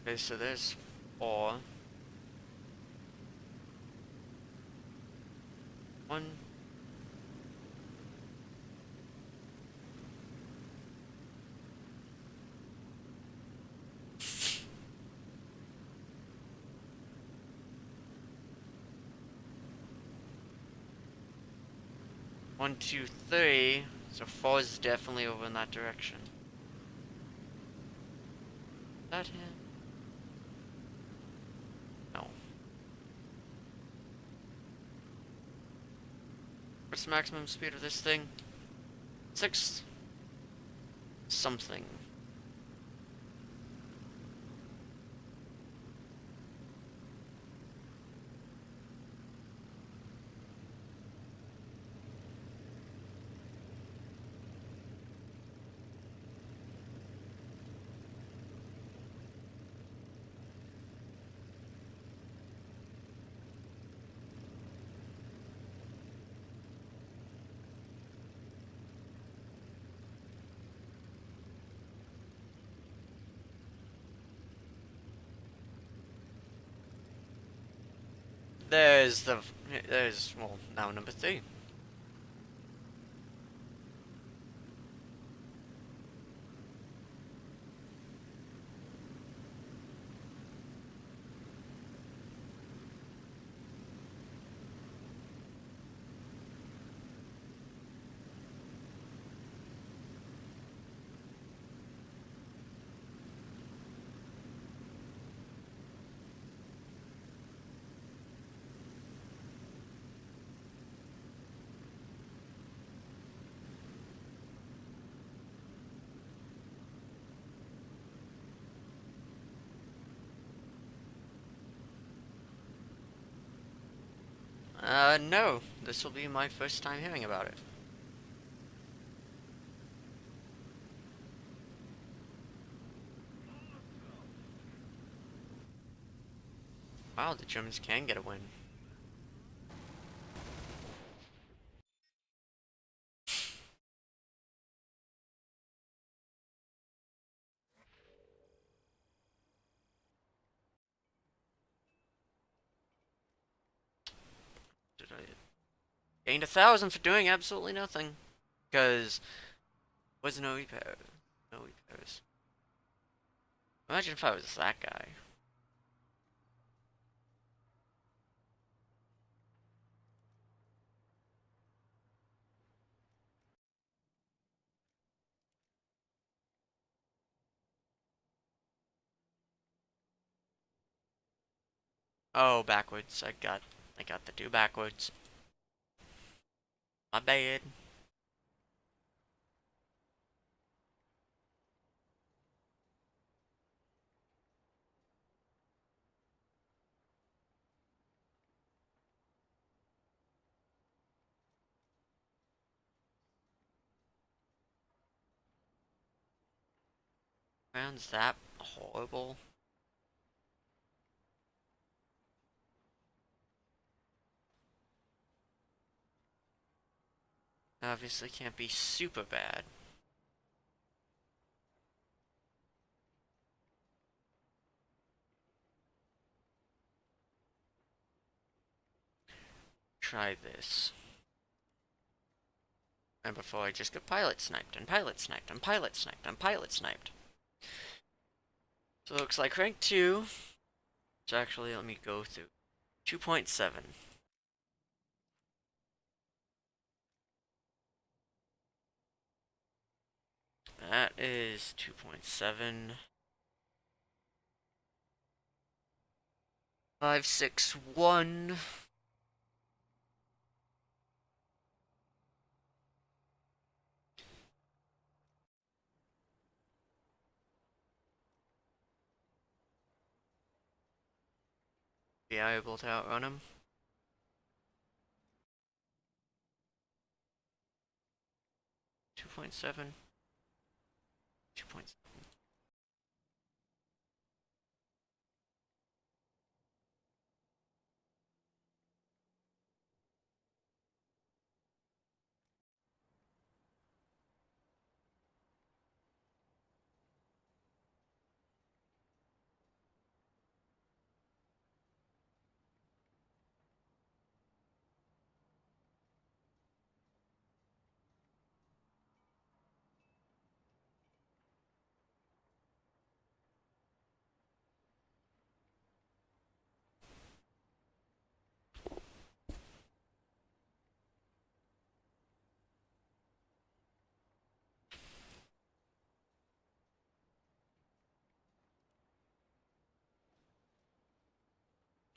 Okay, so there's 4. 1. One, two, three. So 4 is definitely over in that direction. Is that him? No. What's the maximum speed of this thing? 6 something. There's, well, now number 3. No. This will be my first time hearing about it. Wow, the Germans can get a win. Did I gained 1,000 for doing absolutely nothing? Because was no repairs. No repairs. Imagine if I was that guy. Oh, backwards. I got the do backwards. My bad. Round's that horrible. Obviously can't be super bad. Try this. And before I just get pilot sniped and pilot sniped and pilot sniped and pilot sniped. So it looks like rank 2. So actually, let me go through. 2.7. That is 2.7. 561. Be able to outrun him. 2.7. 2.7.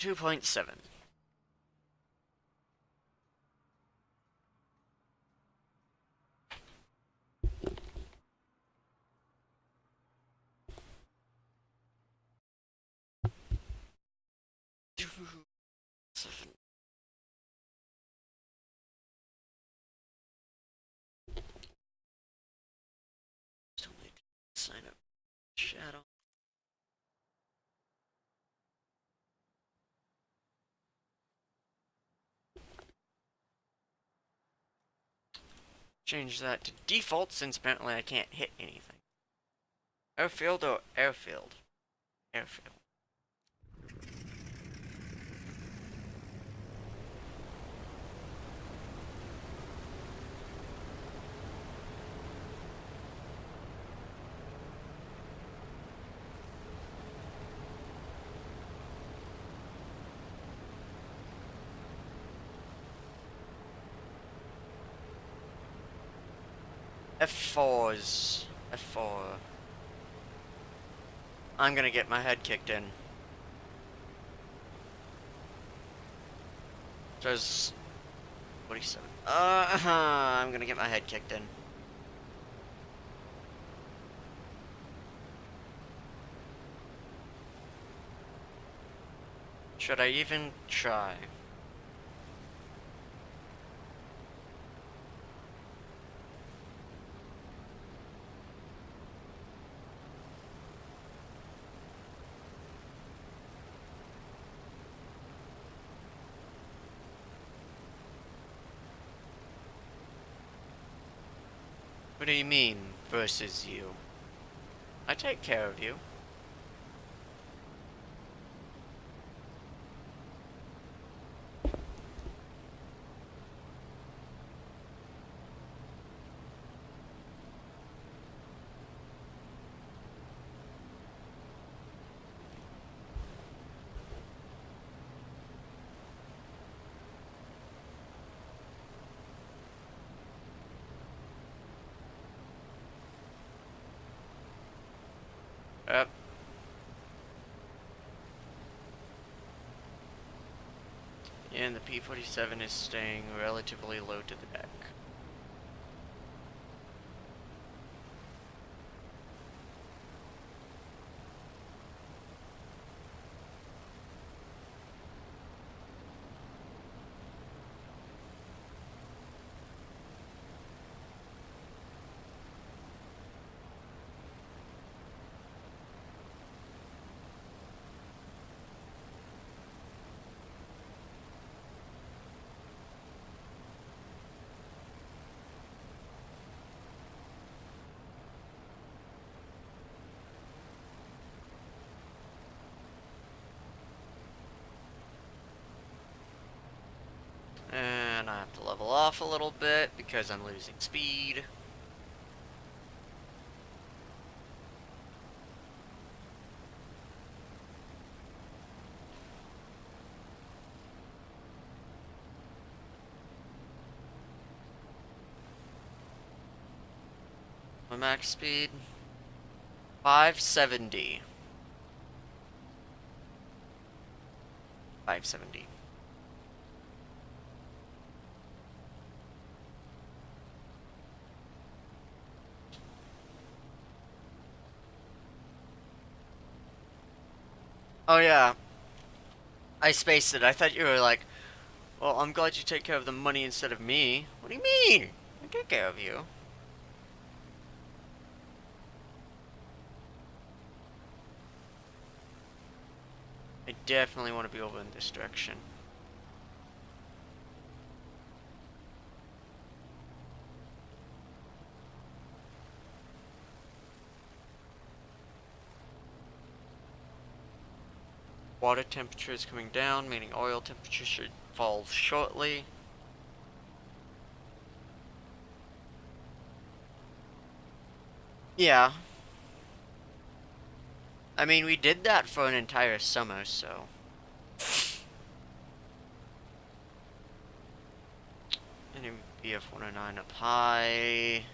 2.7. Still need to sign up. Shadow. Change that to default since apparently I can't hit anything. Airfield or airfield? Airfield. F4s. F4. I'm gonna get my head kicked in. There's 47. I'm gonna get my head kicked in. Should I even try? What do you mean, versus you? I take care of you. Yep. And the P-47 is staying relatively low to the deck. And I have to level off a little bit because I'm losing speed. My max speed, 570. 570. Oh yeah, I spaced it. I thought you were like, well, I'm glad you take care of the money instead of me. What do you mean? I take care of you. I definitely want to be over in this direction. Water temperature is coming down, meaning oil temperature should fall shortly. Yeah. I mean, we did that for an entire summer, so. And BF109 up high.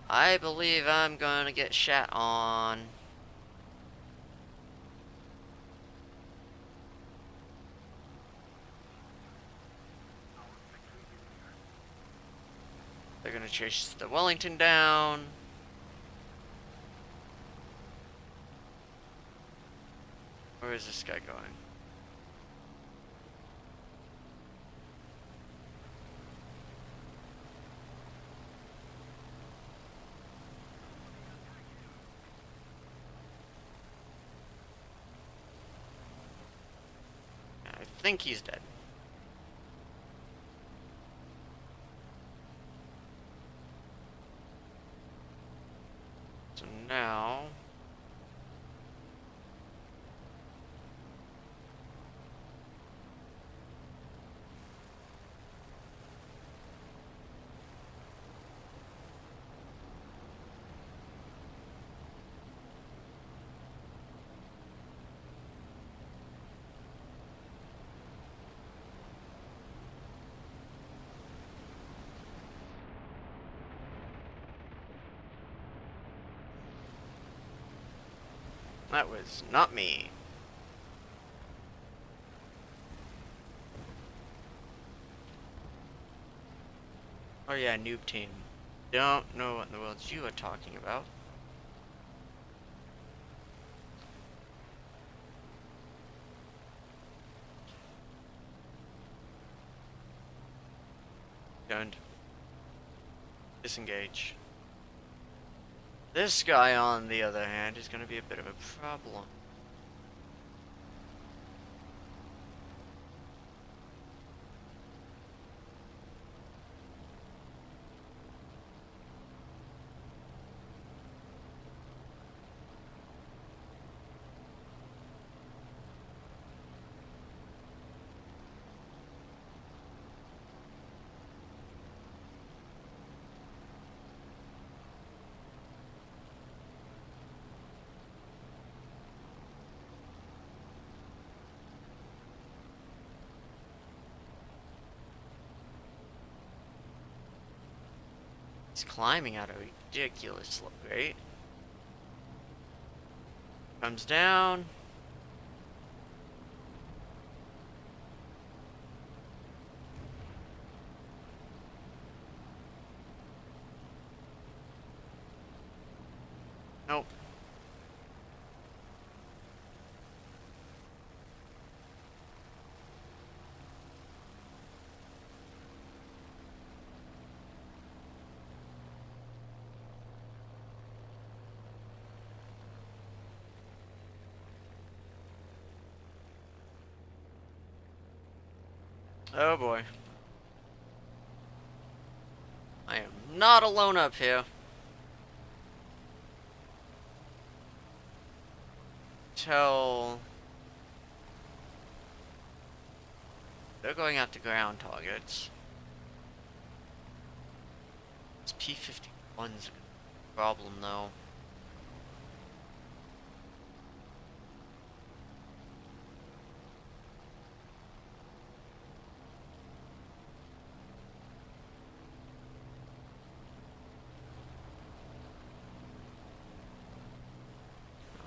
I believe I'm gonna get shat on. They're gonna chase the Wellington down. Where is this guy going? I think he's dead. So now... that was not me. Oh yeah, noob team. Don't know what in the world you are talking about. Don't. Disengage. This guy, on the other hand, is gonna be a bit of a problem. He's climbing at a ridiculous rate. Comes down. Nope. Oh boy. I am not alone up here. Till... They're going after ground targets. This P-51's a problem, though.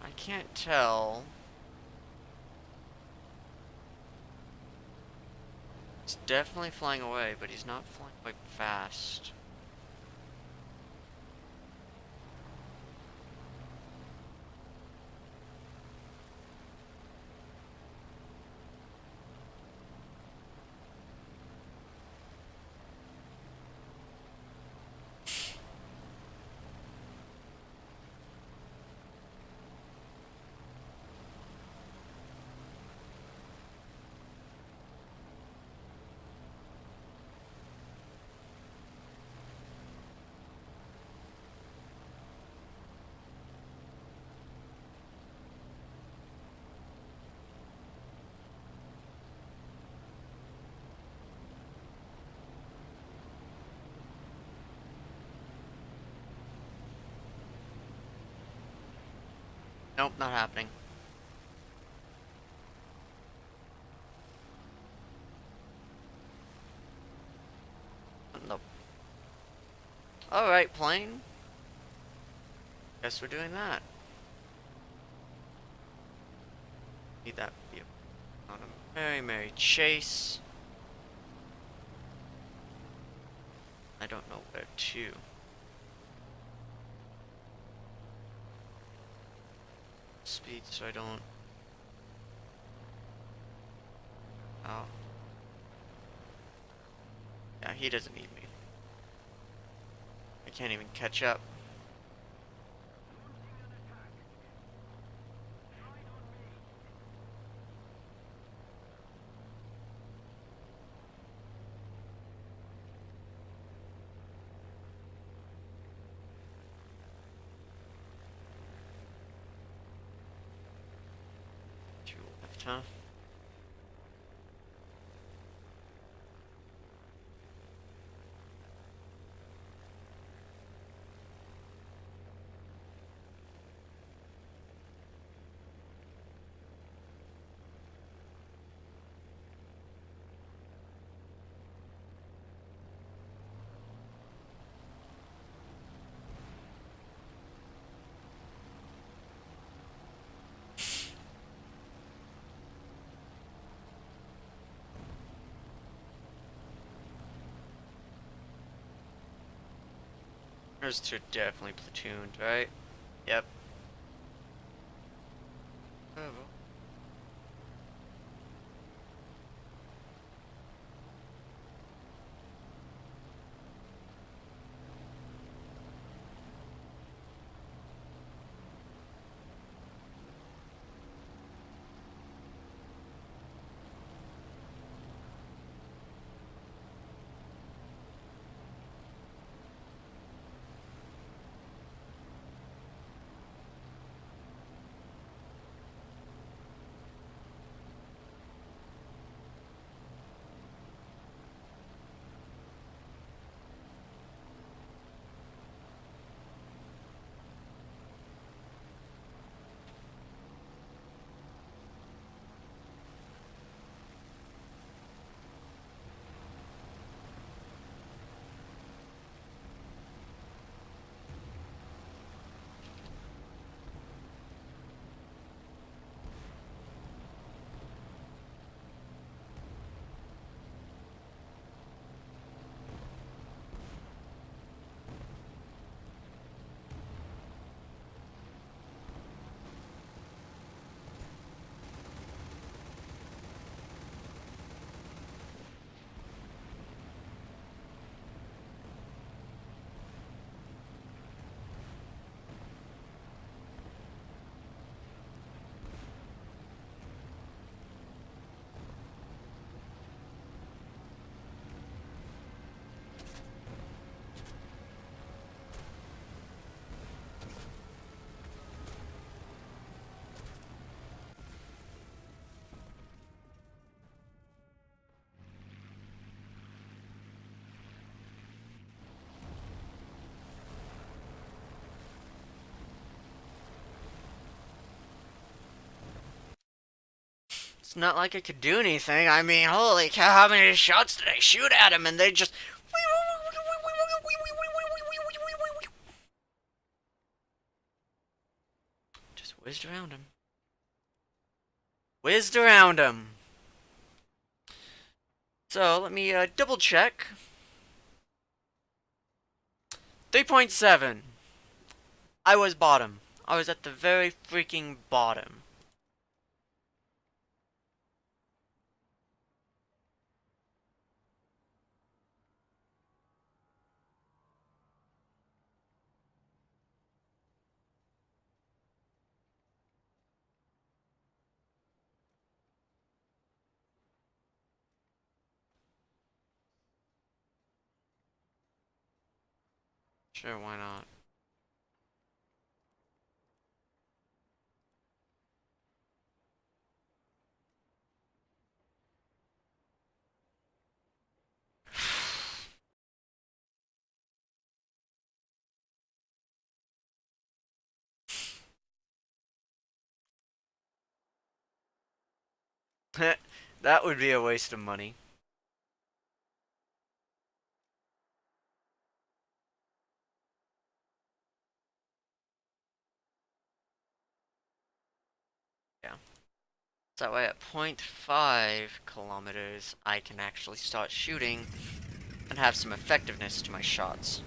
I can't tell. He's definitely flying away, but he's not flying quite fast. Nope, not happening. Nope. Alright, plane. Guess we're doing that. Need that vehicle on a very merry chase. I don't know where to. Speed so I don't. Oh. Yeah, he doesn't need me. I can't even catch up. Two left, huh? Those two are definitely platooned, right? Yep. Oh, well. It's not like I could do anything. I mean, holy cow, how many shots did I shoot at him? And they just... Just whizzed around him. Whizzed around him. So, let me double check. 3.7. I was bottom. I was at the very freaking bottom. Sure, why not? That would be a waste of money. Yeah. So that way at 0.5 kilometers, I can actually start shooting and have some effectiveness to my shots.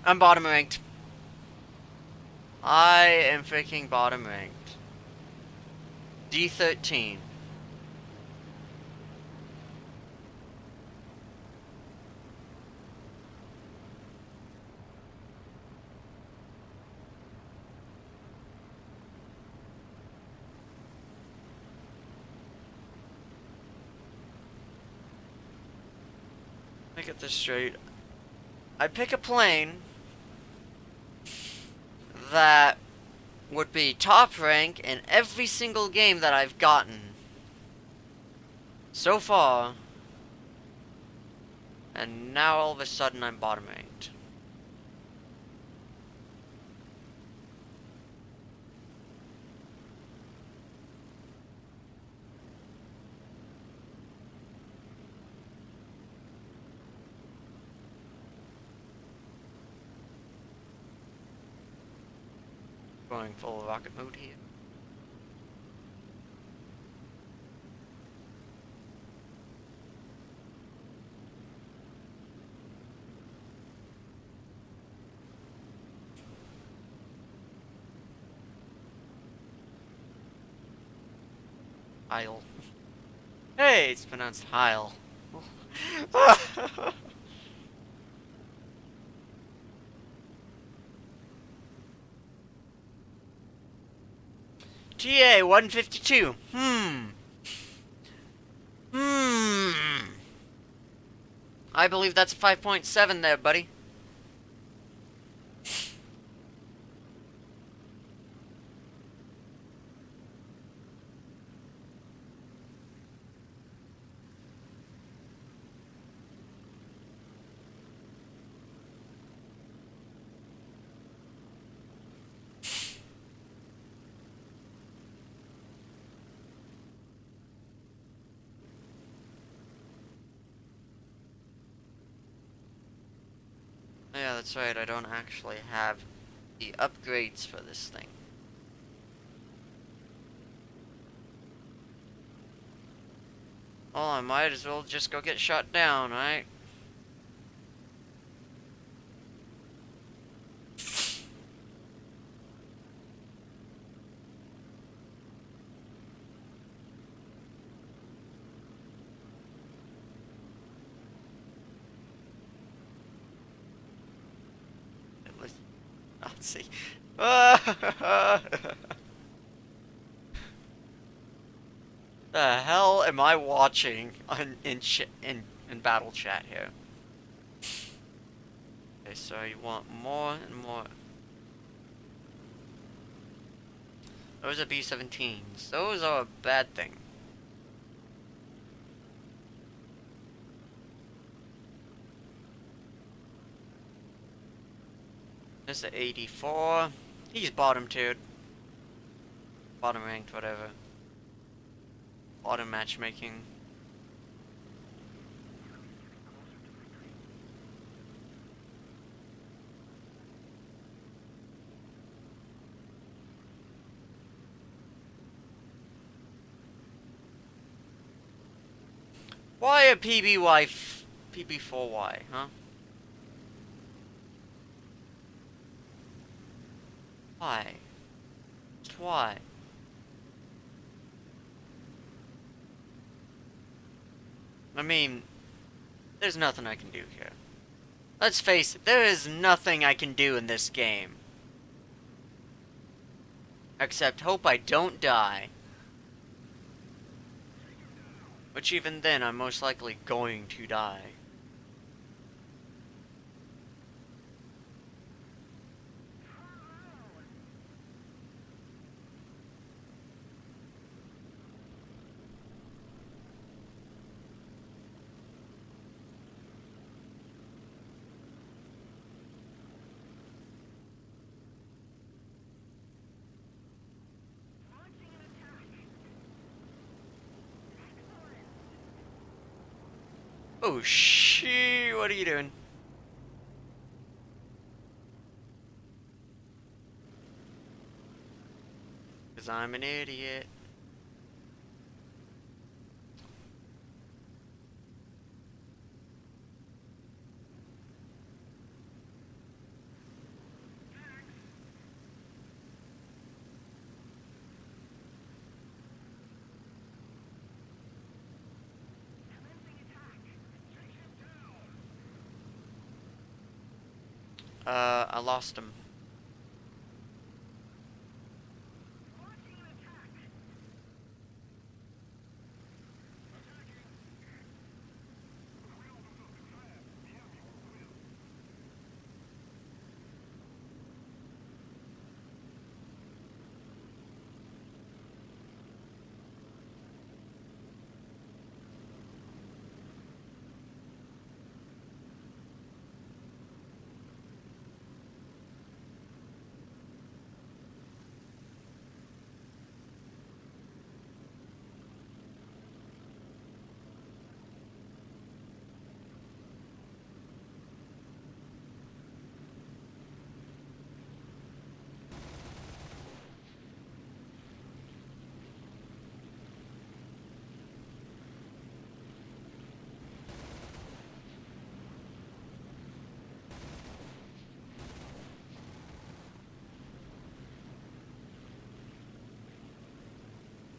I'm bottom ranked. I am freaking bottom ranked. D13. Let me get this straight. I pick a plane that would be top rank in every single game that I've gotten so far, and now all of a sudden I'm bottom ranked. Going full rocket mode here. Heil. Hey, it's pronounced Heil. TA 152. I believe that's a 5.7 there, buddy. Yeah, that's right, I don't actually have the upgrades for this thing. Well, I might as well just go get shot down, right? Let's see. The hell am I watching in battle chat here? Okay, so you want more and more. Those are B-17s. Those are a bad thing. There's the 84. He's bottom tiered. Bottom ranked, whatever. Bottom matchmaking. Why a PB4Y, huh? Why? Just why? I mean, there's nothing I can do here. Let's face it, there is nothing I can do in this game. Except hope I don't die. Which even then, I'm most likely going to die. Oh shit, what are you doing? Cause I'm an idiot. I lost him.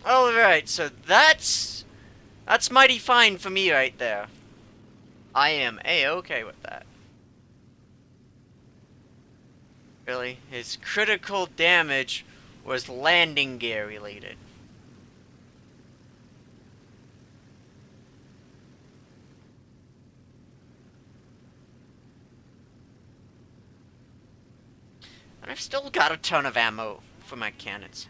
Alright, so that's mighty fine for me right there. I am A-okay with that. Really? His critical damage was landing gear related. And I've still got a ton of ammo for my cannons.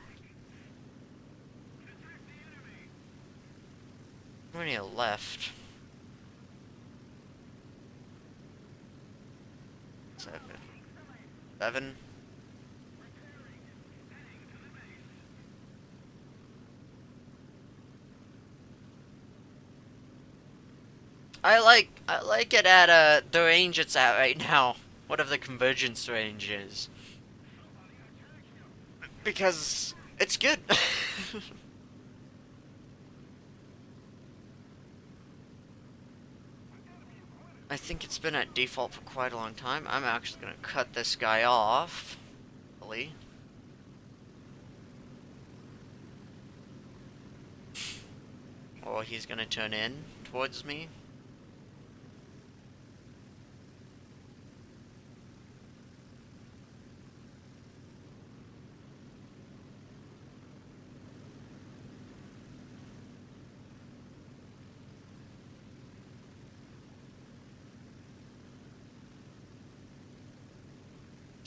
How many are left? 7. 7? I like it at the range it's at right now. Whatever the convergence range is. Because it's good. I think it's been at default for quite a long time. I'm actually gonna cut this guy off. Hopefully. Or he's gonna turn in towards me.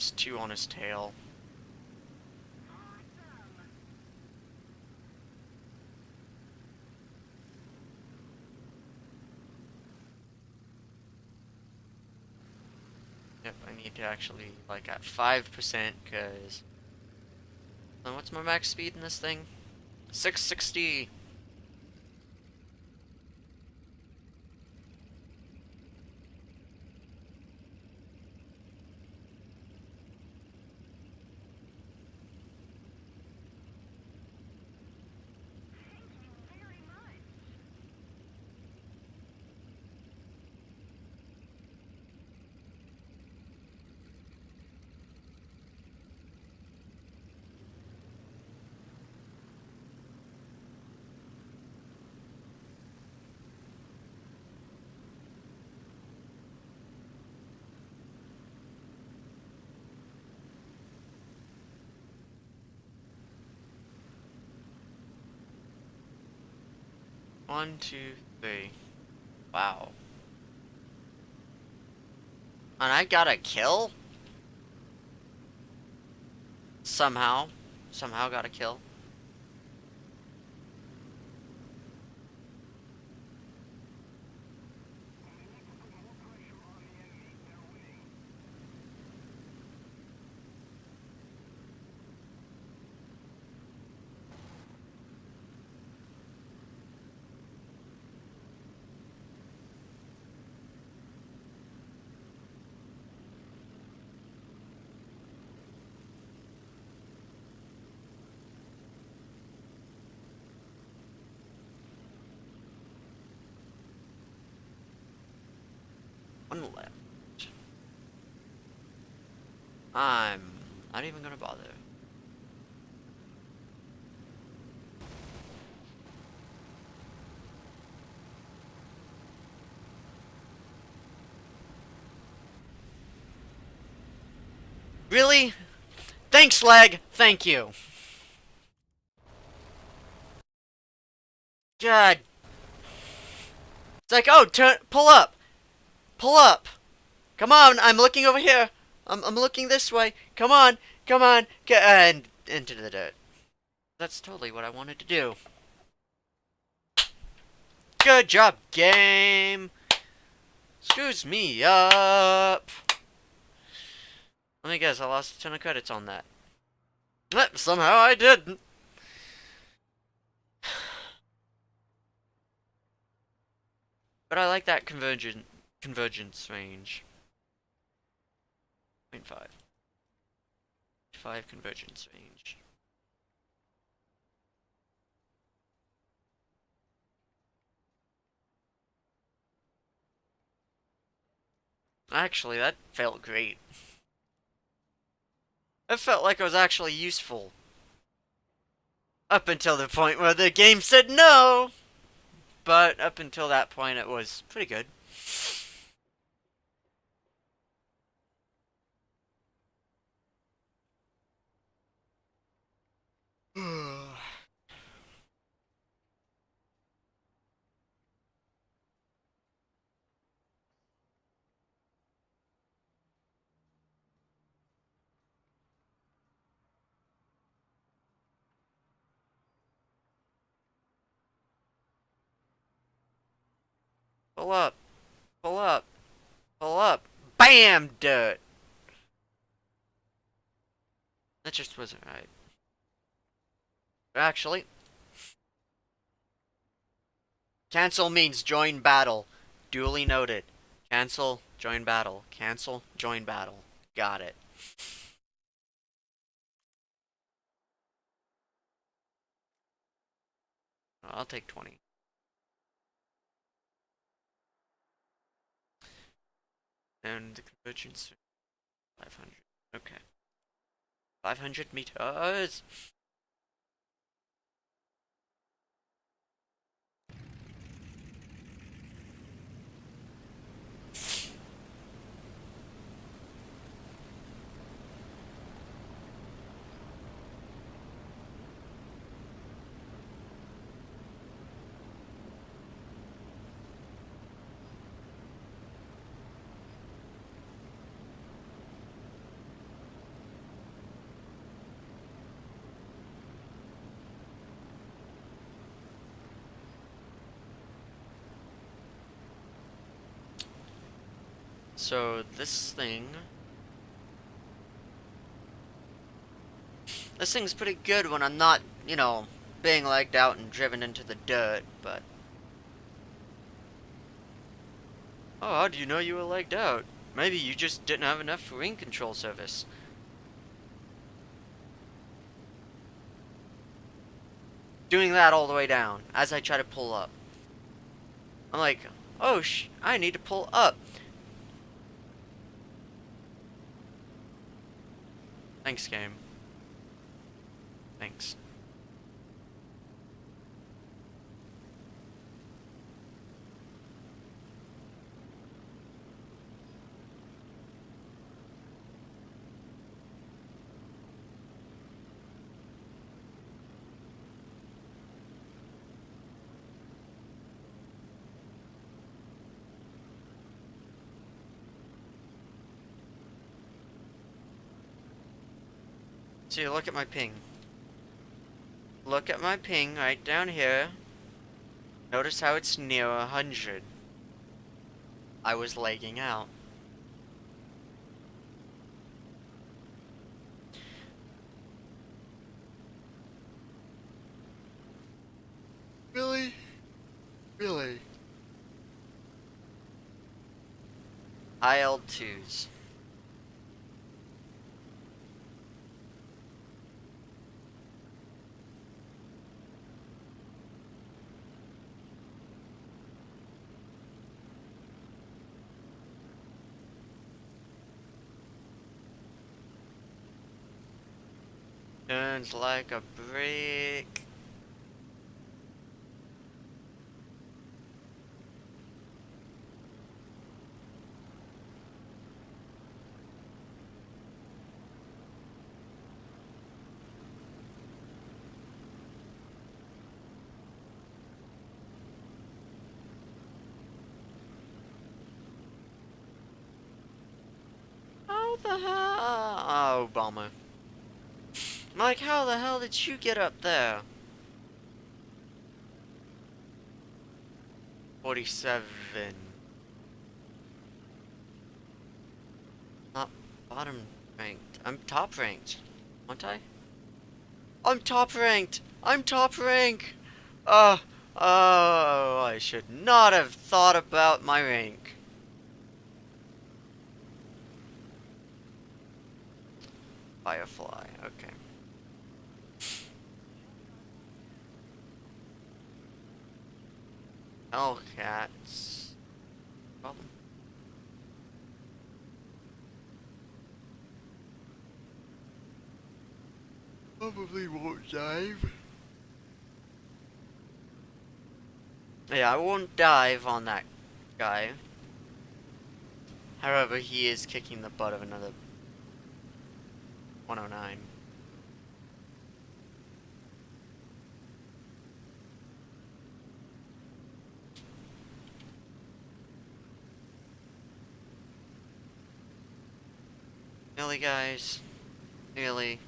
Just 2 on his tail. Yep, I need to actually, like, at 5%, because... What's my max speed in this thing? 660! One, two, three. Wow. And I got a kill? Somehow. Somehow got a kill. One left. I'm not even gonna bother. Really? Thanks, lag! Thank you! God. It's like, oh, pull up! Pull up! Come on, I'm looking over here! I'm looking this way! Come on! Come on! Get and into the dirt. That's totally what I wanted to do. Good job, game! Screws me up! Let me guess, I lost a ton of credits on that. Somehow I didn't. But I like that convergence range. 0.5. 5 convergence range. Actually, that felt great. It felt like it was actually useful. Up until the point where the game said no! But up until that point, it was pretty good. Pull up. Pull up. Pull up. BAM! Dirt! That just wasn't right. Actually. Cancel means join battle. Duly noted. Cancel, join battle. Cancel, join battle. Got it. I'll take 20. And the convergence 500. Okay. 500 meters. So this thing's pretty good when I'm not, you know, being legged out and driven into the dirt, but... Oh, how do you know you were legged out? Maybe you just didn't have enough wing control service. Doing that all the way down, as I try to pull up. I'm like, oh I need to pull up. Thanks, game. Thanks. See, look at my ping. Look at my ping right down here. Notice how it's near 100. I was lagging out. Really? Really? IL2s. Turns like a brick. How the hell? Oh, bummer. Mike, how the hell did you get up there? 47. Not bottom ranked. I'm top ranked. Aren't I? I'm top ranked! I'm top rank! Oh, I should not have thought about my rank. Firefly, okay. Hellcats. Problem. Probably won't dive. Yeah, I won't dive on that guy. However, he is kicking the butt of another 109. Really, guys? Really?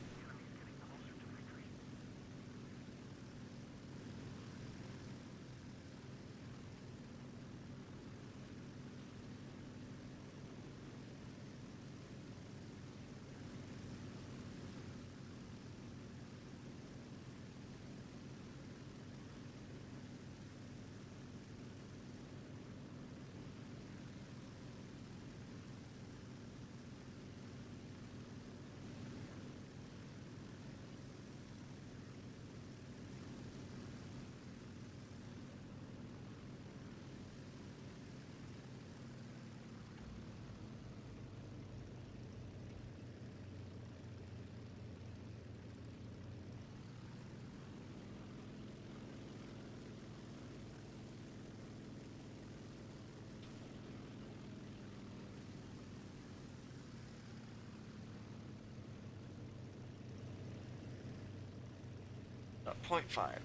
.5.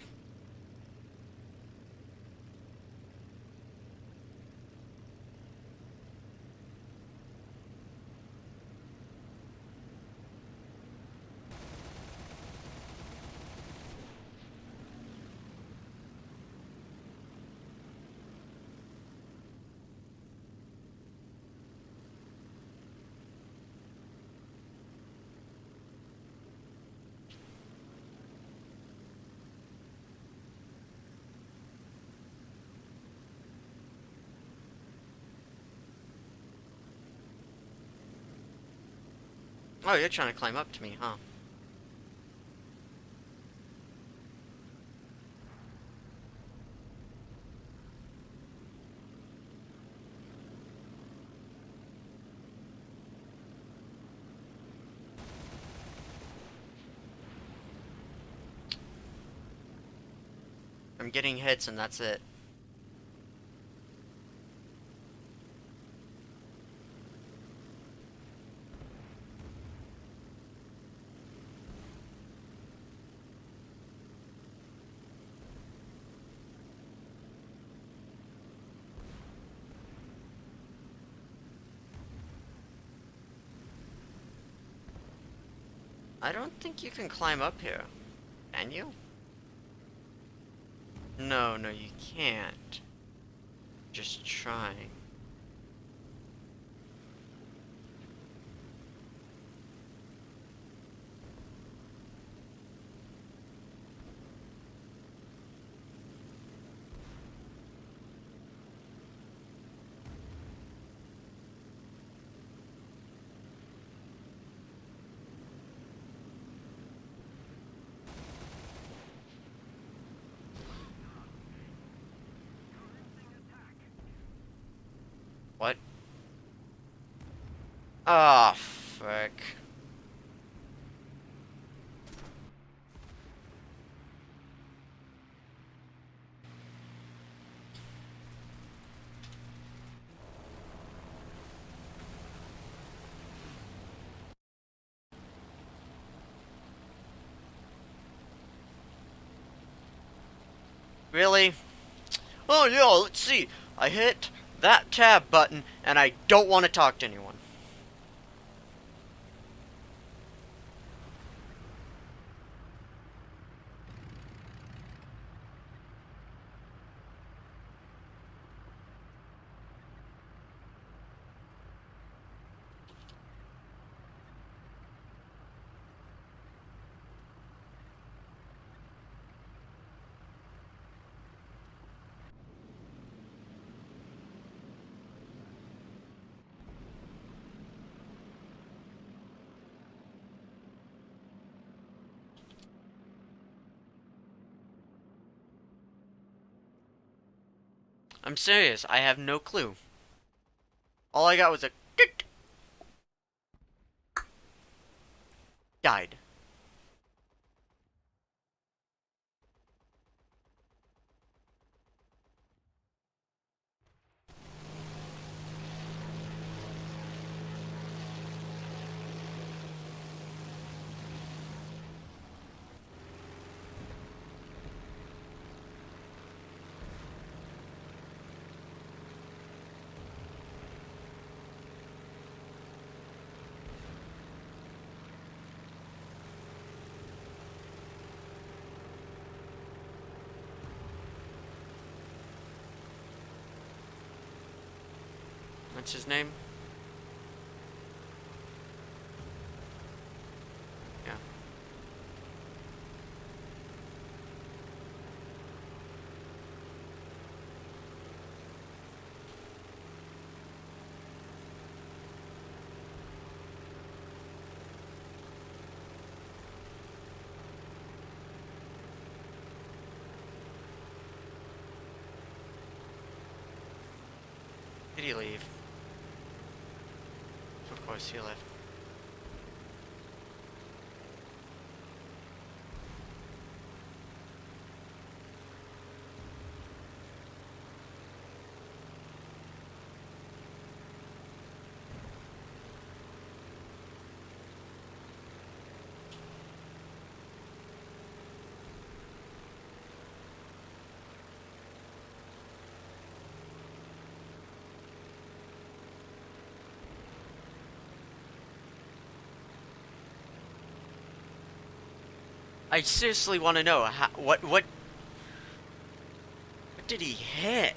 Oh, you're trying to climb up to me, huh? I'm getting hits and that's it. I don't think you can climb up here. Can you? No, no, you can't. Just trying. What? Ah, oh, frick. Really? Oh yeah, let's see. I hit that tab button and I don't want to talk to anyone. I'm serious, I have no clue. All I got was a died. What's his name? Yeah. Did he leave? Of course he left. I seriously want to know how, what did he hit?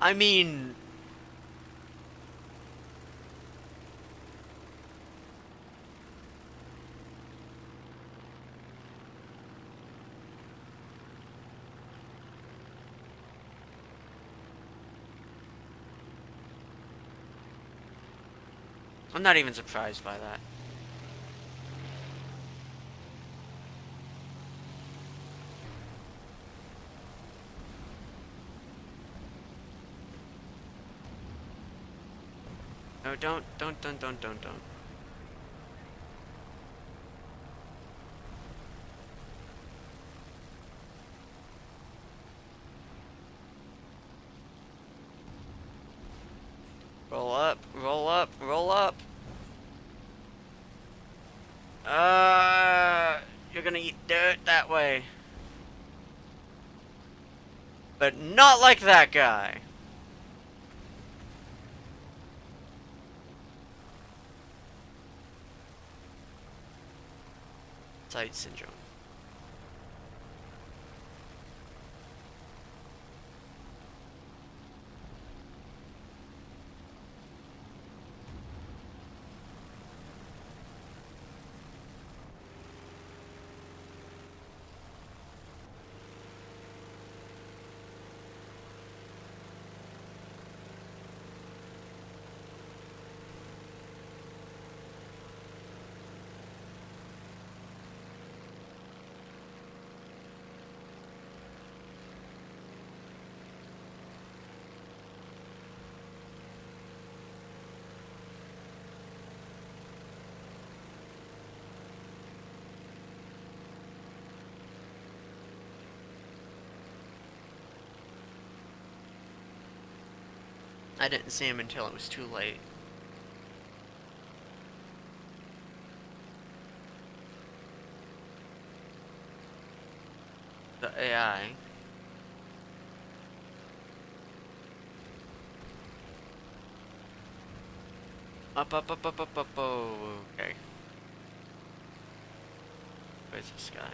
I mean... I'm not even surprised by that. No, don't. Roll up, roll up, roll up. You're gonna eat dirt that way. But not like that guy. Side syndrome. I didn't see him until it was too late. The AI. Up, oh, okay. Where's this guy?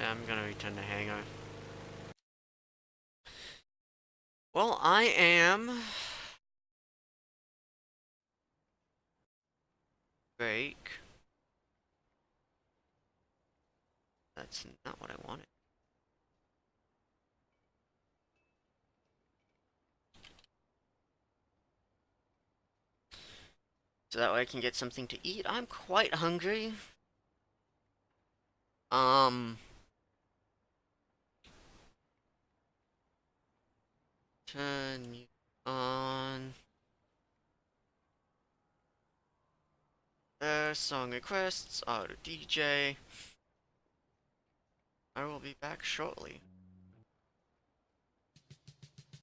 Yeah, I'm gonna return the hangar. Well, I am... break. That's not what I wanted. So that way I can get something to eat. I'm quite hungry. Turn mute on. There, song requests, auto DJ. I will be back shortly.